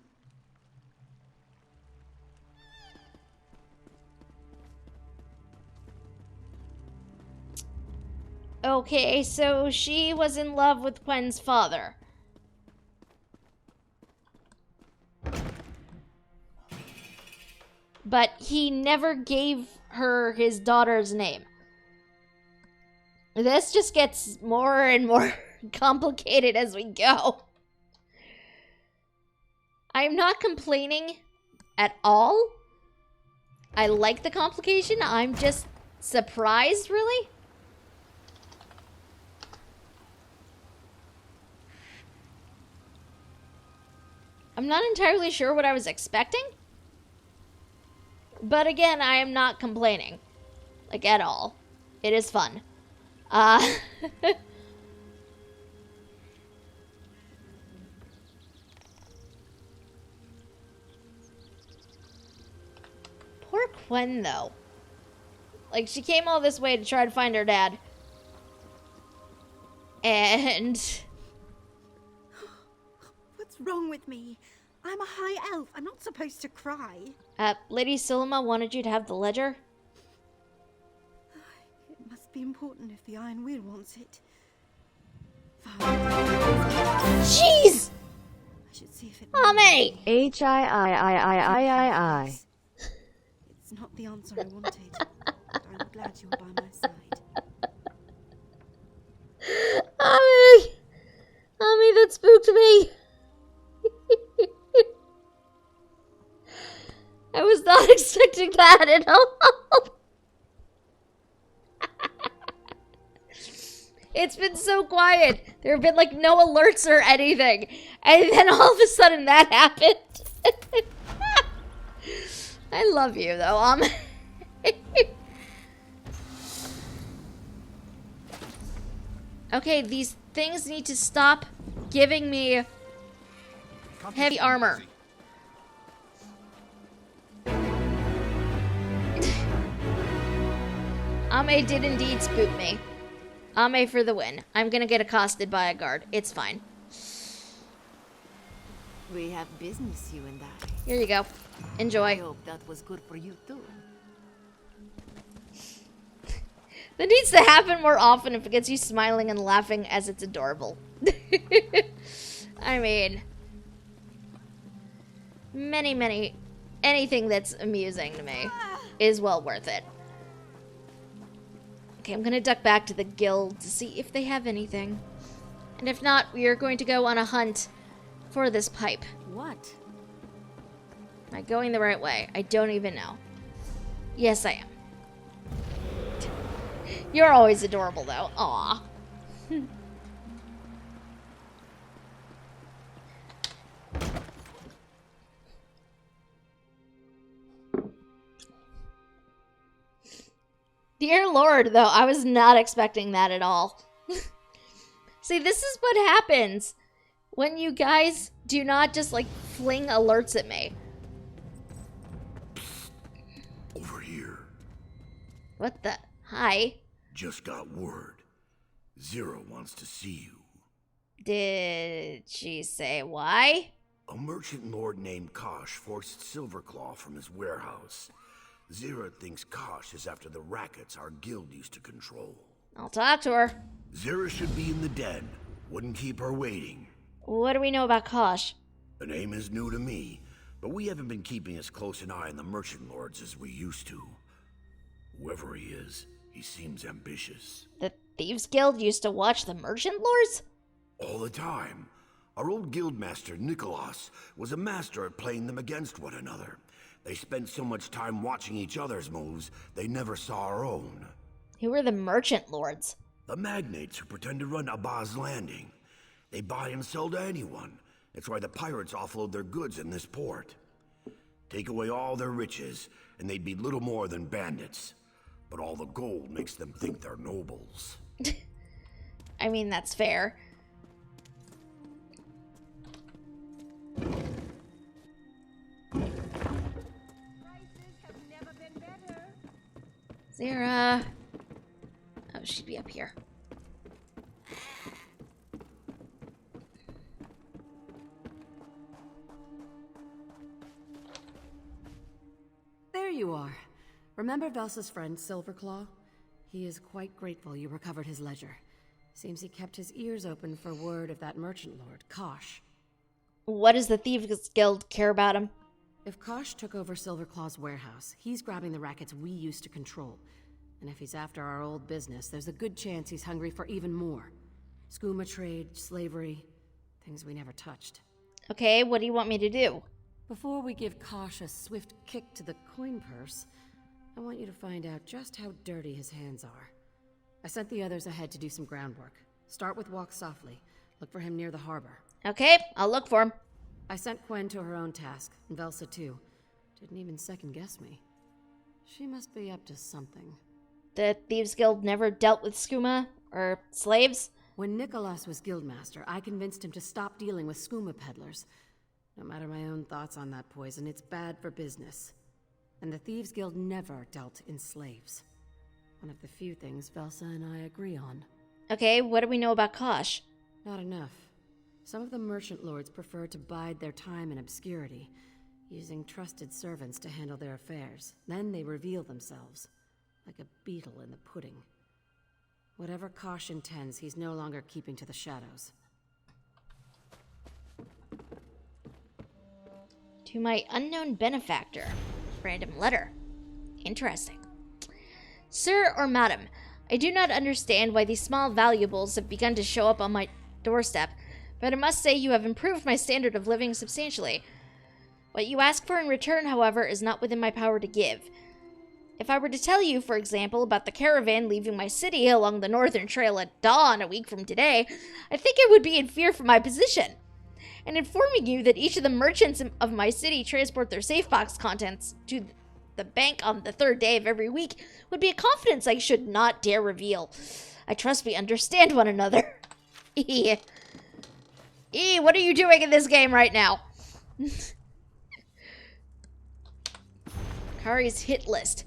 Okay, so she was in love with Quen's father. But he never gave her his daughter's name. This just gets more and more complicated as we go. I'm not complaining at all. I like the complication. I'm just surprised, really. I'm not entirely sure what I was expecting. But again, I am not complaining. Like, at all. It is fun. Poor Quen, though. Like, she came all this way to try to find her dad. And... What's wrong with me? I'm a high elf. I'm not supposed to cry. Lady Silima wanted you to have the ledger? It must be important if the Iron Wheel wants it. Jeez! I should see if it... Mommy! H-I-I-I-I-I-I-I. It's not the answer I wanted, but I'm glad you're by my side. Mommy! Mommy, that spooked me! I was not expecting that at all. It's been so quiet. There have been like no alerts or anything. And then all of a sudden that happened. I love you though, Okay, these things need to stop giving me heavy armor. Ame did indeed spook me. Ame for the win. I'm gonna get accosted by a guard. It's fine. We have business, you and I. Here you go. Enjoy. I hope that was good for you too. That needs to happen more often if it gets you smiling and laughing as it's adorable. I mean... anything that's amusing to me is well worth it. Okay, I'm gonna duck back to the guild to see if they have anything. And if not, we are going to go on a hunt for this pipe. What? Am I going the right way? I don't even know. Yes, I am. You're always adorable, though. Aw. Dear Lord, though, I was not expecting that at all. See, this is what happens when you guys do not just, like, fling alerts at me. Over here. What the? Hi. Just got word. Zero wants to see you. Did she say why? A merchant lord named Kosh forced Silverclaw from his warehouse. Zira thinks Kosh is after the rackets our guild used to control. I'll talk to her. Zira should be in the den. Wouldn't keep her waiting. What do we know about Kosh? The name is new to me, but we haven't been keeping as close an eye on the merchant lords as we used to. Whoever he is, he seems ambitious. The Thieves Guild used to watch the merchant lords? All the time. Our old guildmaster, Nicholas, was a master at playing them against one another. They spent so much time watching each other's moves, they never saw our own. Who are the merchant lords? The magnates who pretend to run Abba's Landing. They buy and sell to anyone. That's why the pirates offload their goods in this port. Take away all their riches, and they'd be little more than bandits. But all the gold makes them think they're nobles. I mean, that's fair. Zira. Oh, she'd be up here. There you are. Remember Velsa's friend, Silverclaw? He is quite grateful you recovered his ledger. Seems he kept his ears open for word of that merchant lord, Kosh. What does the Thieves Guild care about him? If Kosh took over Silverclaw's warehouse, he's grabbing the rackets we used to control. And if he's after our old business, there's a good chance he's hungry for even more. Skooma trade, slavery, things we never touched. Okay, what do you want me to do? Before we give Kosh a swift kick to the coin purse, I want you to find out just how dirty his hands are. I sent the others ahead to do some groundwork. Start with walk softly. Look for him near the harbor. Okay, I'll look for him. I sent Gwen to her own task, and Velsa too. Didn't even second-guess me. She must be up to something. The Thieves Guild never dealt with skooma or slaves? When Nicholas was guildmaster, I convinced him to stop dealing with skooma peddlers. No matter my own thoughts on that poison, it's bad for business. And the Thieves Guild never dealt in slaves. One of the few things Velsa and I agree on. Okay, what do we know about Kosh? Not enough. Some of the merchant lords prefer to bide their time in obscurity, using trusted servants to handle their affairs. Then they reveal themselves, like a beetle in the pudding. Whatever Kosh intends, he's no longer keeping to the shadows. To my unknown benefactor. Random letter. Interesting. Sir or madam, I do not understand why these small valuables have begun to show up on my doorstep, but I must say you have improved my standard of living substantially. What you ask for in return, however, is not within my power to give. If I were to tell you, for example, about the caravan leaving my city along the northern trail at dawn a week from today, I think I would be in fear for my position. And informing you that each of the merchants of my city transport their safe box contents to the bank on the third day of every week would be a confidence I should not dare reveal. I trust we understand one another. What are you doing in this game right now? Kari's hit list.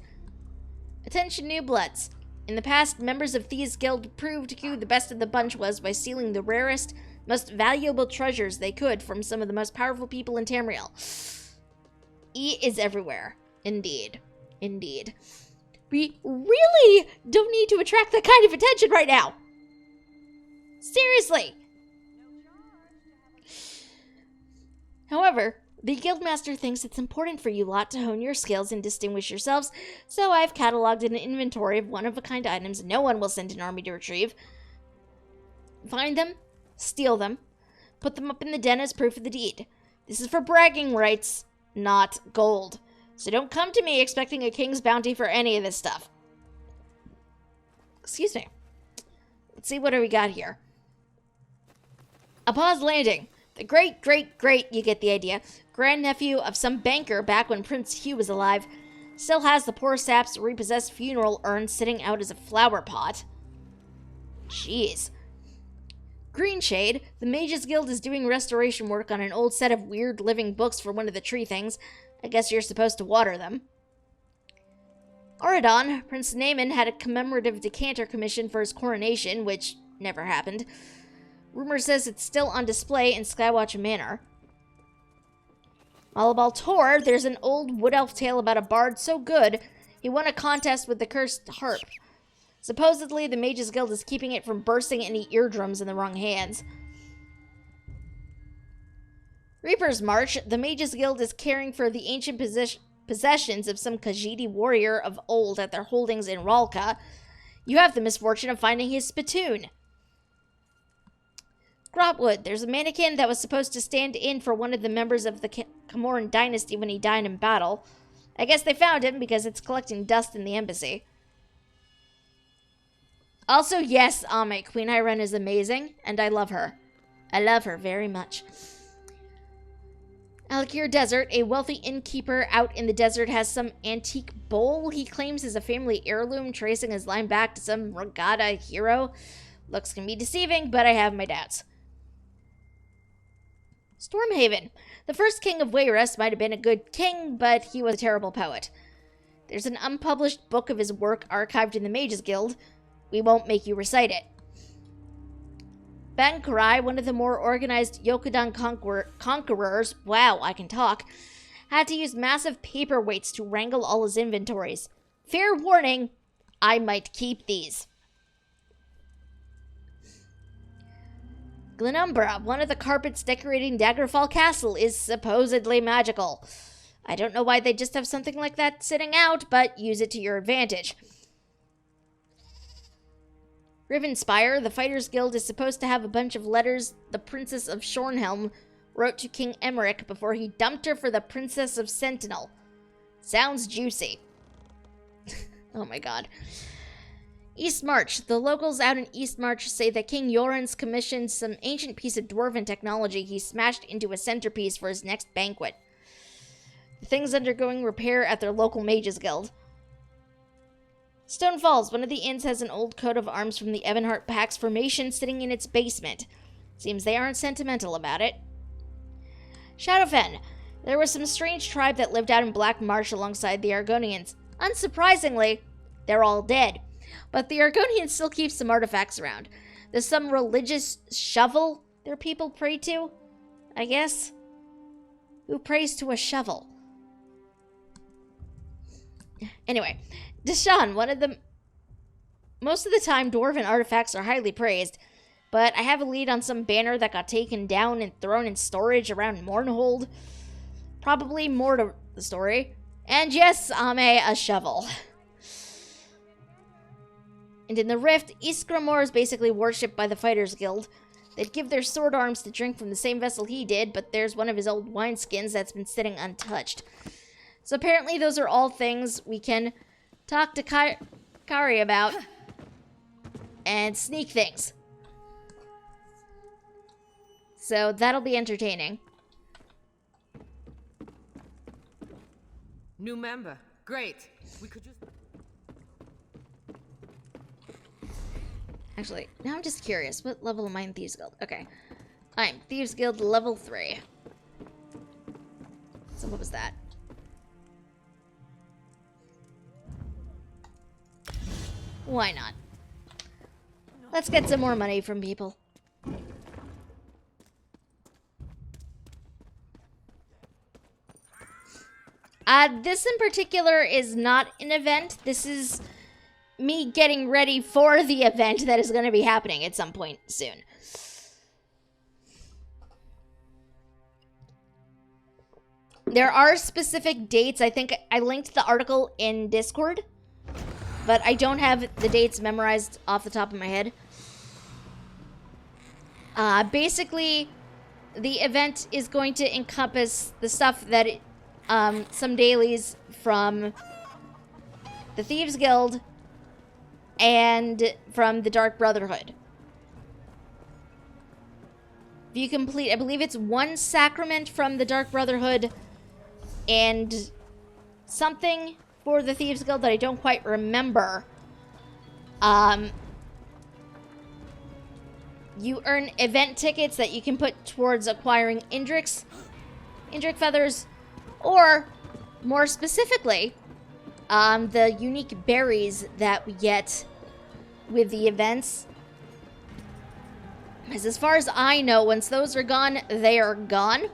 Attention, new bloods. In the past, members of Thieves Guild proved who the best of the bunch was by stealing the rarest, most valuable treasures they could from some of the most powerful people in Tamriel. E is everywhere. Indeed. Indeed. We really don't need to attract that kind of attention right now. Seriously. However, the Guildmaster thinks it's important for you lot to hone your skills and distinguish yourselves, so I've cataloged an inventory of one-of-a-kind items no one will send an army to retrieve. Find them, steal them, put them up in the den as proof of the deed. This is for bragging rights, not gold. So don't come to me expecting a king's bounty for any of this stuff. Excuse me. Let's see what do we got here. Abaz Landing. The great, you get the idea, grandnephew of some banker back when Prince Hugh was alive, still has the poor sap's repossessed funeral urn sitting out as a flower pot. Jeez. Greenshade. The Mages Guild is doing restoration work on an old set of weird living books for one of the tree things. I guess you're supposed to water them. Auradon. Prince Naaman had a commemorative decanter commissioned for his coronation, which never happened. Rumor says it's still on display in Skywatch Manor. Malabal Tor, there's an old wood elf tale about a bard so good he won a contest with the cursed harp. Supposedly, the Mages Guild is keeping it from bursting any eardrums in the wrong hands. Reaper's March, the Mages Guild is caring for the ancient possessions of some Khajiit warrior of old at their holdings in Ralka. You have the misfortune of finding his spittoon. Grotwood, there's a mannequin that was supposed to stand in for one of the members of the Camoran dynasty when he died in battle. I guess they found him because it's collecting dust in the embassy. Also, yes, Ame, Queen Irene is amazing, and I love her. I love her very much. Alakir Desert, a wealthy innkeeper out in the desert has some antique bowl he claims is a family heirloom, tracing his line back to some regatta hero. Looks can be deceiving, but I have my doubts. Stormhaven. The first king of Wayrest might have been a good king, but he was a terrible poet. There's an unpublished book of his work archived in the Mages Guild. We won't make you recite it. Bankarai, one of the more organized Yokudan conquerors, wow, I can talk, had to use massive paperweights to wrangle all his inventories. Fair warning, I might keep these. Glenumbra, one of the carpets decorating Daggerfall Castle, is supposedly magical. I don't know why they just have something like that sitting out, but use it to your advantage. Rivenspire, the Fighters Guild is supposed to have a bunch of letters the Princess of Shornhelm wrote to King Emmerich before he dumped her for the Princess of Sentinel. Sounds juicy. Oh my god. Eastmarch. The locals out in Eastmarch say that King Yoren's commissioned some ancient piece of dwarven technology he smashed into a centerpiece for his next banquet. The thing's undergoing repair at their local Mages Guild. Stone Falls, one of the inns has an old coat of arms from the Evanhart Pax formation sitting in its basement. Seems they aren't sentimental about it. Shadowfen. There was some strange tribe that lived out in Black Marsh alongside the Argonians. Unsurprisingly, they're all dead. But the Argonians still keep some artifacts around. There's some religious shovel their people pray to, I guess. Who prays to a shovel? Anyway, Deshaun, most of the time, dwarven artifacts are highly praised, but I have a lead on some banner that got taken down and thrown in storage around Mournhold. Probably more to the story. And yes, Ame, a shovel. And in the Rift, Iskramor is basically worshipped by the Fighters Guild. They'd give their sword arms to drink from the same vessel he did, but there's one of his old wineskins that's been sitting untouched. So apparently those are all things we can talk to Kari about and sneak things. So that'll be entertaining. New member. Great. We could just... Actually, now I'm just curious. What level am I in Thieves Guild? Okay. I'm Thieves Guild level 3. So what was that? Why not? Let's get some more money from people. This in particular is not an event. This is me getting ready for the event that is going to be happening at some point soon. There are specific dates. I think I linked the article in Discord, but I don't have the dates memorized off the top of my head. Basically, the event is going to encompass the stuff that some dailies from the Thieves Guild and from the Dark Brotherhood. If you complete, I believe it's one sacrament from the Dark Brotherhood and something for the Thieves Guild that I don't quite remember. You earn event tickets that you can put towards acquiring Indrik feathers, or more specifically, the unique berries that we get with the events. Because as far as I know, once those are gone, they are gone.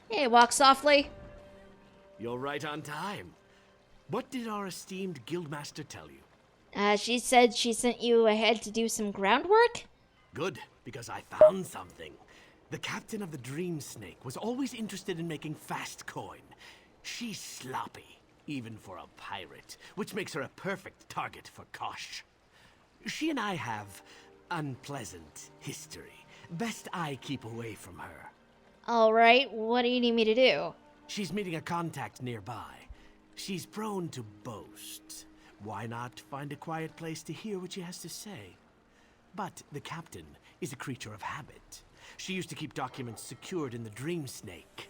Hey, walk softly. You're right on time. What did our esteemed guildmaster tell you? She said she sent you ahead to do some groundwork? Good, because I found something. The captain of the Dream Snake was always interested in making fast coin. She's sloppy, even for a pirate, which makes her a perfect target for Kosh. She and I have unpleasant history. Best I keep away from her. Alright, what do you need me to do? She's meeting a contact nearby. She's prone to boast. Why not find a quiet place to hear what she has to say? But the captain is a creature of habit. She used to keep documents secured in the Dream Snake.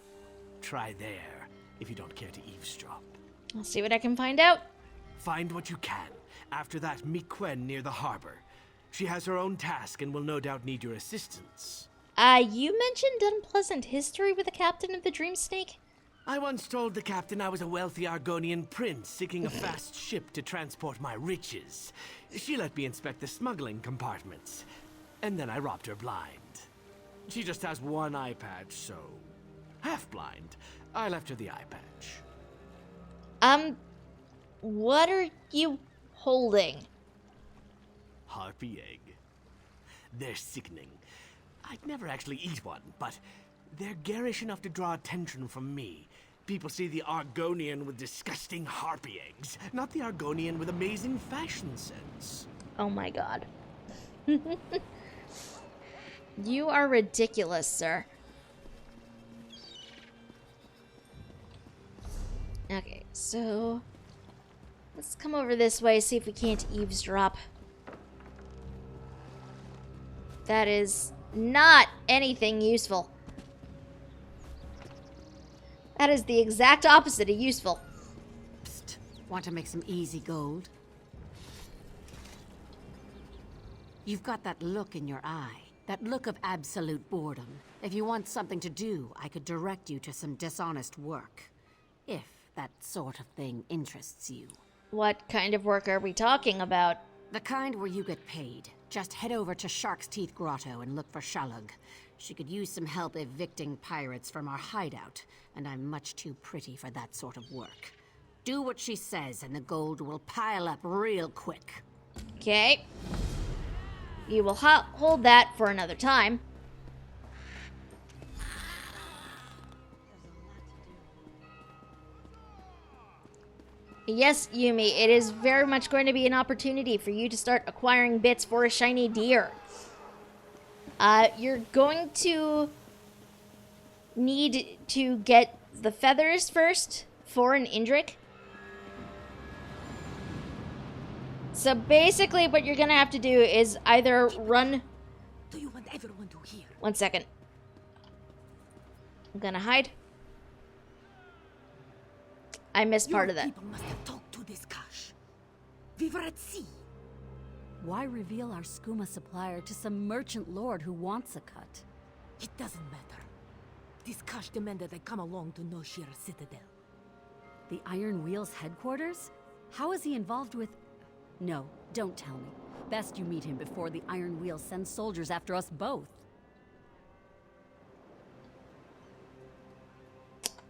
Try there, if you don't care to eavesdrop. I'll see what I can find out. Find what you can. After that, meet Quen near the harbor. She has her own task and will no doubt need your assistance. You mentioned unpleasant history with the captain of the Dream Snake? I once told the captain I was a wealthy Argonian prince seeking a fast ship to transport my riches. She let me inspect the smuggling compartments, and then I robbed her blind. She just has one eye patch, so half blind. I left her the eye patch. What are you holding? Harpy egg. They're sickening. I'd never actually eat one, but they're garish enough to draw attention from me. People see the Argonian with disgusting harpy eggs, not the Argonian with amazing fashion sense. Oh my god. You are ridiculous, sir. Okay, so let's come over this way, see if we can't eavesdrop. That is not anything useful. That is the exact opposite of useful. Psst. Want to make some easy gold? You've got that look in your eye. That look of absolute boredom. If you want something to do, I could direct you to some dishonest work. If that sort of thing interests you. What kind of work are we talking about? The kind where you get paid. Just head over to Shark's Teeth Grotto and look for Shalug. She could use some help evicting pirates from our hideout, and I'm much too pretty for that sort of work. Do what she says and the gold will pile up real quick. Okay. You will hold that for another time. Yes, Yumi, it is very much going to be an opportunity for you to start acquiring bits for a shiny deer. You're going to need to get the feathers first for an Indrik. So basically what you're going to have to do is either run... Do you want everyone to hear? 1 second. I'm going to hide. I missed part of that. People must have talked to this Kash. We were at sea. Why reveal our skooma supplier to some merchant lord who wants a cut? It doesn't matter. This Kash demanded I come along to Noshir Citadel. The Iron Wheel's headquarters? How is he involved with... No, don't tell me. Best you meet him before the Iron Wheel sends soldiers after us both.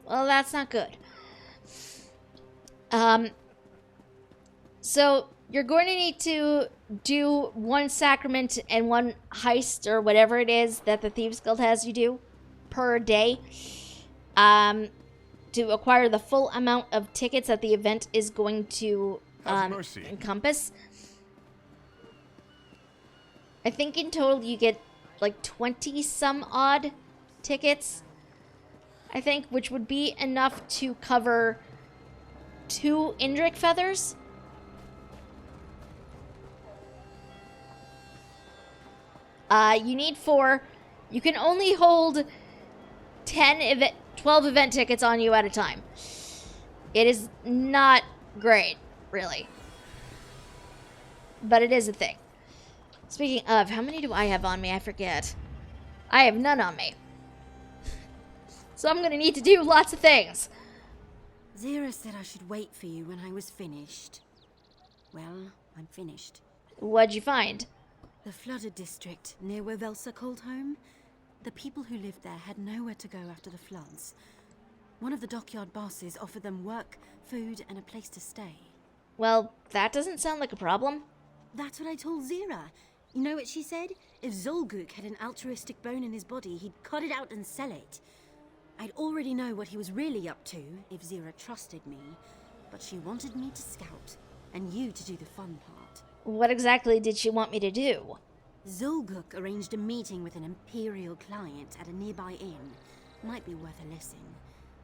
Well, that's not good. So you're going to need to do one sacrament and one heist or whatever it is that the Thieves Guild has you do per day to acquire the full amount of tickets that the event is going to encompass. I think in total you get like 20 some odd tickets. I think, which would be enough to cover 2 Indrik feathers. You need 4. You can only hold 12 event tickets on you at a time. It is not great, really. But it is a thing. Speaking of, how many do I have on me? I forget. I have none on me. So I'm gonna need to do lots of things. Zira said I should wait for you when I was finished. Well, I'm finished. What'd you find? The flooded district, near where Velsa called home. The people who lived there had nowhere to go after the floods. One of the dockyard bosses offered them work, food, and a place to stay. Well, that doesn't sound like a problem. That's what I told Zira. You know what she said? If Zolguk had an altruistic bone in his body, he'd cut it out and sell it. I'd already know what he was really up to if Zira trusted me, but she wanted me to scout, and you to do the fun part. What exactly did she want me to do? Zolguk arranged a meeting with an Imperial client at a nearby inn. Might be worth a listen.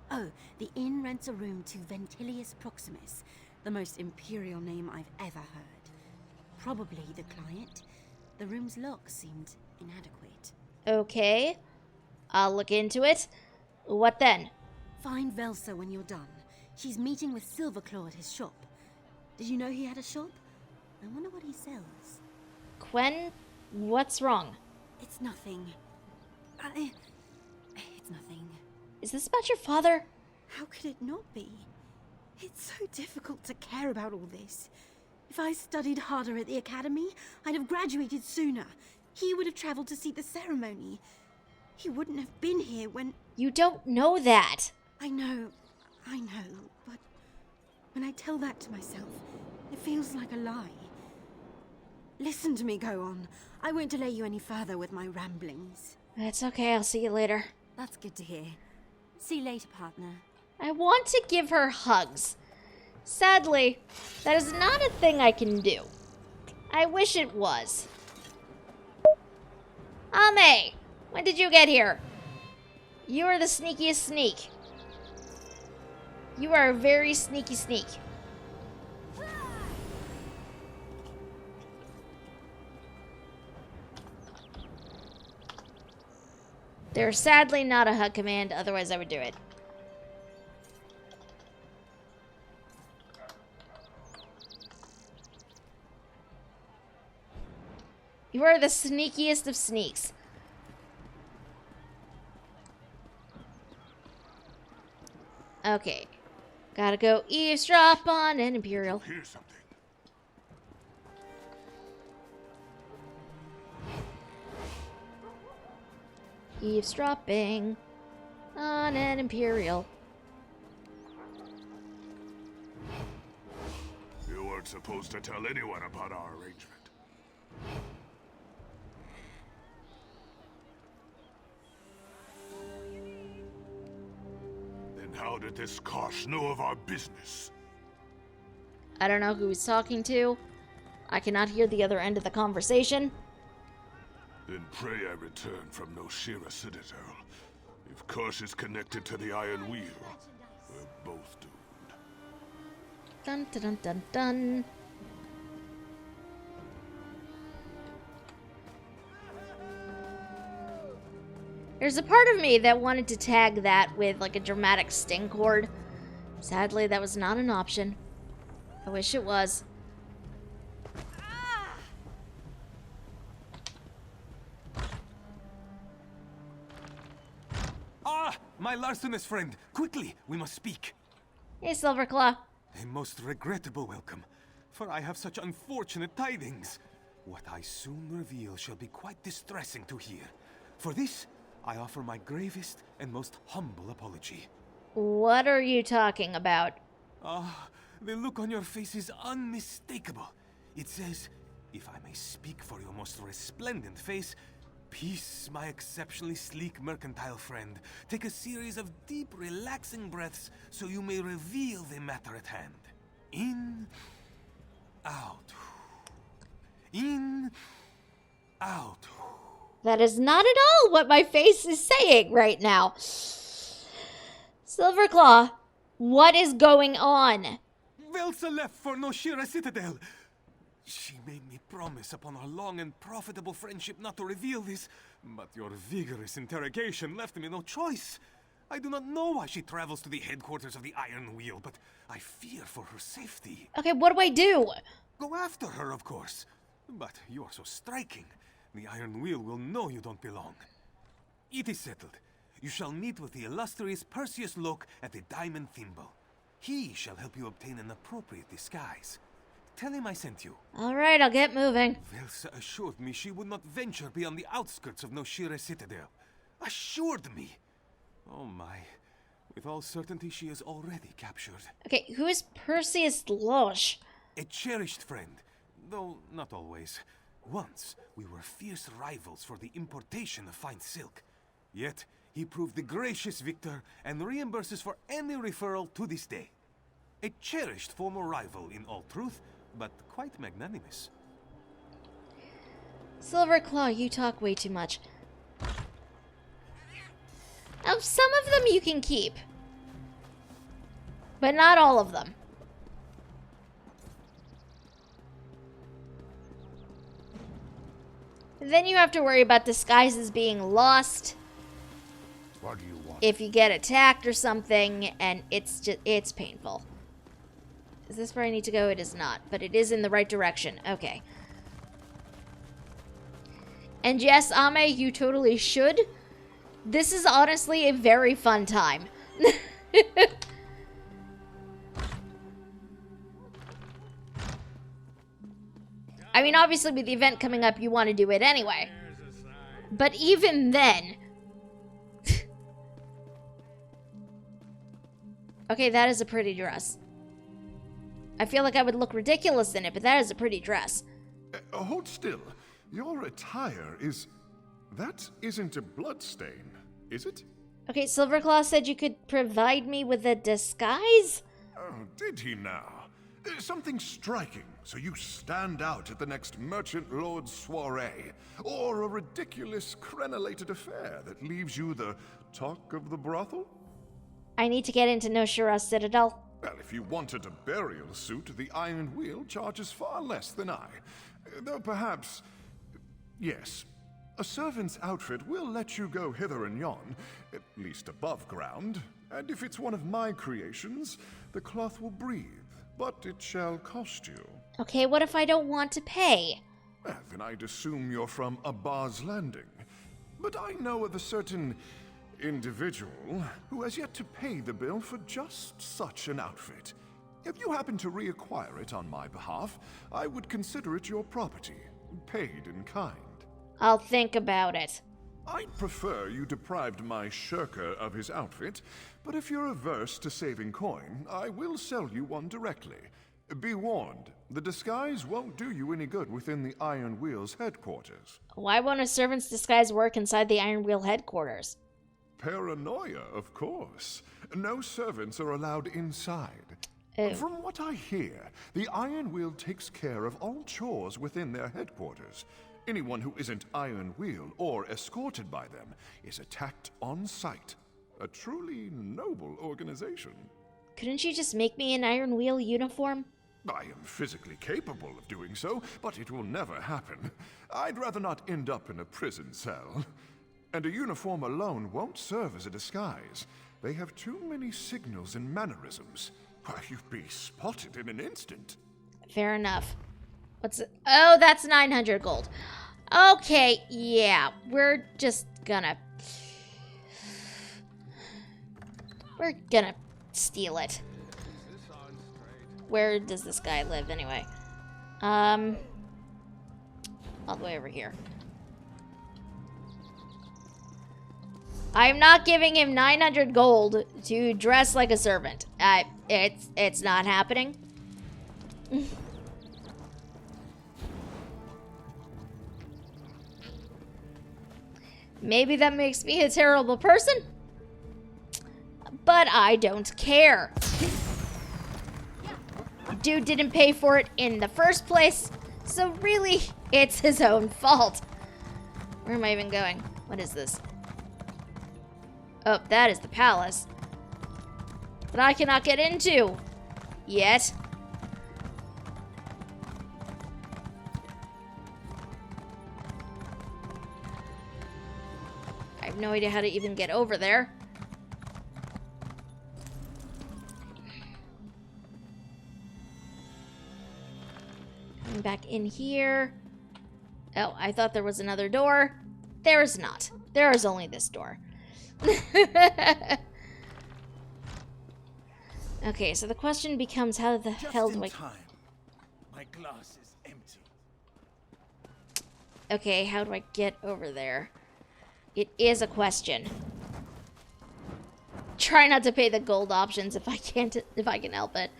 Oh, the inn rents a room to Ventilius Proximus, the most Imperial name I've ever heard. Probably the client. The room's lock seemed inadequate. Okay. I'll look into it. What then? Find Velsa when you're done. She's meeting with Silverclaw at his shop. Did you know he had a shop? I wonder what he sells. Quen, what's wrong? It's nothing. It's nothing. Is this about your father? How could it not be? It's so difficult to care about all this. If I studied harder at the academy, I'd have graduated sooner. He would have traveled to see the ceremony. He wouldn't have been here when... You don't know that. I know, but when I tell that to myself, it feels like a lie. Listen to me go on. I won't delay you any further with my ramblings. It's okay, I'll see you later. That's good to hear. See you later, partner. I want to give her hugs. Sadly, that is not a thing I can do. I wish it was. Ame, when did you get here? You are the sneakiest sneak. You are a very sneaky sneak. There's sadly not a hug command, otherwise I would do it. You are the sneakiest of sneaks. Okay. Gotta go eavesdrop on an Imperial. Here's something. Eavesdropping on an Imperial. You weren't supposed to tell anyone about our arrangement. Then how did this Kosh know of our business? I don't know who he's talking to. I cannot hear the other end of the conversation. Then pray I return from Noshira Citadel. If Kosh is connected to the Iron Wheel, we're both doomed. Dun dun dun dun dun. There's a part of me that wanted to tag that with like a dramatic sting chord. Sadly, that was not an option. I wish it was. Ah! My larcenous friend! Quickly, we must speak. Hey, Silverclaw. A most regrettable welcome, for I have such unfortunate tidings. What I soon reveal shall be quite distressing to hear. For this, I offer my gravest and most humble apology. What are you talking about? Ah, the look on your face is unmistakable. It says, if I may speak for your most resplendent face, peace, my exceptionally sleek mercantile friend. Take a series of deep, relaxing breaths so you may reveal the matter at hand. In, out. In, out. That is not at all what my face is saying right now. Silverclaw, what is going on? Velsa left for Noshira Citadel. She made me promise upon our long and profitable friendship not to reveal this, but your vigorous interrogation left me no choice. I do not know why she travels to the headquarters of the Iron Wheel, but I fear for her safety. Okay, what do I do? Go after her, of course. But you are so striking. The Iron Wheel will know you don't belong. It is settled. You shall meet with the illustrious Perseus Locke at the Diamond Thimble. He shall help you obtain an appropriate disguise. Tell him I sent you. All right, I'll get moving. Velsa assured me she would not venture beyond the outskirts of Noshira Citadel. Assured me! Oh my. With all certainty, she is already captured. Okay, who is Perseus Locke? A cherished friend, though not always. Once, we were fierce rivals for the importation of fine silk. Yet, he proved the gracious victor and reimburses for any referral to this day. A cherished former rival in all truth, but quite magnanimous. Silverclaw, you talk way too much. Now, some of them you can keep. But not all of them. Then you have to worry about disguises being lost. What do you want? If you get attacked or something, and it's painful. Is this where I need to go? It is not, but it is in the right direction. Okay. And yes, Ame, you totally should. This is honestly a very fun time. I mean, obviously with the event coming up, you want to do it anyway. But even then... Okay, that is a pretty dress. I feel like I would look ridiculous in it, but that is a pretty dress. Hold still. Your attire is... That isn't a bloodstain, is it? Okay, Silverclaw said you could provide me with a disguise? Oh, did he now? Something striking, so you stand out at the next Merchant Lord's soiree, or a ridiculous crenellated affair that leaves you the talk of the brothel? I need to get into Noshira Citadel. Well, if you wanted a burial suit, the Iron Wheel charges far less than I. Though perhaps... Yes, a servant's outfit will let you go hither and yon, at least above ground. And if it's one of my creations, the cloth will breathe, but it shall cost you. Okay, what if I don't want to pay? Well, then I'd assume you're from Abba's Landing. But I know of a certain individual who has yet to pay the bill for just such an outfit. If you happen to reacquire it on my behalf, I would consider it your property, paid in kind. I'll think about it. I'd prefer you deprived my shirker of his outfit, but if you're averse to saving coin, I will sell you one directly. Be warned, the disguise won't do you any good within the Iron Wheel's headquarters. Why won't a servant's disguise work inside the Iron Wheel headquarters? Paranoia, of course. No servants are allowed inside. Ew. From what I hear, the Iron Wheel takes care of all chores within their headquarters. Anyone who isn't Iron Wheel or escorted by them is attacked on sight. A truly noble organization. Couldn't you just make me an Iron Wheel uniform? I am physically capable of doing so, but it will never happen. I'd rather not end up in a prison cell. And a uniform alone won't serve as a disguise. They have too many signals and mannerisms. Why, you'd be spotted in an instant. Fair enough. What's it? Oh, that's 900 gold. Okay, yeah, we're gonna steal it. Where does this guy live anyway? All the way over here. I'm not giving him 900 gold to dress like a servant. It's not happening. Maybe that makes me a terrible person, but I don't care. Dude didn't pay for it in the first place, so really, it's his own fault. Where am I even going? What is this? Oh, that is the palace. But I cannot get into yet. I have no idea how to even get over there. Coming back in here. Oh, I thought there was another door. There is not. There is only this door. Okay, so the question becomes, how the hell do I... My glass is empty. Okay, how do I get over there? It is a question. Try not to pay the gold options if I can help it.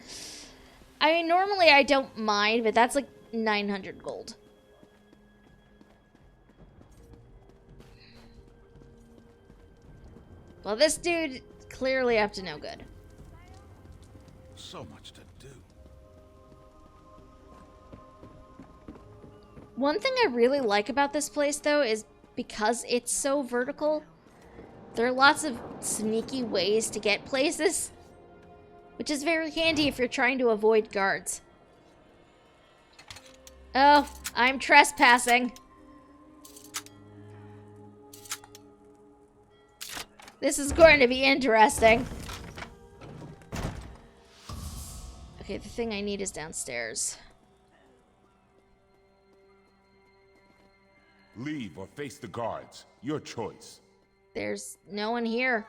I mean, normally I don't mind, but that's like 900 gold. Well, this dude clearly up to no good. So much to do. One thing I really like about this place, though, is because it's so vertical, there are lots of sneaky ways to get places, which is very handy if you're trying to avoid guards. Oh, I'm trespassing. This is going to be interesting. Okay, the thing I need is downstairs. Leave or face the guards. Your choice. There's no one here.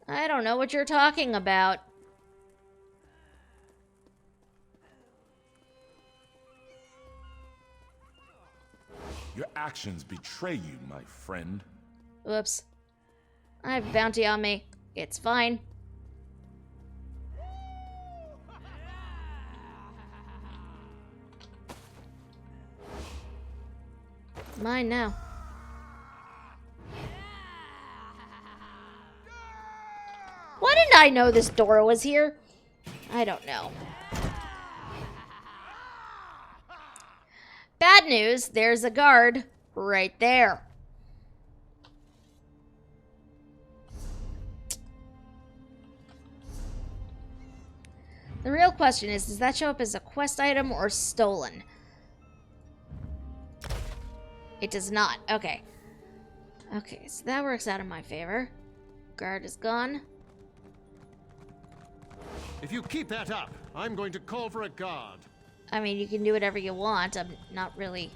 I don't know what you're talking about. Your actions betray you, my friend. Whoops. I have bounty on me. It's fine. Mine now. Why didn't I know this door was here? I don't know. Bad news, there's a guard right there. The real question is, does that show up as a quest item or stolen? It does not. Okay. Okay, so that works out in my favor. Guard is gone. If you keep that up, I'm going to call for a guard. I mean, you can do whatever you want. I'm not really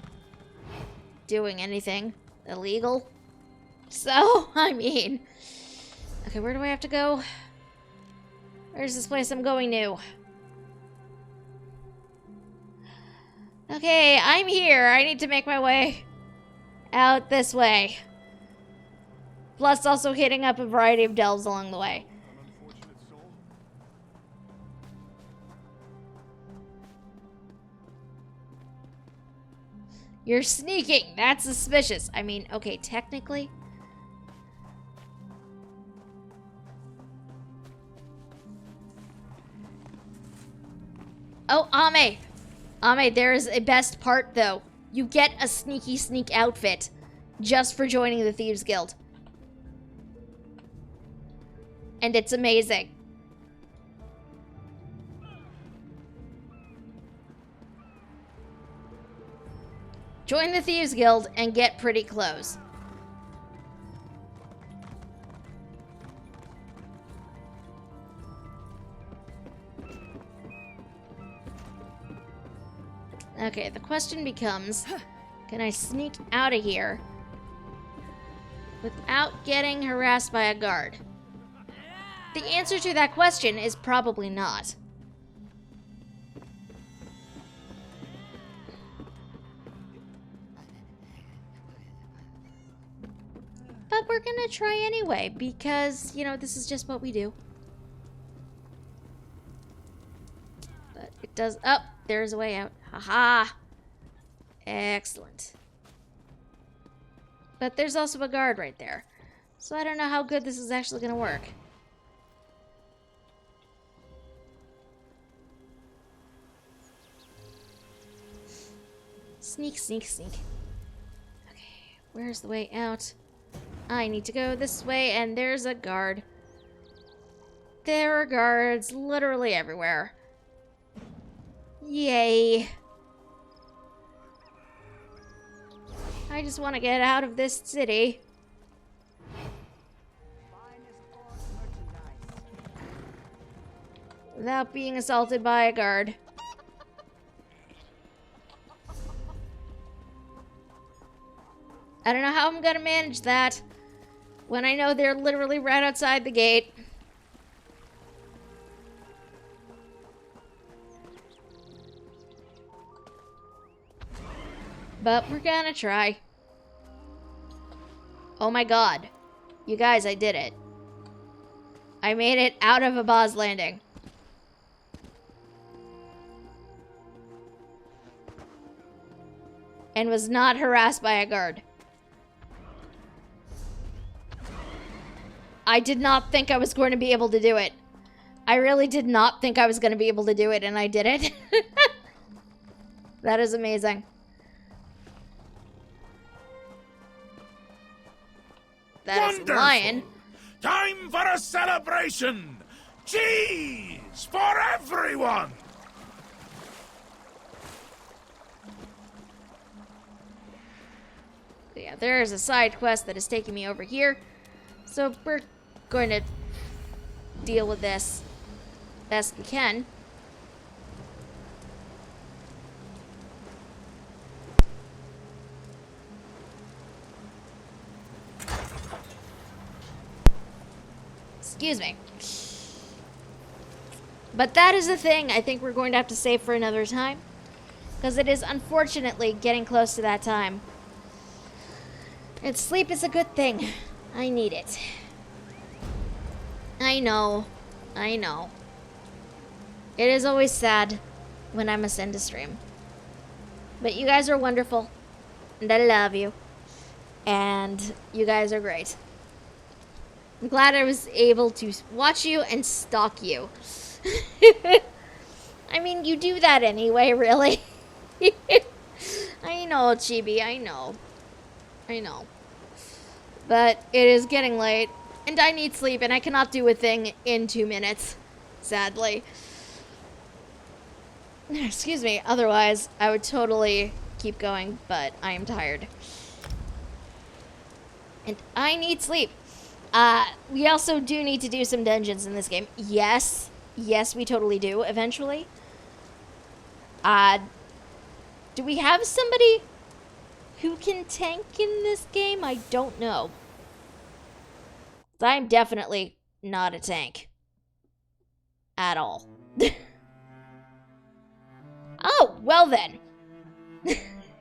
doing anything illegal. So, I mean... Okay, where do I have to go? Where's this place I'm going to? Okay, I'm here. I need to make my way out this way. Plus also hitting up a variety of delves along the way. You're sneaking. That's suspicious. I mean, okay, technically. Oh, Ame. Ame, there is a best part, though. You get a sneaky sneak outfit just for joining the Thieves Guild. And it's amazing. Join the Thieves Guild and get pretty clothes. Okay, the question becomes, can I sneak out of here without getting harassed by a guard? The answer to that question is probably not. But we're gonna try anyway, because, you know, this is just what we do. But it does... Oh, there's a way out. Haha! Excellent. But there's also a guard right there. So I don't know how good this is actually gonna work. Sneak, sneak, sneak. Okay, Where's the way out? I need to go this way, and there's a guard. There are guards literally everywhere. Yay. I just want to get out of this city. Without being assaulted by a guard. I don't know how I'm gonna manage that when I know they're literally right outside the gate. But we're gonna try. Oh my god. You guys, I did it. I made it out of a boss landing. And was not harassed by a guard. I did not think I was going to be able to do it. I really did not think I was going to be able to do it, and I did it. That is amazing. That is a lion. Time for a celebration! Cheese for everyone! Yeah, there is a side quest that is taking me over here. So we're going to deal with this best we can. Excuse me. But that is the thing I think we're going to have to save for another time. Because it is unfortunately getting close to that time. And sleep is a good thing. I need it. I know. I know. It is always sad when I must end a stream. But you guys are wonderful. And I love you. And you guys are great. I'm glad I was able to watch you and stalk you. I mean, you do that anyway, really. I know, Chibi, I know. I know. But it is getting late, and I need sleep, and I cannot do a thing in 2 minutes, sadly. Excuse me, otherwise, I would totally keep going, but I am tired. And I need sleep. We also do need to do some dungeons in this game. Yes. Yes, we totally do, eventually. Do we have somebody who can tank in this game? I don't know. I'm definitely not a tank. At all. Oh, well then.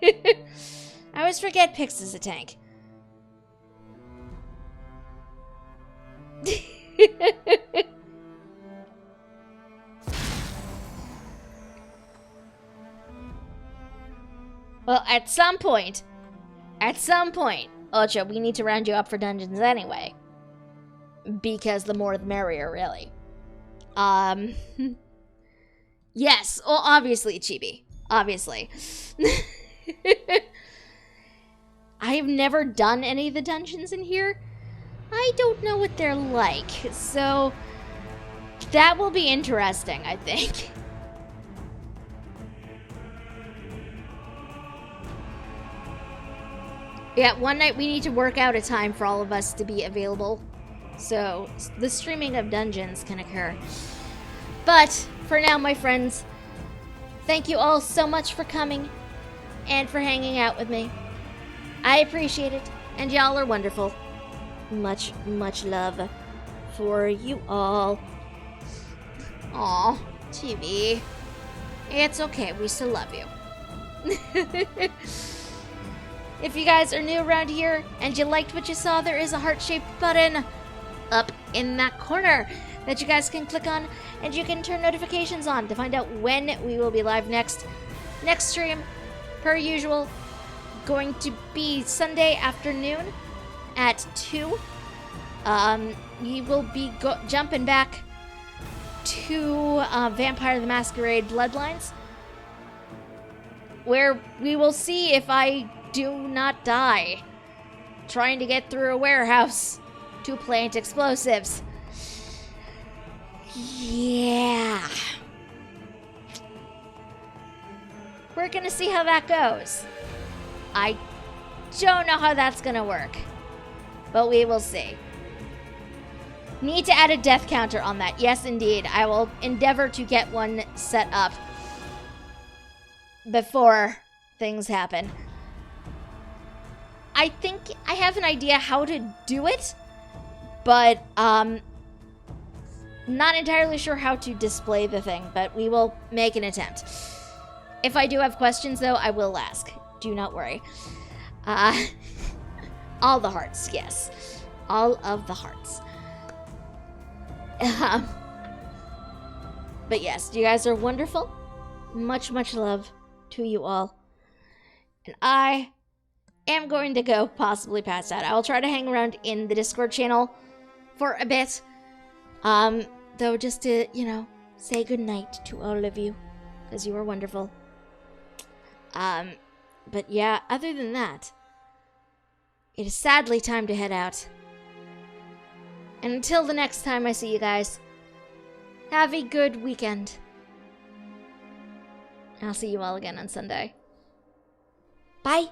I always forget Pix is a tank. Well, at some point, Ocha, we need to round you up for dungeons anyway. Because the more the merrier, really. Yes, well, obviously, Chibi. Obviously. I have never done any of the dungeons in here. I don't know what they're like, so that will be interesting, I think. Yeah, one night we need to work out a time for all of us to be available, so the streaming of dungeons can occur. But for now, my friends, thank you all so much for coming and for hanging out with me. I appreciate it, and y'all are wonderful. Much, much love for you all. Aw, Chibi. It's okay, we still love you. If you guys are new around here and you liked what you saw, there is a heart-shaped button up in that corner that you guys can click on, and you can turn notifications on to find out when we will be live next. Next stream, per usual, going to be Sunday afternoon at 2. We will be jumping back to Vampire the Masquerade Bloodlines, where we will see if I do not die trying to get through a warehouse to plant explosives. Yeah. We're gonna see how that goes. I don't know how that's gonna work, but we will see. Need to add a death counter on that. Yes, indeed. I will endeavor to get one set up before things happen. I think I have an idea how to do it, but not entirely sure how to display the thing, but we will make an attempt. If I do have questions, though, I will ask. Do not worry. All the hearts, yes. All of the hearts. But yes, you guys are wonderful. Much, much love to you all. And I am going to go possibly pass out. I will try to hang around in the Discord channel for a bit. Though just to, say goodnight to all of you. Because you are wonderful. But yeah, other than that, it is sadly time to head out. And until the next time I see you guys, have a good weekend. I'll see you all again on Sunday. Bye!